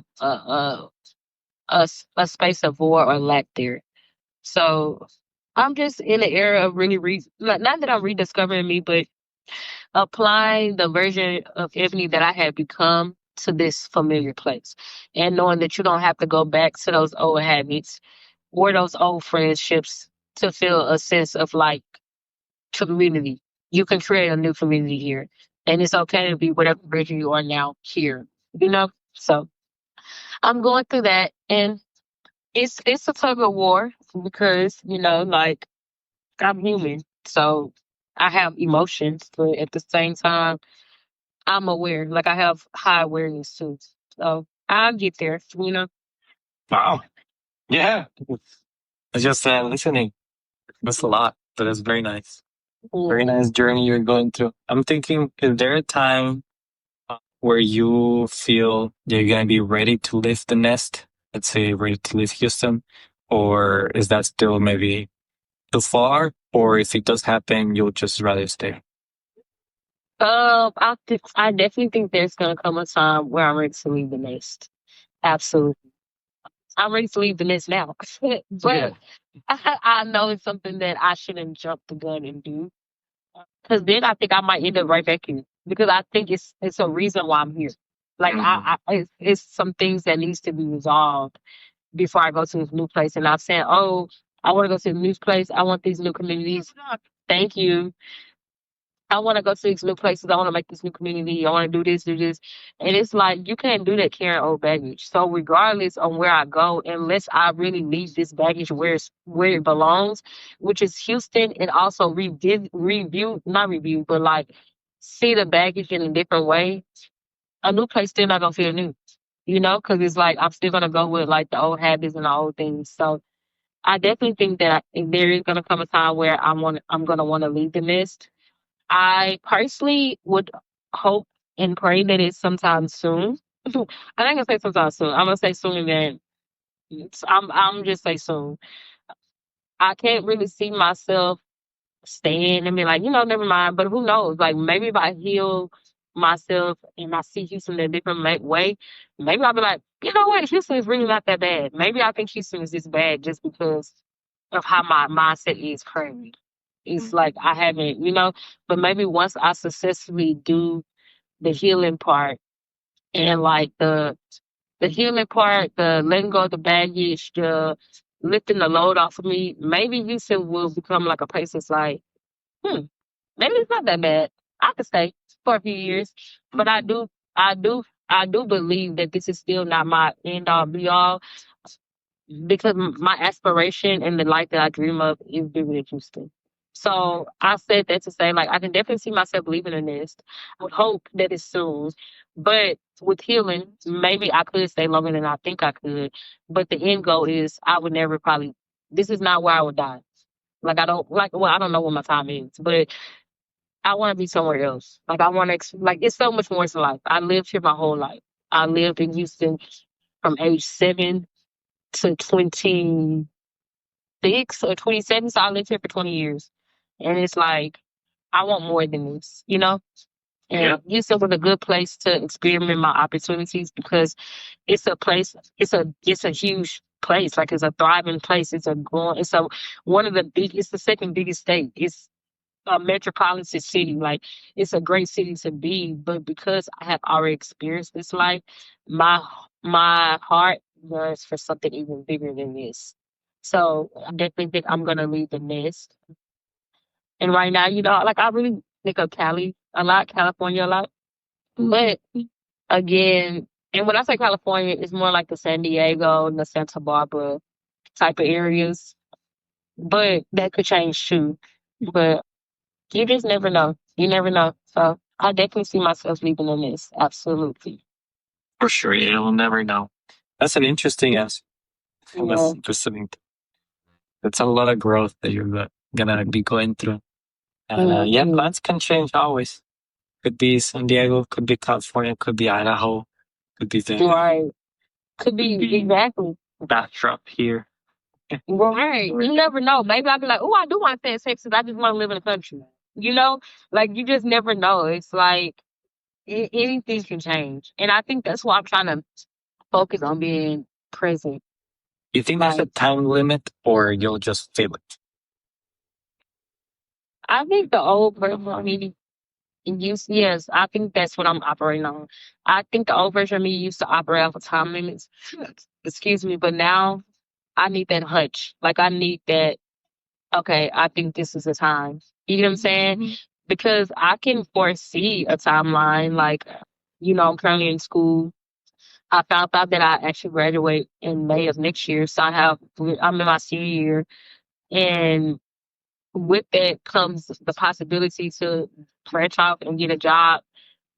space of war or lack there. So I'm just in the era of really not that I'm rediscovering me, but applying the version of Ebony that I had become to this familiar place, and knowing that you don't have to go back to those old habits or those old friendships to feel a sense of like community. You can create a new community here, and it's okay to be whatever version you are now here. You know, so I'm going through that, and it's a tug of war because you know, like I'm human, so I have emotions, but at the same time, I'm aware. Like I have high awareness too, so I'll get there. You know. Wow. Yeah. I just listening. That's a lot, but it's very nice. Very Mm. nice journey you're going through. I'm thinking, is there a time where you feel you're gonna be ready to leave the nest? Let's say ready to leave Houston, or is that still maybe too far? Or if it does happen, you'll just rather stay. I definitely think there's gonna come a time where I'm ready to leave the nest. Absolutely, I'm ready to leave the nest now. But Yeah. I know it's something that I shouldn't jump the gun and do. Because then I think I might end up right back here because I think it's a reason why I'm here. Like Mhm. it's some things that needs to be resolved before I go to this new place. And I'm saying, oh, I want to go to the new place. I want these new communities. Thank you. I want to go to these new places. I want to make this new community. I want to do this. And it's like, you can't do that carrying old baggage. So regardless of where I go, unless I really leave this baggage where it belongs, which is Houston, and also not review, but like see the baggage in a different way, a new place still not going to feel new, because it's like, I'm still going to go with like the old habits and the old things. So I definitely think that there is going to come a time where I'm going to want to leave the nest. I personally would hope and pray that it's sometime soon. I ain't gonna say sometime soon. I'm gonna say soon. Then I'm just say soon. I can't really see myself staying and be like, never mind. But who knows? Like maybe if I heal myself and I see Houston in a different way, maybe I'll be like, you know what? Houston is really not that bad. Maybe I think Houston is this bad just because of how my mindset is currently. It's like I haven't, but maybe once I successfully do the healing part and like the healing part, the letting go of the baggage, the lifting the load off of me, maybe Houston will become like a place that's like, hmm, maybe it's not that bad. I could stay for a few years. But I do, I do believe that this is still not my end all be all because my aspiration and the life that I dream of is bigger than Houston. So I said that to say, like, I can definitely see myself leaving the nest. I would hope that it's soon. But with healing, maybe I could stay longer than I think I could. But the end goal is I would never probably, this is not where I would die. Like, I don't know what my time is, but I want to be somewhere else. Like, I want to, like, it's so much more to life. I lived here my whole life. I lived in Houston from age 7 to 26 or 27. So I lived here for 20 years. And it's like, I want more than this, And Yeah. Houston was a good place to experiment my opportunities because it's a place, it's a huge place. Like it's a thriving place. It's one of the big, it's the second biggest state. It's a metropolitan city. Like it's a great city to be. But because I have already experienced this life, my my heart yearns for something even bigger than this. So I definitely think I'm gonna leave the nest. And right now, like I really think of Cali a lot, California a lot. But again, and when I say California, it's more like the San Diego and the Santa Barbara type of areas. But that could change too. But you just never know. You never know. So I definitely see myself leaving in this. Absolutely. For sure, you'll never know. That's an interesting answer. I Yeah. was listening to. That's a lot of growth that you're gonna be going through. And yeah, Mm-hmm. plans can change always. Could be San Diego, could be California, could be Idaho, could be the Right. Could be exactly. backdrop here. Right. You never know. Maybe I'll be like, oh, I do want to stay in Texas. I just want to live in the country. Like you just never know. It's like anything can change. And I think that's why I'm trying to focus on being present. You think there's a Like, time limit or you'll just feel it? I think the old version of me yes, I think that's what I'm operating on. I think the old version of me used to operate off of time limits. Excuse me, but now I need that hunch. Like I need that, okay, I think this is the time. You know what I'm saying? Because I can foresee a timeline. Like, I'm currently in school. I found out that I actually graduate in May of next year. So I'm in my senior year. And with that comes the possibility to branch off and get a job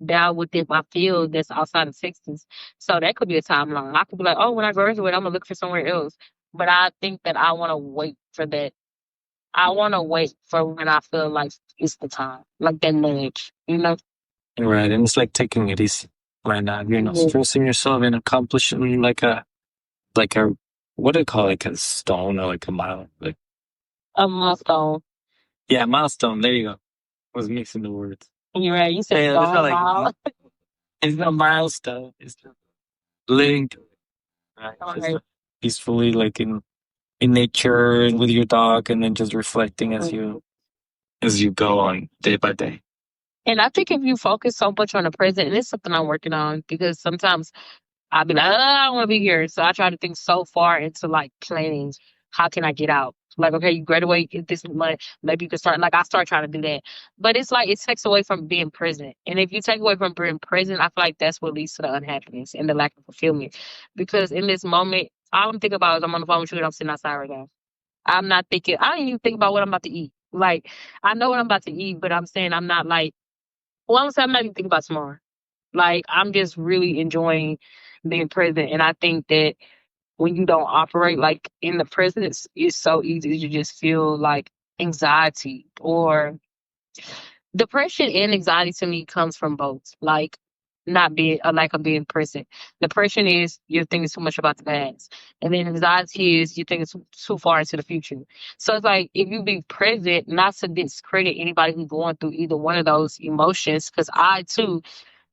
down within my field that's outside of Texas. So that could be a timeline. I could be like, oh, when I graduate, I'm gonna look for somewhere else. But I think that I want to wait for that. I want to wait for when I feel like it's the time, like that nudge. Right. And it's like taking it easy right now. You're not Yeah. stressing yourself and accomplishing like a, what do you call it? Like a stone or like a mile. Like, A milestone. yeah, milestone. There you go. I was mixing the words. You're right. You said Yeah, it's not stone like, mile. it's not milestone. It's just living, right? All Just right. peacefully, like in nature and with your dog and then just reflecting as you as you go on day by day. And I think if you focus so much on the present, and it's something I'm working on because sometimes I'll be like, oh, I don't want to be here. So I try to think so far into like planning. How can I get out? Like, okay, you graduate get this month. Maybe you can start. Like, I start trying to do that. But it's like it takes away from being present. And if you take away from being present, I feel like that's what leads to the unhappiness and the lack of fulfillment. Because in this moment, all I'm thinking about is I'm on the phone with you and I'm sitting outside right now. I'm not thinking. I don't even think about what I'm about to eat. Like, I know what I'm about to eat, but I'm saying I'm not like. Well, I'm saying I'm not even thinking about tomorrow. Like, I'm just really enjoying being present. And I think that when you don't operate like in the present, it's so easy to just feel like anxiety or depression and anxiety to me comes from both. Like, not being a lack of being present. Depression is you're thinking too much about the past. And then anxiety is you're thinking too far into the future. So it's like if you be present, not to discredit anybody who's going through either one of those emotions, because I too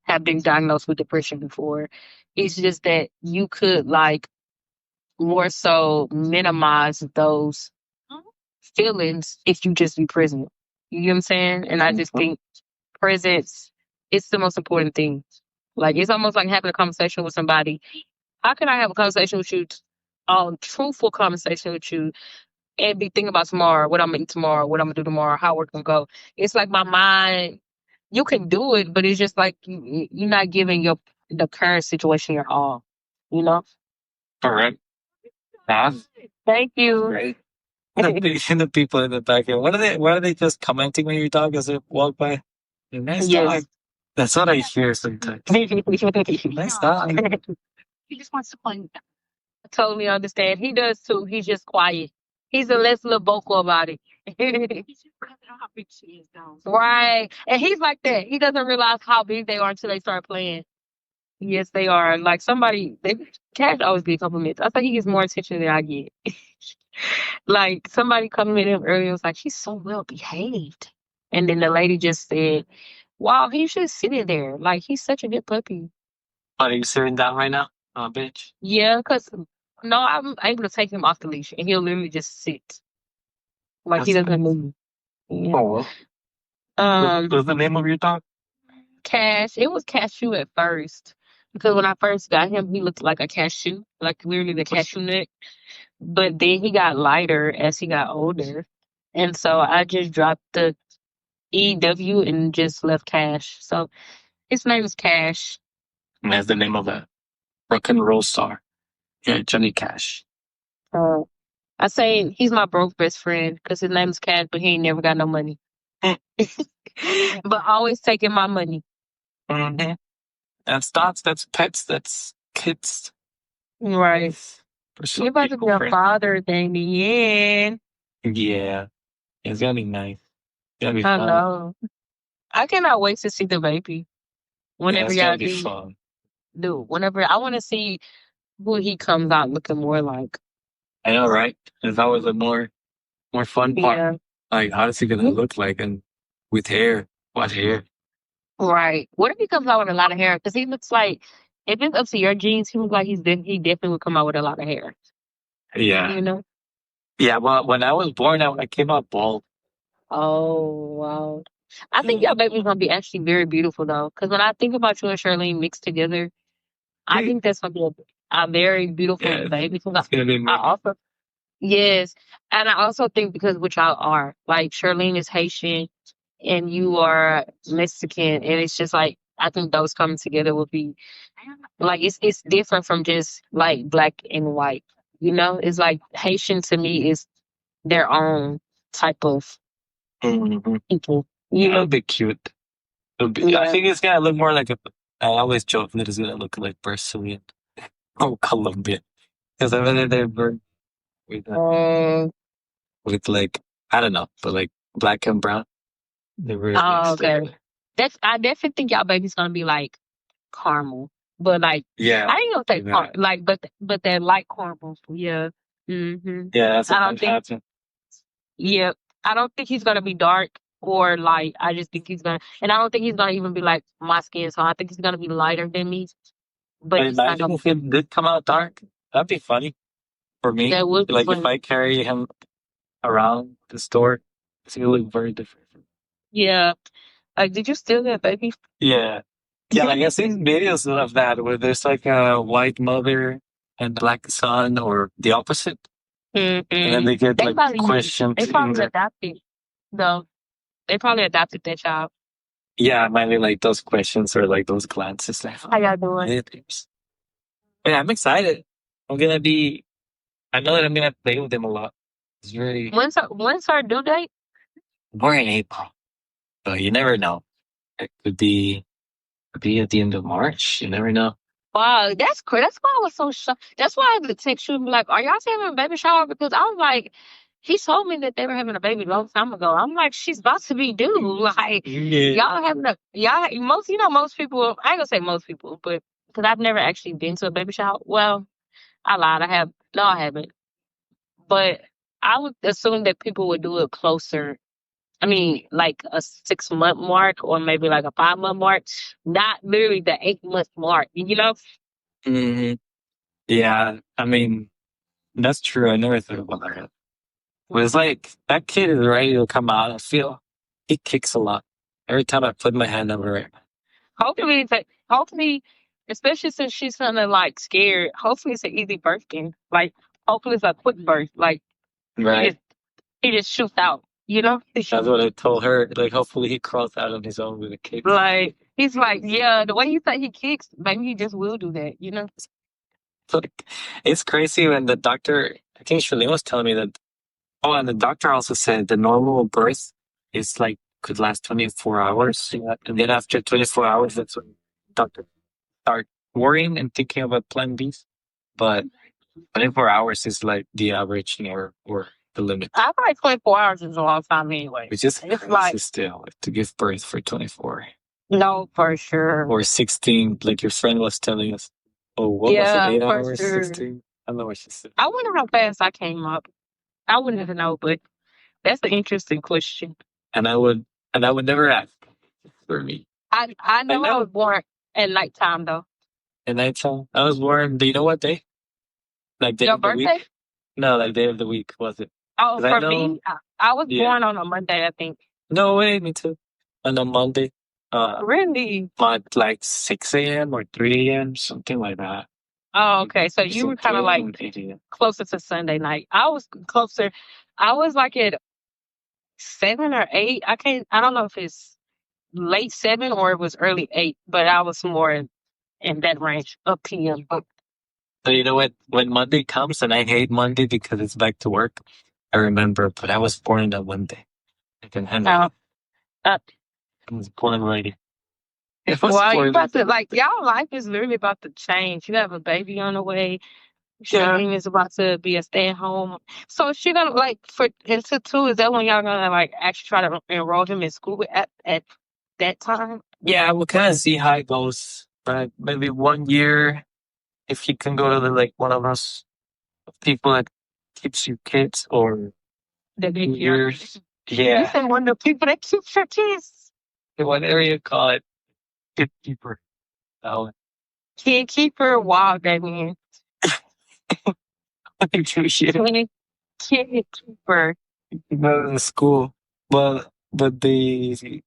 have been diagnosed with depression before. It's just that you could like more so minimize those feelings if you just be present. You know what I'm saying? And I just think presence is the most important thing. Like it's almost like having a conversation with somebody. How can I have a conversation with you, truthful conversation with you, and be thinking about tomorrow, what I'm gonna eat tomorrow, what I'm gonna do tomorrow, how work gonna go? It's like my mind. You can do it, but it's just like you're not giving your the current situation your all. You know. Correct. That's Thank you. great. The people in the back here. What are they? What are they just commenting when you talk as they walk by? Nice dog. Yes. That's what I hear sometimes. Nice dog. He just wants to play. I totally understand. He does too. He's just quiet. He's a less little vocal about it. Right. And he's like that. He doesn't realize how big they are until they start playing. Yes, they are. Like somebody, they Cash always get compliments. I think he gets more attention than I get. Like somebody complimented him earlier, was like, "He's so well behaved," and then the lady just said, "Wow, he's just sitting there. Like he's such a good puppy." Are you sitting down right now? Oh, bitch. Yeah, cause no, I'm able to take him off the leash, and he'll literally just sit, like he That's doesn't nice. move. Yeah. Oh, well. Um, What's the name of your dog? Cash. It was Cashew at first because when I first got him, he looked like a cashew, like literally the cashew nut. But then he got lighter as he got older. And so I just dropped the EW and just left Cash. So his name is Cash. That's the name of a rock and roll star. Yeah, Johnny Cash. Uh, I say he's my broke best friend because his name is Cash, but he ain't never got no money. But always taking my money. Mm-hmm. That's dogs, that's pets, that's kids. Right. For some You're about to be people, a friend. father, Damian. Yeah, it's gonna be nice. It's gonna be I fun. know. I cannot wait to see the baby. Yeah, Whenever it's gonna y'all be fun. do. Whenever I want to see who he comes out looking more like. I know, right? It's always a more fun part. Yeah. Like, how is he gonna look like? And with hair, what hair? Right. What if he comes out with a lot of hair? Because he looks like, if it's up to your genes, he looks like he definitely would come out with a lot of hair. Yeah, You know? yeah. Well, when I was born, I came out bald. Oh, wow. I think your baby's going to be actually very beautiful, though. Because when I think about you and Charlene mixed together, I think that's going to be a very beautiful Yeah, baby. it's gonna be I me. also, yes. And I also think because what y'all are, like Charlene is Haitian and you are Mexican, and it's just like, I think those coming together would be like it's different from just like black and white. You know, it's like Haitian to me is their own type of Mm-hmm. people. You Yeah, it'll know, be cute. I yeah. think it's gonna look more like a. I always joke that it's gonna look like Brazilian or Colombian because I mean they're very with Um. with like I don't know, but like black and brown, they were Oh, mixed okay. together. That's I definitely think y'all baby's gonna be like caramel, but like Yeah, I ain't gonna say like that. like, but that light caramel. Yeah. Mhm. Yeah, that's I what don't might think. happen. Yeah. I don't think he's gonna be dark or light. I just think he's gonna, and I don't think he's gonna even be like my skin. So I think he's gonna be lighter than me. But But he's not imagine gonna. if it did come out dark. That'd be funny for me. That would be Like if funny. I carry him around the store, it's gonna look very different. Yeah. Like, did you steal that baby? Yeah. Yeah, like I've seen videos of that where there's like a white mother and black son or the opposite. And then Mm-mm. they get They like probably questioned they in probably there. adopted though. They probably adopted that child. Yeah, mainly like those questions or like those glances. Like, How y'all doing? yeah, I'm excited. I'm gonna be, I know that I'm gonna play with them a lot. It's very, When's her due date? we're in April, but you never know. It could be at the end of March. You never know. Wow, that's crazy. That's why I was so shocked. That's why I had to text you and be like, "Are y'all having a baby shower?" Because I was like, he told me that they were having a baby a long time ago. I'm like, she's about to be due. Like, Yeah. y'all having a y'all most most people. I ain't gonna say most people, but because I've never actually been to a baby shower. Well, I lied. I have. No, I haven't. But I would assume that people would do it closer. I mean, like a 6 month mark or maybe like a 5 month mark, not literally the 8 month mark. You know? hmm Yeah, I mean, that's true. I never thought about that. But it's like that kid is ready to come out. I feel he kicks a lot. Every time I put my hand over it. Hopefully, hopefully, especially since she's kind of like scared. Hopefully, it's an easy birthing. Like, hopefully, it's a quick birth. Like, he Right. just he just shoots out. You know, That's what I told her. Like, hopefully he crawls out on his own with a kick. like he's like, yeah, the way you say he kicks, maybe he just will do that. You know, Like, it's crazy when the doctor, I think Shalene was telling me that, oh, and the doctor also said the normal birth is like, could last 24 hours. Yeah. And then after 24 hours, that's when doctor start worrying and thinking about plan Bs. But 24 hours is like the average or the limit. I feel like 24 hours is a long time anyway. Which is It's crazy like still, like, to give birth for 24 no, for sure. or 16, like your friend was telling us. Oh, what was it? Yeah, 8 hours, sure. 16? I don't know what she said. I wonder how fast I came up. I wouldn't even know, but that's an interesting question. And I would never ask for me. I I know I know. was born at nighttime though. And I was born, do you know what day? Like day Your of the birthday? week? No, like day of the week, was it? Oh, 'Cause I for know, me, I was yeah. born on a Monday, I think. No, wait, me too. On a Monday, Really? at like 6 a.m. or 3 a.m., something like that. Oh, okay. So you were Between kind 3 of a.m. like and 8 a.m. closer to Sunday night. I was closer. I was like at 7 or 8. I don't know if it's late 7 or it was early 8, but I was more in that range of PM. So you know what? When Monday comes, and I hate Monday because it's back to work, I remember, but I was born on Monday. I can handle it. Uh, uh, I was born ready. It was well, you born. about to like y'all life is literally about to change. You have a baby on the way. Yeah. Charlene is about to be a stay at home. So is she gonna like for into 2? Is that when y'all gonna like actually try to enroll him in school at that time? Yeah, we'll kind of see how it goes. Right? Maybe 1 year, if he can go to like one of those people that keeps your kids, or The big 2 years. You Yeah, said one of the people that keeps your kids. whatever you call it, kid keeper. Oh, Kid keeper, wow, Damian. you should Kid keeper. go to school, but the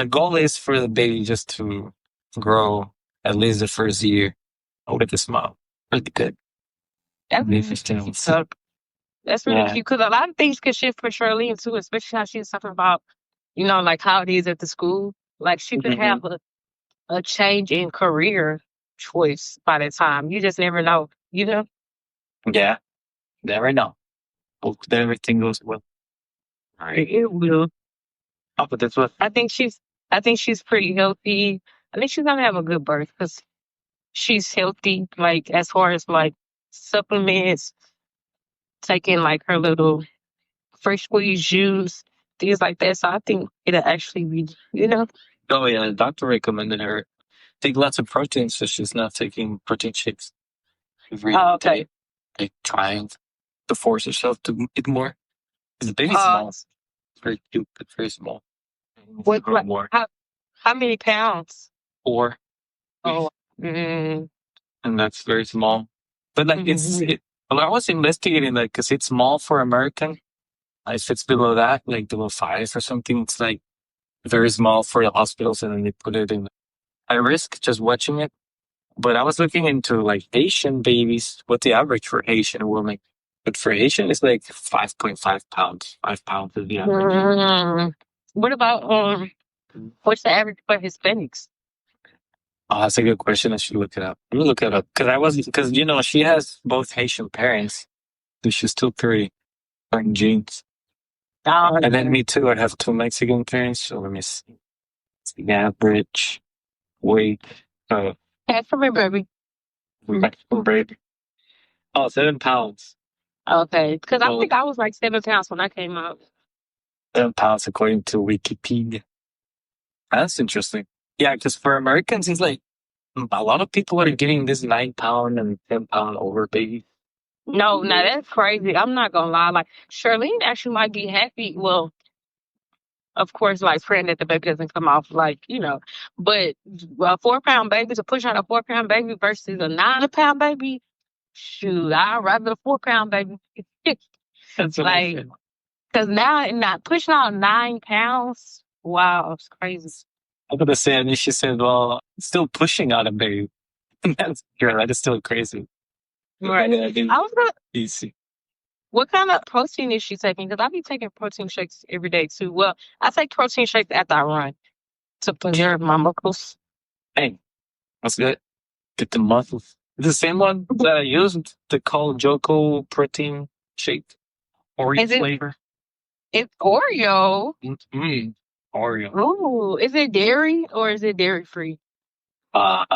goal is for the baby just to grow at least the first year with a smile. Really good. That's Be really 15. cute. So that's really Yeah. cute because a lot of things could shift for Charlene too, especially how she's talking about, like how it is at the school. Like she could hmm have a change in career choice by the time. You just never know, you know? Yeah. Never know. Hope that everything goes well. All right. It will. Oh, but that's what. I think she's I think she's pretty healthy. I think she's gonna have a good birth because she's healthy, like as far as like supplements, taking like her little fresh squeezed juice, things like that. So I think it'll actually be. Oh yeah, the doctor recommended her take lots of protein, so she's not taking protein shakes every Oh, okay. day. Like trying to force herself to eat more. 'Cause the baby's Uh, small. It's very cute, but very small. what, Grow like, more. how many pounds? 4, Oh, mm, and that's very small. But like well, I was investigating that because it's small for American. If it's below that, like below 5 or something, it's like very small for the hospitals, and then they put it in. I risk just watching it, but I was looking into like Asian babies, what the average for Asian woman. But for Asian, it's like 5.5 pounds. 5 pounds is the average. What about what's the average for Hispanics? Oh, that's a good question. I should look it up. Let me look it up because she has both Haitian parents, so she's still pretty certain genes. And then me too. I have two Mexican parents. So let me see. It's the average weight. That's for me, baby. Mexican baby. Oh, 7 pounds. Okay, because I Well, think I was like 7 pounds when I came out. 7 pounds according to Wikipedia. That's interesting. Yeah, because for Americans, it's like a lot of people are getting this 9 pound and 10 pound over babies. No, now that's crazy. I'm not gonna lie. Like Charlene actually might be happy. Well, of course, like praying that the baby doesn't come off, like But a 4 pound baby to push out a 4 pound baby versus a 9 pound baby. Shoot, I'd rather the 4 pound baby. That's Like, amazing. because now not pushing out 9 pounds. Wow, it's crazy. I'm gonna say, and then she said, "Well, still pushing out a baby." That's girl. That is still crazy. Right. I was gonna. Easy. What kind of protein is she taking? Because I be taking protein shakes every day too. Well, I take protein shakes after I run to preserve my muscles. Hey, that's good. Get the muscles. It's the same one that I used to call Joko protein shake. Oreo Is it? flavor. It's Oreo. Oreo. Ooh, is it dairy or is it dairy free? Let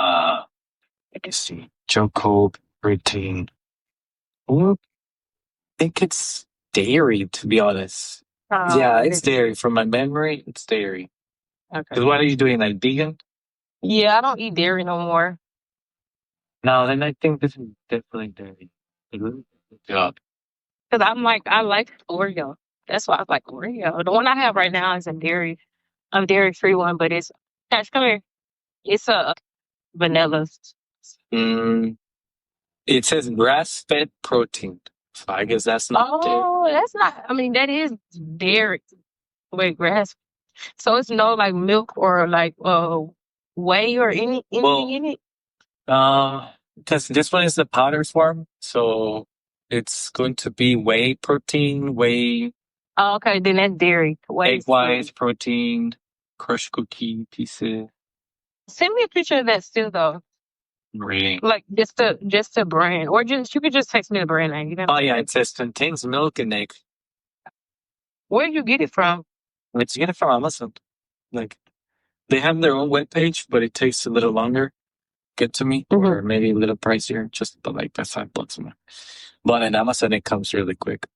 me see. Joko protein. I think it's dairy, to be honest. Yeah, it's dairy. From my memory, it's dairy. Okay. Because what are you doing, like vegan? Yeah, I don't eat dairy no more. No, then I think this is definitely dairy. Good job. Because I like Oreo. That's why I like Oreo. The one I have right now is a dairy free one, but Cash, come here. It's a vanilla. Mm, it says grass-fed protein. So I guess that's not dairy. Oh, that's not. I mean, that is dairy. Wait, grass. So it's no like milk or like whey or anything in it. Because this one is the powder form, so it's going to be whey protein, whey, Oh, okay, then that's dairy. Whey egg is dairy. whites protein, crushed cookie pieces. Send me a picture of that still though. Reading. Like just a brand, or just you could just text me the brand name. Oh yeah, it says contains milk and egg. Where did you get it from? Let's get it from Amazon. Like they have their own webpage, but it takes a little longer to get to me, or maybe a little pricier, just about like by $5 more. But in Amazon, it comes really quick.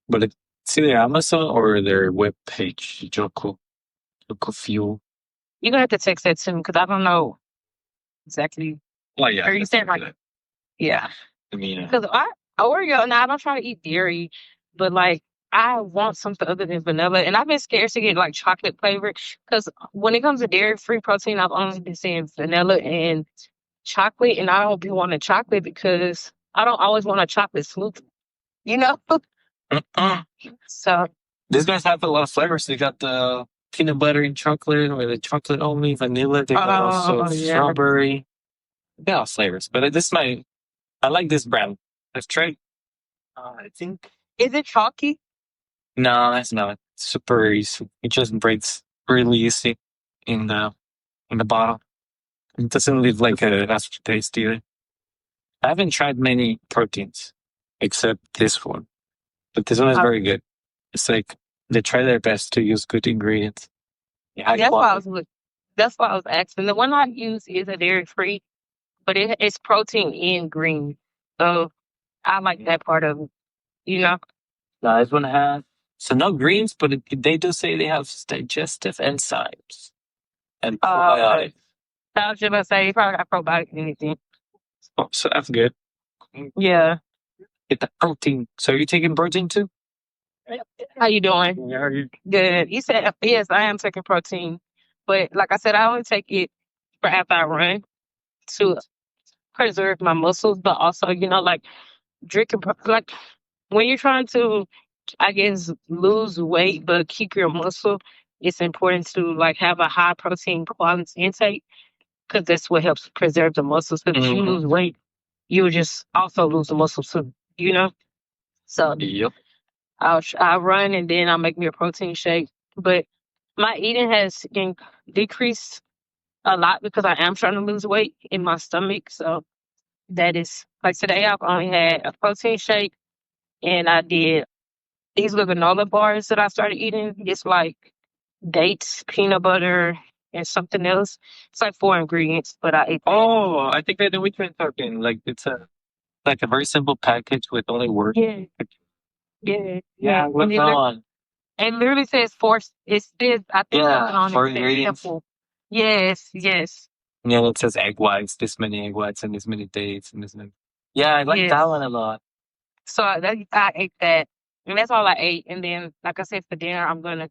But it's either Amazon or their webpage, Joko Fuel. You're gonna have to text that to me because I don't know exactly. Oh yeah. Or you said like, yeah. I mean, Because Oreo. Now I don't try to eat dairy, but like I want something other than vanilla, and I've been scared to get like chocolate flavored. Because when it comes to dairy free protein, I've only been seeing vanilla and chocolate, and I don't be wanting chocolate because I don't always want a chocolate smoothie. You know. So these guys have a lot of flavors. They got the peanut butter and chocolate, or the chocolate only, vanilla. They got also strawberry. They got flavors, but I like this brand. I've tried. I think. Is it chalky? No, that's not. It's super easy. It just breaks really easy in the bottle. It doesn't leave like a aftertaste either. I haven't tried many proteins except this one, but this one is very good. It's like they try their best to use good ingredients. Yeah, that's why I was asking. The one I use is a dairy free, but it's protein in green, so I like that part of it. You know. No, this one has no greens, but they do say they have digestive enzymes and probiotics. I was just gonna say you probably got probiotics in anything. Oh, so that's good. Yeah. Get the protein. So are you taking protein too? How you doing? Yeah, Good. You said yes, I am taking protein, but like I said, I only take it for after I run to preserve my muscles, but also like drinking like when you're trying to, I guess, lose weight but keep your muscle. it's important to like have a high protein quality intake because that's what helps preserve the muscles. Because if you Hmm. lose weight, you'll just also lose the muscles too. You know. So Yep. I run and then I make me a protein shake. But my eating has decreased a lot because I am trying to lose weight in my stomach. So that is like today I've only had a protein shake and I did these little granola bars that I started eating. It's like dates, peanut butter, and something else. It's like four ingredients, but I ate that. Oh, I think I know which one you're talking. Like it's a like a very simple package with only words. Yeah, yeah, Yeah, yeah. And what's that one? it literally says four. It says I think Yeah, on it four says ingredients. simple. Yes, yes, Yeah, it says egg whites, this many egg whites, and this many dates, and this many. Yeah, I like that yes. one a lot. So I ate that, and that's all I ate. And then, like I said, for dinner, I'm gonna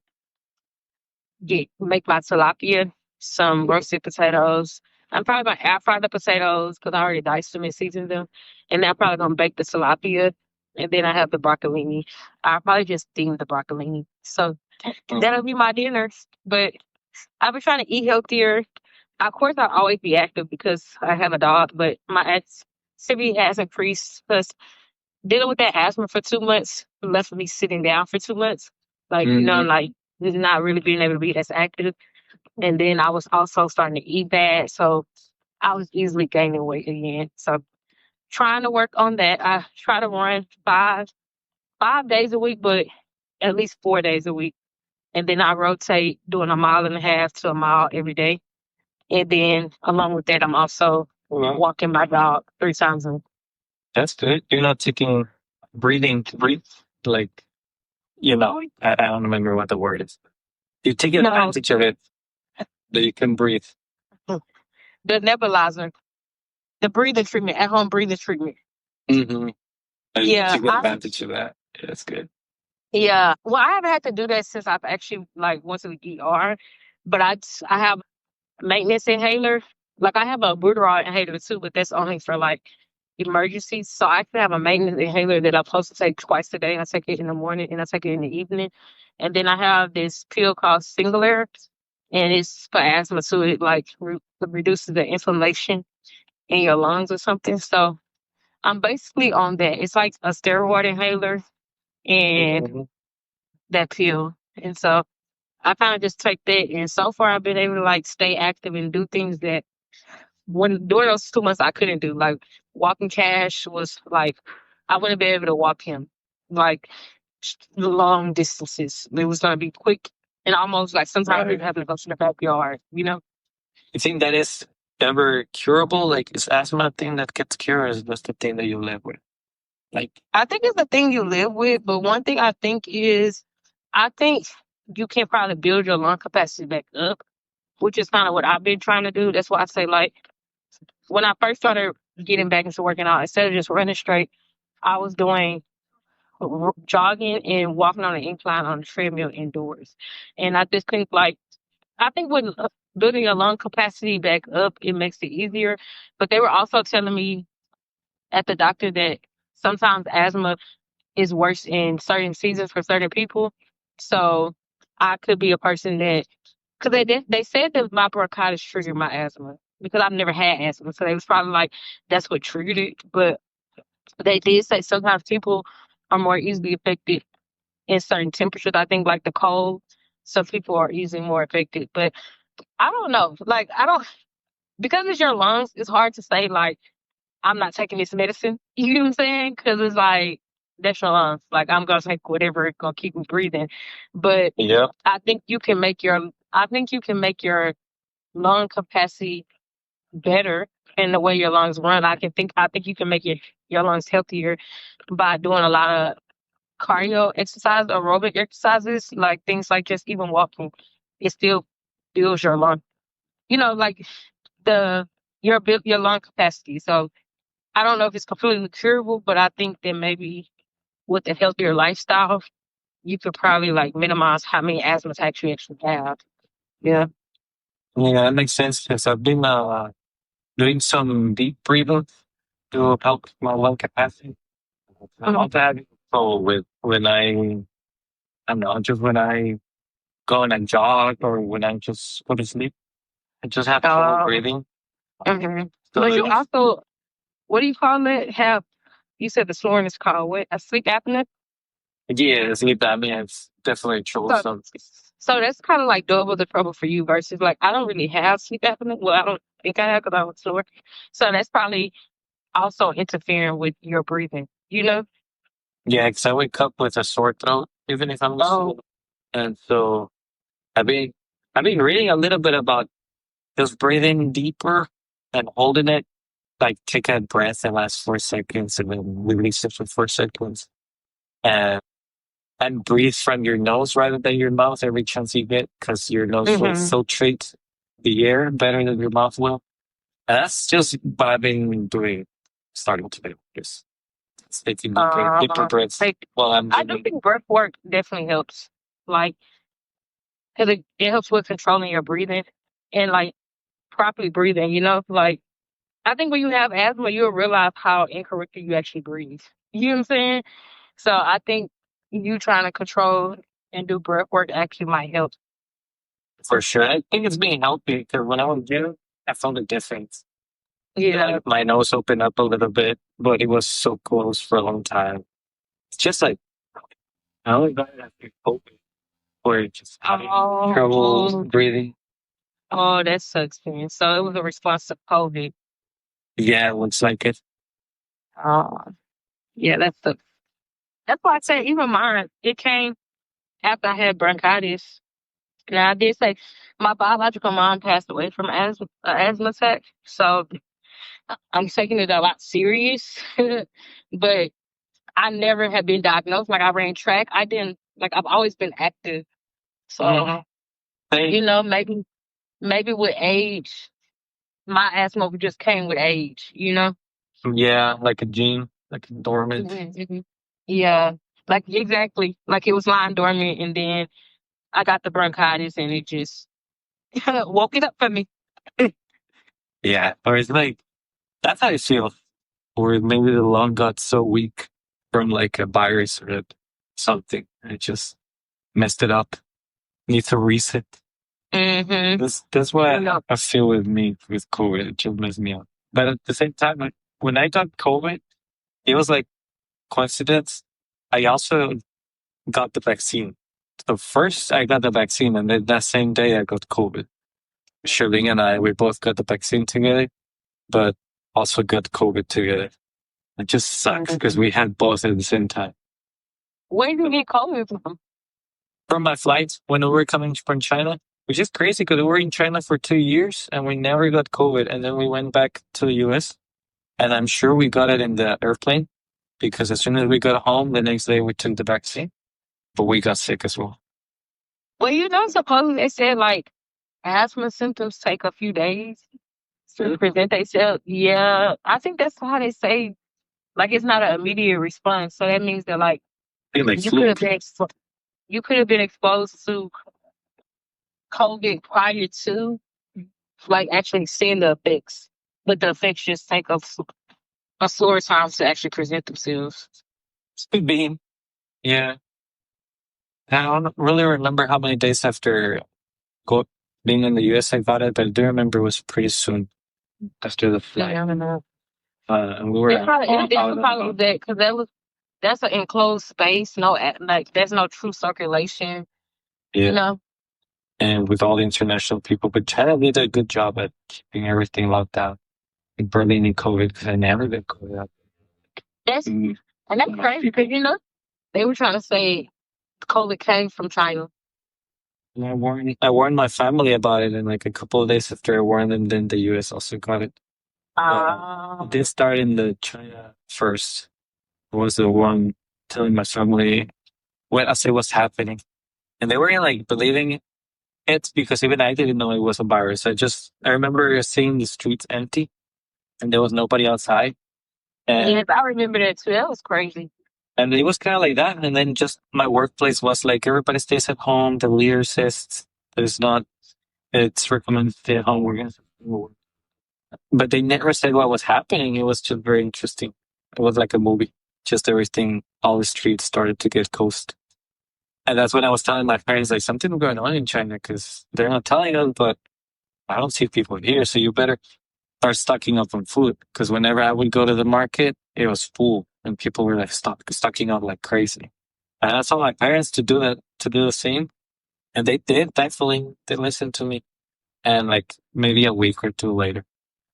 make my tilapia, some roasted potatoes. I'm probably gonna air fry the potatoes because I already diced them and seasoned them, and then I'm probably gonna bake the tilapia, and then I have the broccolini. I'll probably just steam the broccolini. So Mm. that'll be my dinner. But I've been trying to eat healthier. Of course, I'll always be active because I have a dog, but my activity has increased because dealing with that asthma for 2 months left me sitting down for 2 months. Like, Mhm. like not really being able to be as active. And then I was also starting to eat bad. So I was easily gaining weight again. So trying to work on that. I try to run five days a week, but at least 4 days a week. And then I rotate doing a mile and a half to a mile every day. And then along with that, I'm also Well, walking my dog 3 times a week. that's good. You're not taking breathing to breathe, like, I don't remember what the word is. You take No, advantage of it that you can breathe. the nebulizer, the breathing treatment, at home breathing treatment. Hmm. You Yeah, take advantage of that. Yeah, that's good. yeah. Well, I haven't had to do that since I've actually like went to the ER, but I have maintenance inhaler. Like I have a Buterol inhaler too, but that's only for like emergencies. So I can have a maintenance inhaler that I'm supposed to take twice a day. I take it in the morning and I take it in the evening. And then I have this pill called Singulair, and it's for asthma too. It like reduces the inflammation in your lungs or something. So I'm basically on that. It's like a steroid inhaler and Mhm. that pill. And so I kind of just take that. And so far, I've been able to like stay active and do things that when during those 2 months I couldn't do. Like walking Cash was like I wouldn't be able to walk him like long distances. It was gonna be quick and almost like sometimes we Right. having to go to the backyard. You think that is ever curable? Like, is asthma a thing that gets cured, or is it just a thing that you live with? Like, I think it's the thing you live with, but one thing I think is I think you can probably build your lung capacity back up, which is kind of what I've been trying to do. That's why I say like when I first started getting back into working out, instead of just running straight, I was doing jogging and walking on an incline on the treadmill indoors. And I just think like I think when building your lung capacity back up, it makes it easier. But they were also telling me at the doctor that sometimes asthma is worse in certain seasons for certain people. So I could be a person that because they said that my bronchitis triggered my asthma because I've never had asthma, so they was probably like that's what triggered it. But they did say sometimes people are more easily affected in certain temperatures. I think like the cold, some people are easily more affected. But I don't know. Like I don't because it's your lungs. It's hard to say like I'm not taking this medicine. You know what I'm saying? Because it's like that's your lungs. Like I'm gonna take whatever it's gonna keep me breathing. But yeah, I think you can make your lung capacity better in the way your lungs run. I think you can make your lungs healthier by doing a lot of cardio exercise, aerobic exercises, like things like just even walking. It still builds your lung. Like the your lung capacity. So I don't know if it's completely curable, but I think that maybe with a healthier lifestyle, you could probably like minimize how many asthma attacks you actually have. Yeah. yeah, that makes sense. Because I've been doing some deep breathing to help my lung capacity. I'm Mhm. not having trouble with when I don't know, just when I go on a jog or when I just go to sleep. I just have trouble Um, breathing. So but you it's, also, what do you call it? Have you said the snoring is called what? A sleep apnea. yeah, sleep apnea is definitely So, troublesome. so that's kind of like double the trouble for you versus like I don't really have sleep apnea. Well, I don't think I have because I don't snore. So that's probably also interfering with your breathing. You know? Yeah, because I wake up with a sore throat, even if I'm Oh. asleep. And so I've been, I've been reading a little bit about just breathing deeper and holding it, like take a breath and last 4 seconds and then release it for 4 seconds. And and breathe from your nose rather than your mouth every chance you get because your nose will Hmm. filtrate the air better than your mouth will. And that's just what I've been doing starting today. Just taking deeper breaths Like while I'm I do doing. think breath work definitely helps. Like, cause it helps with controlling your breathing and like properly breathing. You know, like I think when you have asthma, you'll realize how incorrectly you actually breathe. You know what I'm saying? So I think you trying to control and do breath work actually might help. For sure. I think it's being healthy because when I was young, I felt a difference. Yeah. Like my nose opened up a little bit, but it was so close for a long time. It's just like I only got it after COVID, where just having trouble Oh, breathing. oh, that sucks, man. So it was a response to COVID. Yeah, it looks like it. Oh, yeah, that's why I said even mine. It came after I had bronchitis. Now I did say my biological mom passed away from asthma attack, so I'm taking it a lot serious. But I never have been diagnosed. Like I ran track. I didn't like I've always been active. So Hey, maybe with age, my asthma just came with age. You know. yeah, like a gene, like a dormant. Mhm. Yeah. Like exactly. Like it was lying dormant, and then I got the bronchitis, and it just woke it up for me. Yeah, or it's like that's how I feel. Or maybe the lung got so weak from like a virus or something, and it just messed it up. Need to reset. Mm-hmm. That's what You know. I feel with me with COVID. It just messed me up. But at the same time, like, when I got COVID, it was like coincidence. I also got the vaccine. So first I got the vaccine, and then that same day I got COVID. Shirley and I, we both got the vaccine together, but also got COVID together. It just sucks because we had both at the same time. Where did you get COVID from? From my flights when we were coming from China, which is crazy because we were in China for 2 years and we never got COVID. And then we went back to the US, and I'm sure we got it in the airplane because as soon as we got home, the next day we took the vaccine, but we got sick as well. Well, supposedly they said like asthma symptoms take a few days to present themselves. Yeah, I think that's why they say like it's not an immediate response. So that means that like I feel like you could flu. have been you could have been exposed to COVID prior to like actually seeing the effects, but the effects just take a slower time to actually present themselves. Could be. Yeah. I don't really remember how many days after go, being in the US I got it, but I do remember it was pretty soon after the flight. Yeah, I don't know. And we were It's probably that because that's an enclosed space. No, like there's no true circulation. You yeah. know, And with all the international people, but China did a good job at keeping everything locked down. Like barely any COVID because I never got COVID. that's Mm. and that's crazy because they were trying to say COVID came from China. And I warned my family about it, and like a couple of days after I warned them, then the US also got it. It did start in the China first. I was the one telling my family what I say was happening. And they weren't like believing it because even I didn't know it was a virus. I remember seeing the streets empty and there was nobody outside. And Yes, I remember that too. That was crazy. and it was kind of like that. And then just my workplace was like everybody stays at home. The leader says there's not it's recommended to stay at home. We're gonna but they never said what was happening. It was just very interesting. It was like a movie. Just everything, all the streets started to get coast. And that's when I was telling my parents, like, something going on in China because they're not telling us, but I don't see people here. So you better start stocking up on food. Because whenever I would go to the market, it was full and people were like stocking up like crazy. And I told my parents to do that, to do the same. And they did. Thankfully, they listened to me. And like maybe a week or two later,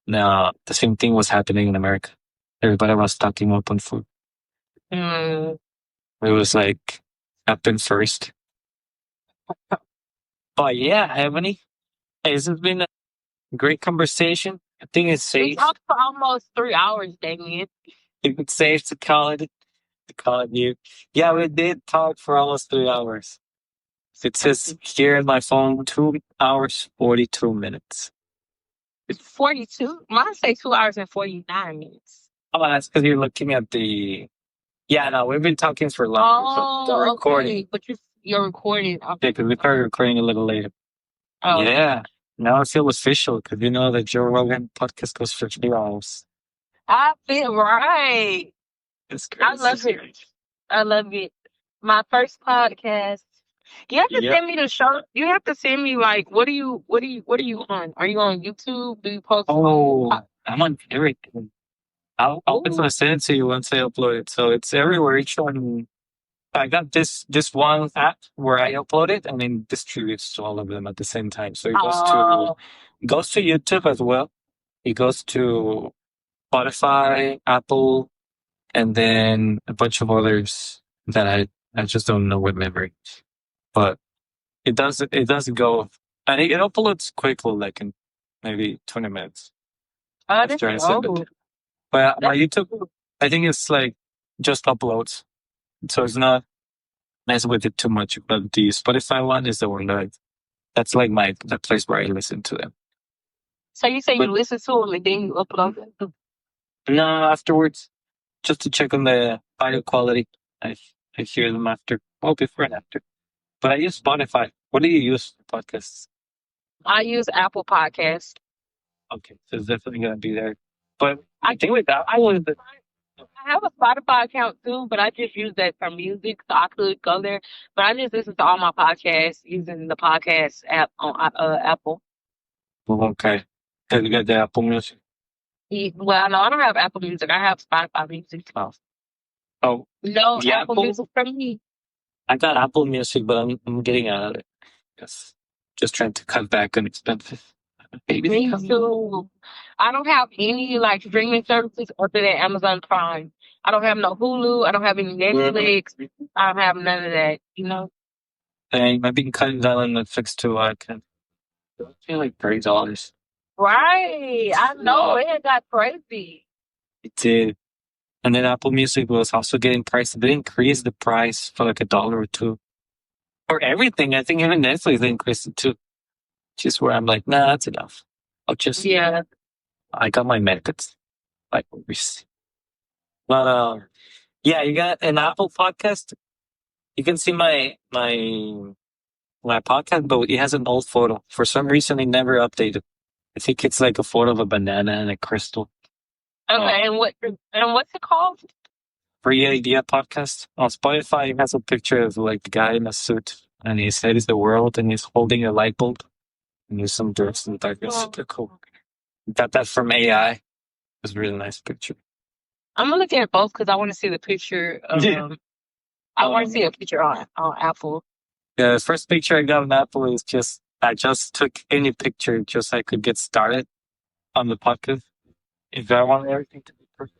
now the same thing was happening in America. Everybody was stocking up on food. Mm. It was like happened first. But yeah, Ebony, this has been a great conversation. I think it's We safe. talked for almost 3 hours, Damien. It's safe to call it you. Yeah, we did talk for almost 3 hours. It says here in my phone 2 hours 42 minutes. 42. Mine say 2 hours and 49 minutes. Oh, that's because you're looking at the. Yeah, no, we've been talking for long. The Oh, recording. okay. But you're recording. Yeah, because we started recording a little later. Oh, Yeah. Now I feel official because you know that Joe Rogan podcast goes for 3 hours. I feel right. It's I crazy. love it. I love it. My first podcast. You have to Yep. send me the show. You have to send me like what are you on? Are you on YouTube? Do you post Oh, I'm on everything. I'll Ooh. send it to you once I upload it. So it's everywhere. Each one. I got this one app where I upload it and then distributes to all of them at the same time. So Oh, it goes to YouTube as well. It goes to Spotify, Apple, and then a bunch of others that I just don't know with memory. But it does go and it uploads quickly, like in maybe 20 minutes that's after I send it. dope. But my That's YouTube, I think it's like just uploads. So it's not mess with it too much. But the Spotify one is the one that's like the place where I listen to them. so you say you But listen to them and then you upload them. no, afterwards, just to check on the audio quality. I I hear them after, well, before and after. But I use Spotify. What do you use for podcasts? I use Apple Podcast. Okay, so it's definitely gonna be there. But I I think with that, I was the I have a Spotify account too, but I just use that for music, so I could go there. But I just listen to all my podcasts using the podcast app on Apple. well, okay. Because you got the Apple Music. Well, no, I don't have Apple Music. I have Spotify Music. Oh, No the Apple Apple. Music for me. I got Apple Music, but I'm getting out of it. Yes, just trying to cut back on expenses. Baby's Me coming. too. I don't have any like streaming services other than Amazon Prime. I don't have no Hulu. I don't have any Netflix. I don't have none of that. You know. Dang, I've been cutting down on Netflix too. I can pay like $30. Right. I know it got crazy. It did. And then Apple Music was also getting priced. They increased the price for like $1 or $2 for everything. I think even Netflix they increased it too. Just where I'm like, nah, that's enough. I'll just Yeah. I got my methods. Like movies. But yeah, you got an Apple podcast. You can see my podcast, but it has an old photo. For some reason, it never updated. I think it's like a photo of a banana and a crystal. Okay. And what's it called? Free Idea podcast on Spotify. It has a picture of like the guy in a suit, and his head is the world, and he's holding a light bulb, and there's some dirt and darkness. Super cool. Got that from AI. It was a really nice picture. I'm gonna look at both because I want to see the picture. Yeah. I want to see a picture on Apple. The first picture I got on Apple is just I just took any picture just so I could get started on the podcast. If I want everything to be perfect,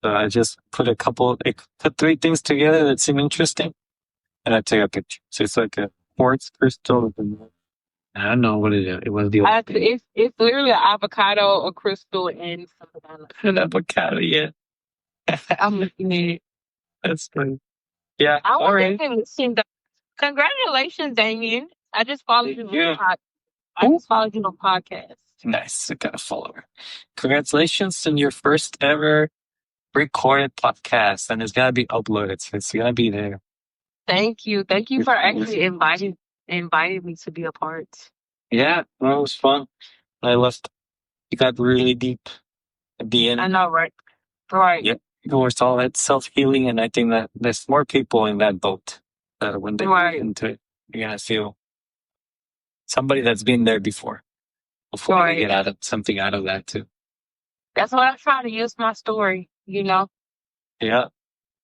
so I just put put three things together that seem interesting, and I take a picture. So it's like a quartz crystal. I don't know what it is. It was the old thing. It's literally an avocado, a crystal, and some banana. An avocado, yeah. I'm looking at it. That's good. Yeah. I All want right. to listen. Congratulations, Damien. I just followed you. Yeah. I just followed you on podcast. Nice. I got a follower. Congratulations on your first ever recorded podcast, and it's gonna be uploaded, so it's gonna be there. Thank you. Thank you for actually inviting me to be a part. Yeah, well, it was fun. I left. It got really deep at the I end. know, right? Right. Yep. It was all that self healing, and I think that there's more people in that boat. that when they Right. get into it, you're gonna feel somebody that's been there before. Hopefully, they Right. get out of something out of that too. That's what I try to use my story, you know. Yeah,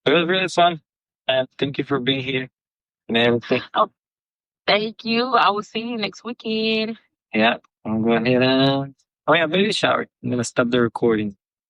it was really fun, and thank you for being here and everything. Oh, thank you. I will see you next weekend. Yeah, I'm going ahead and oh yeah, baby shower. I'm gonna stop the recording.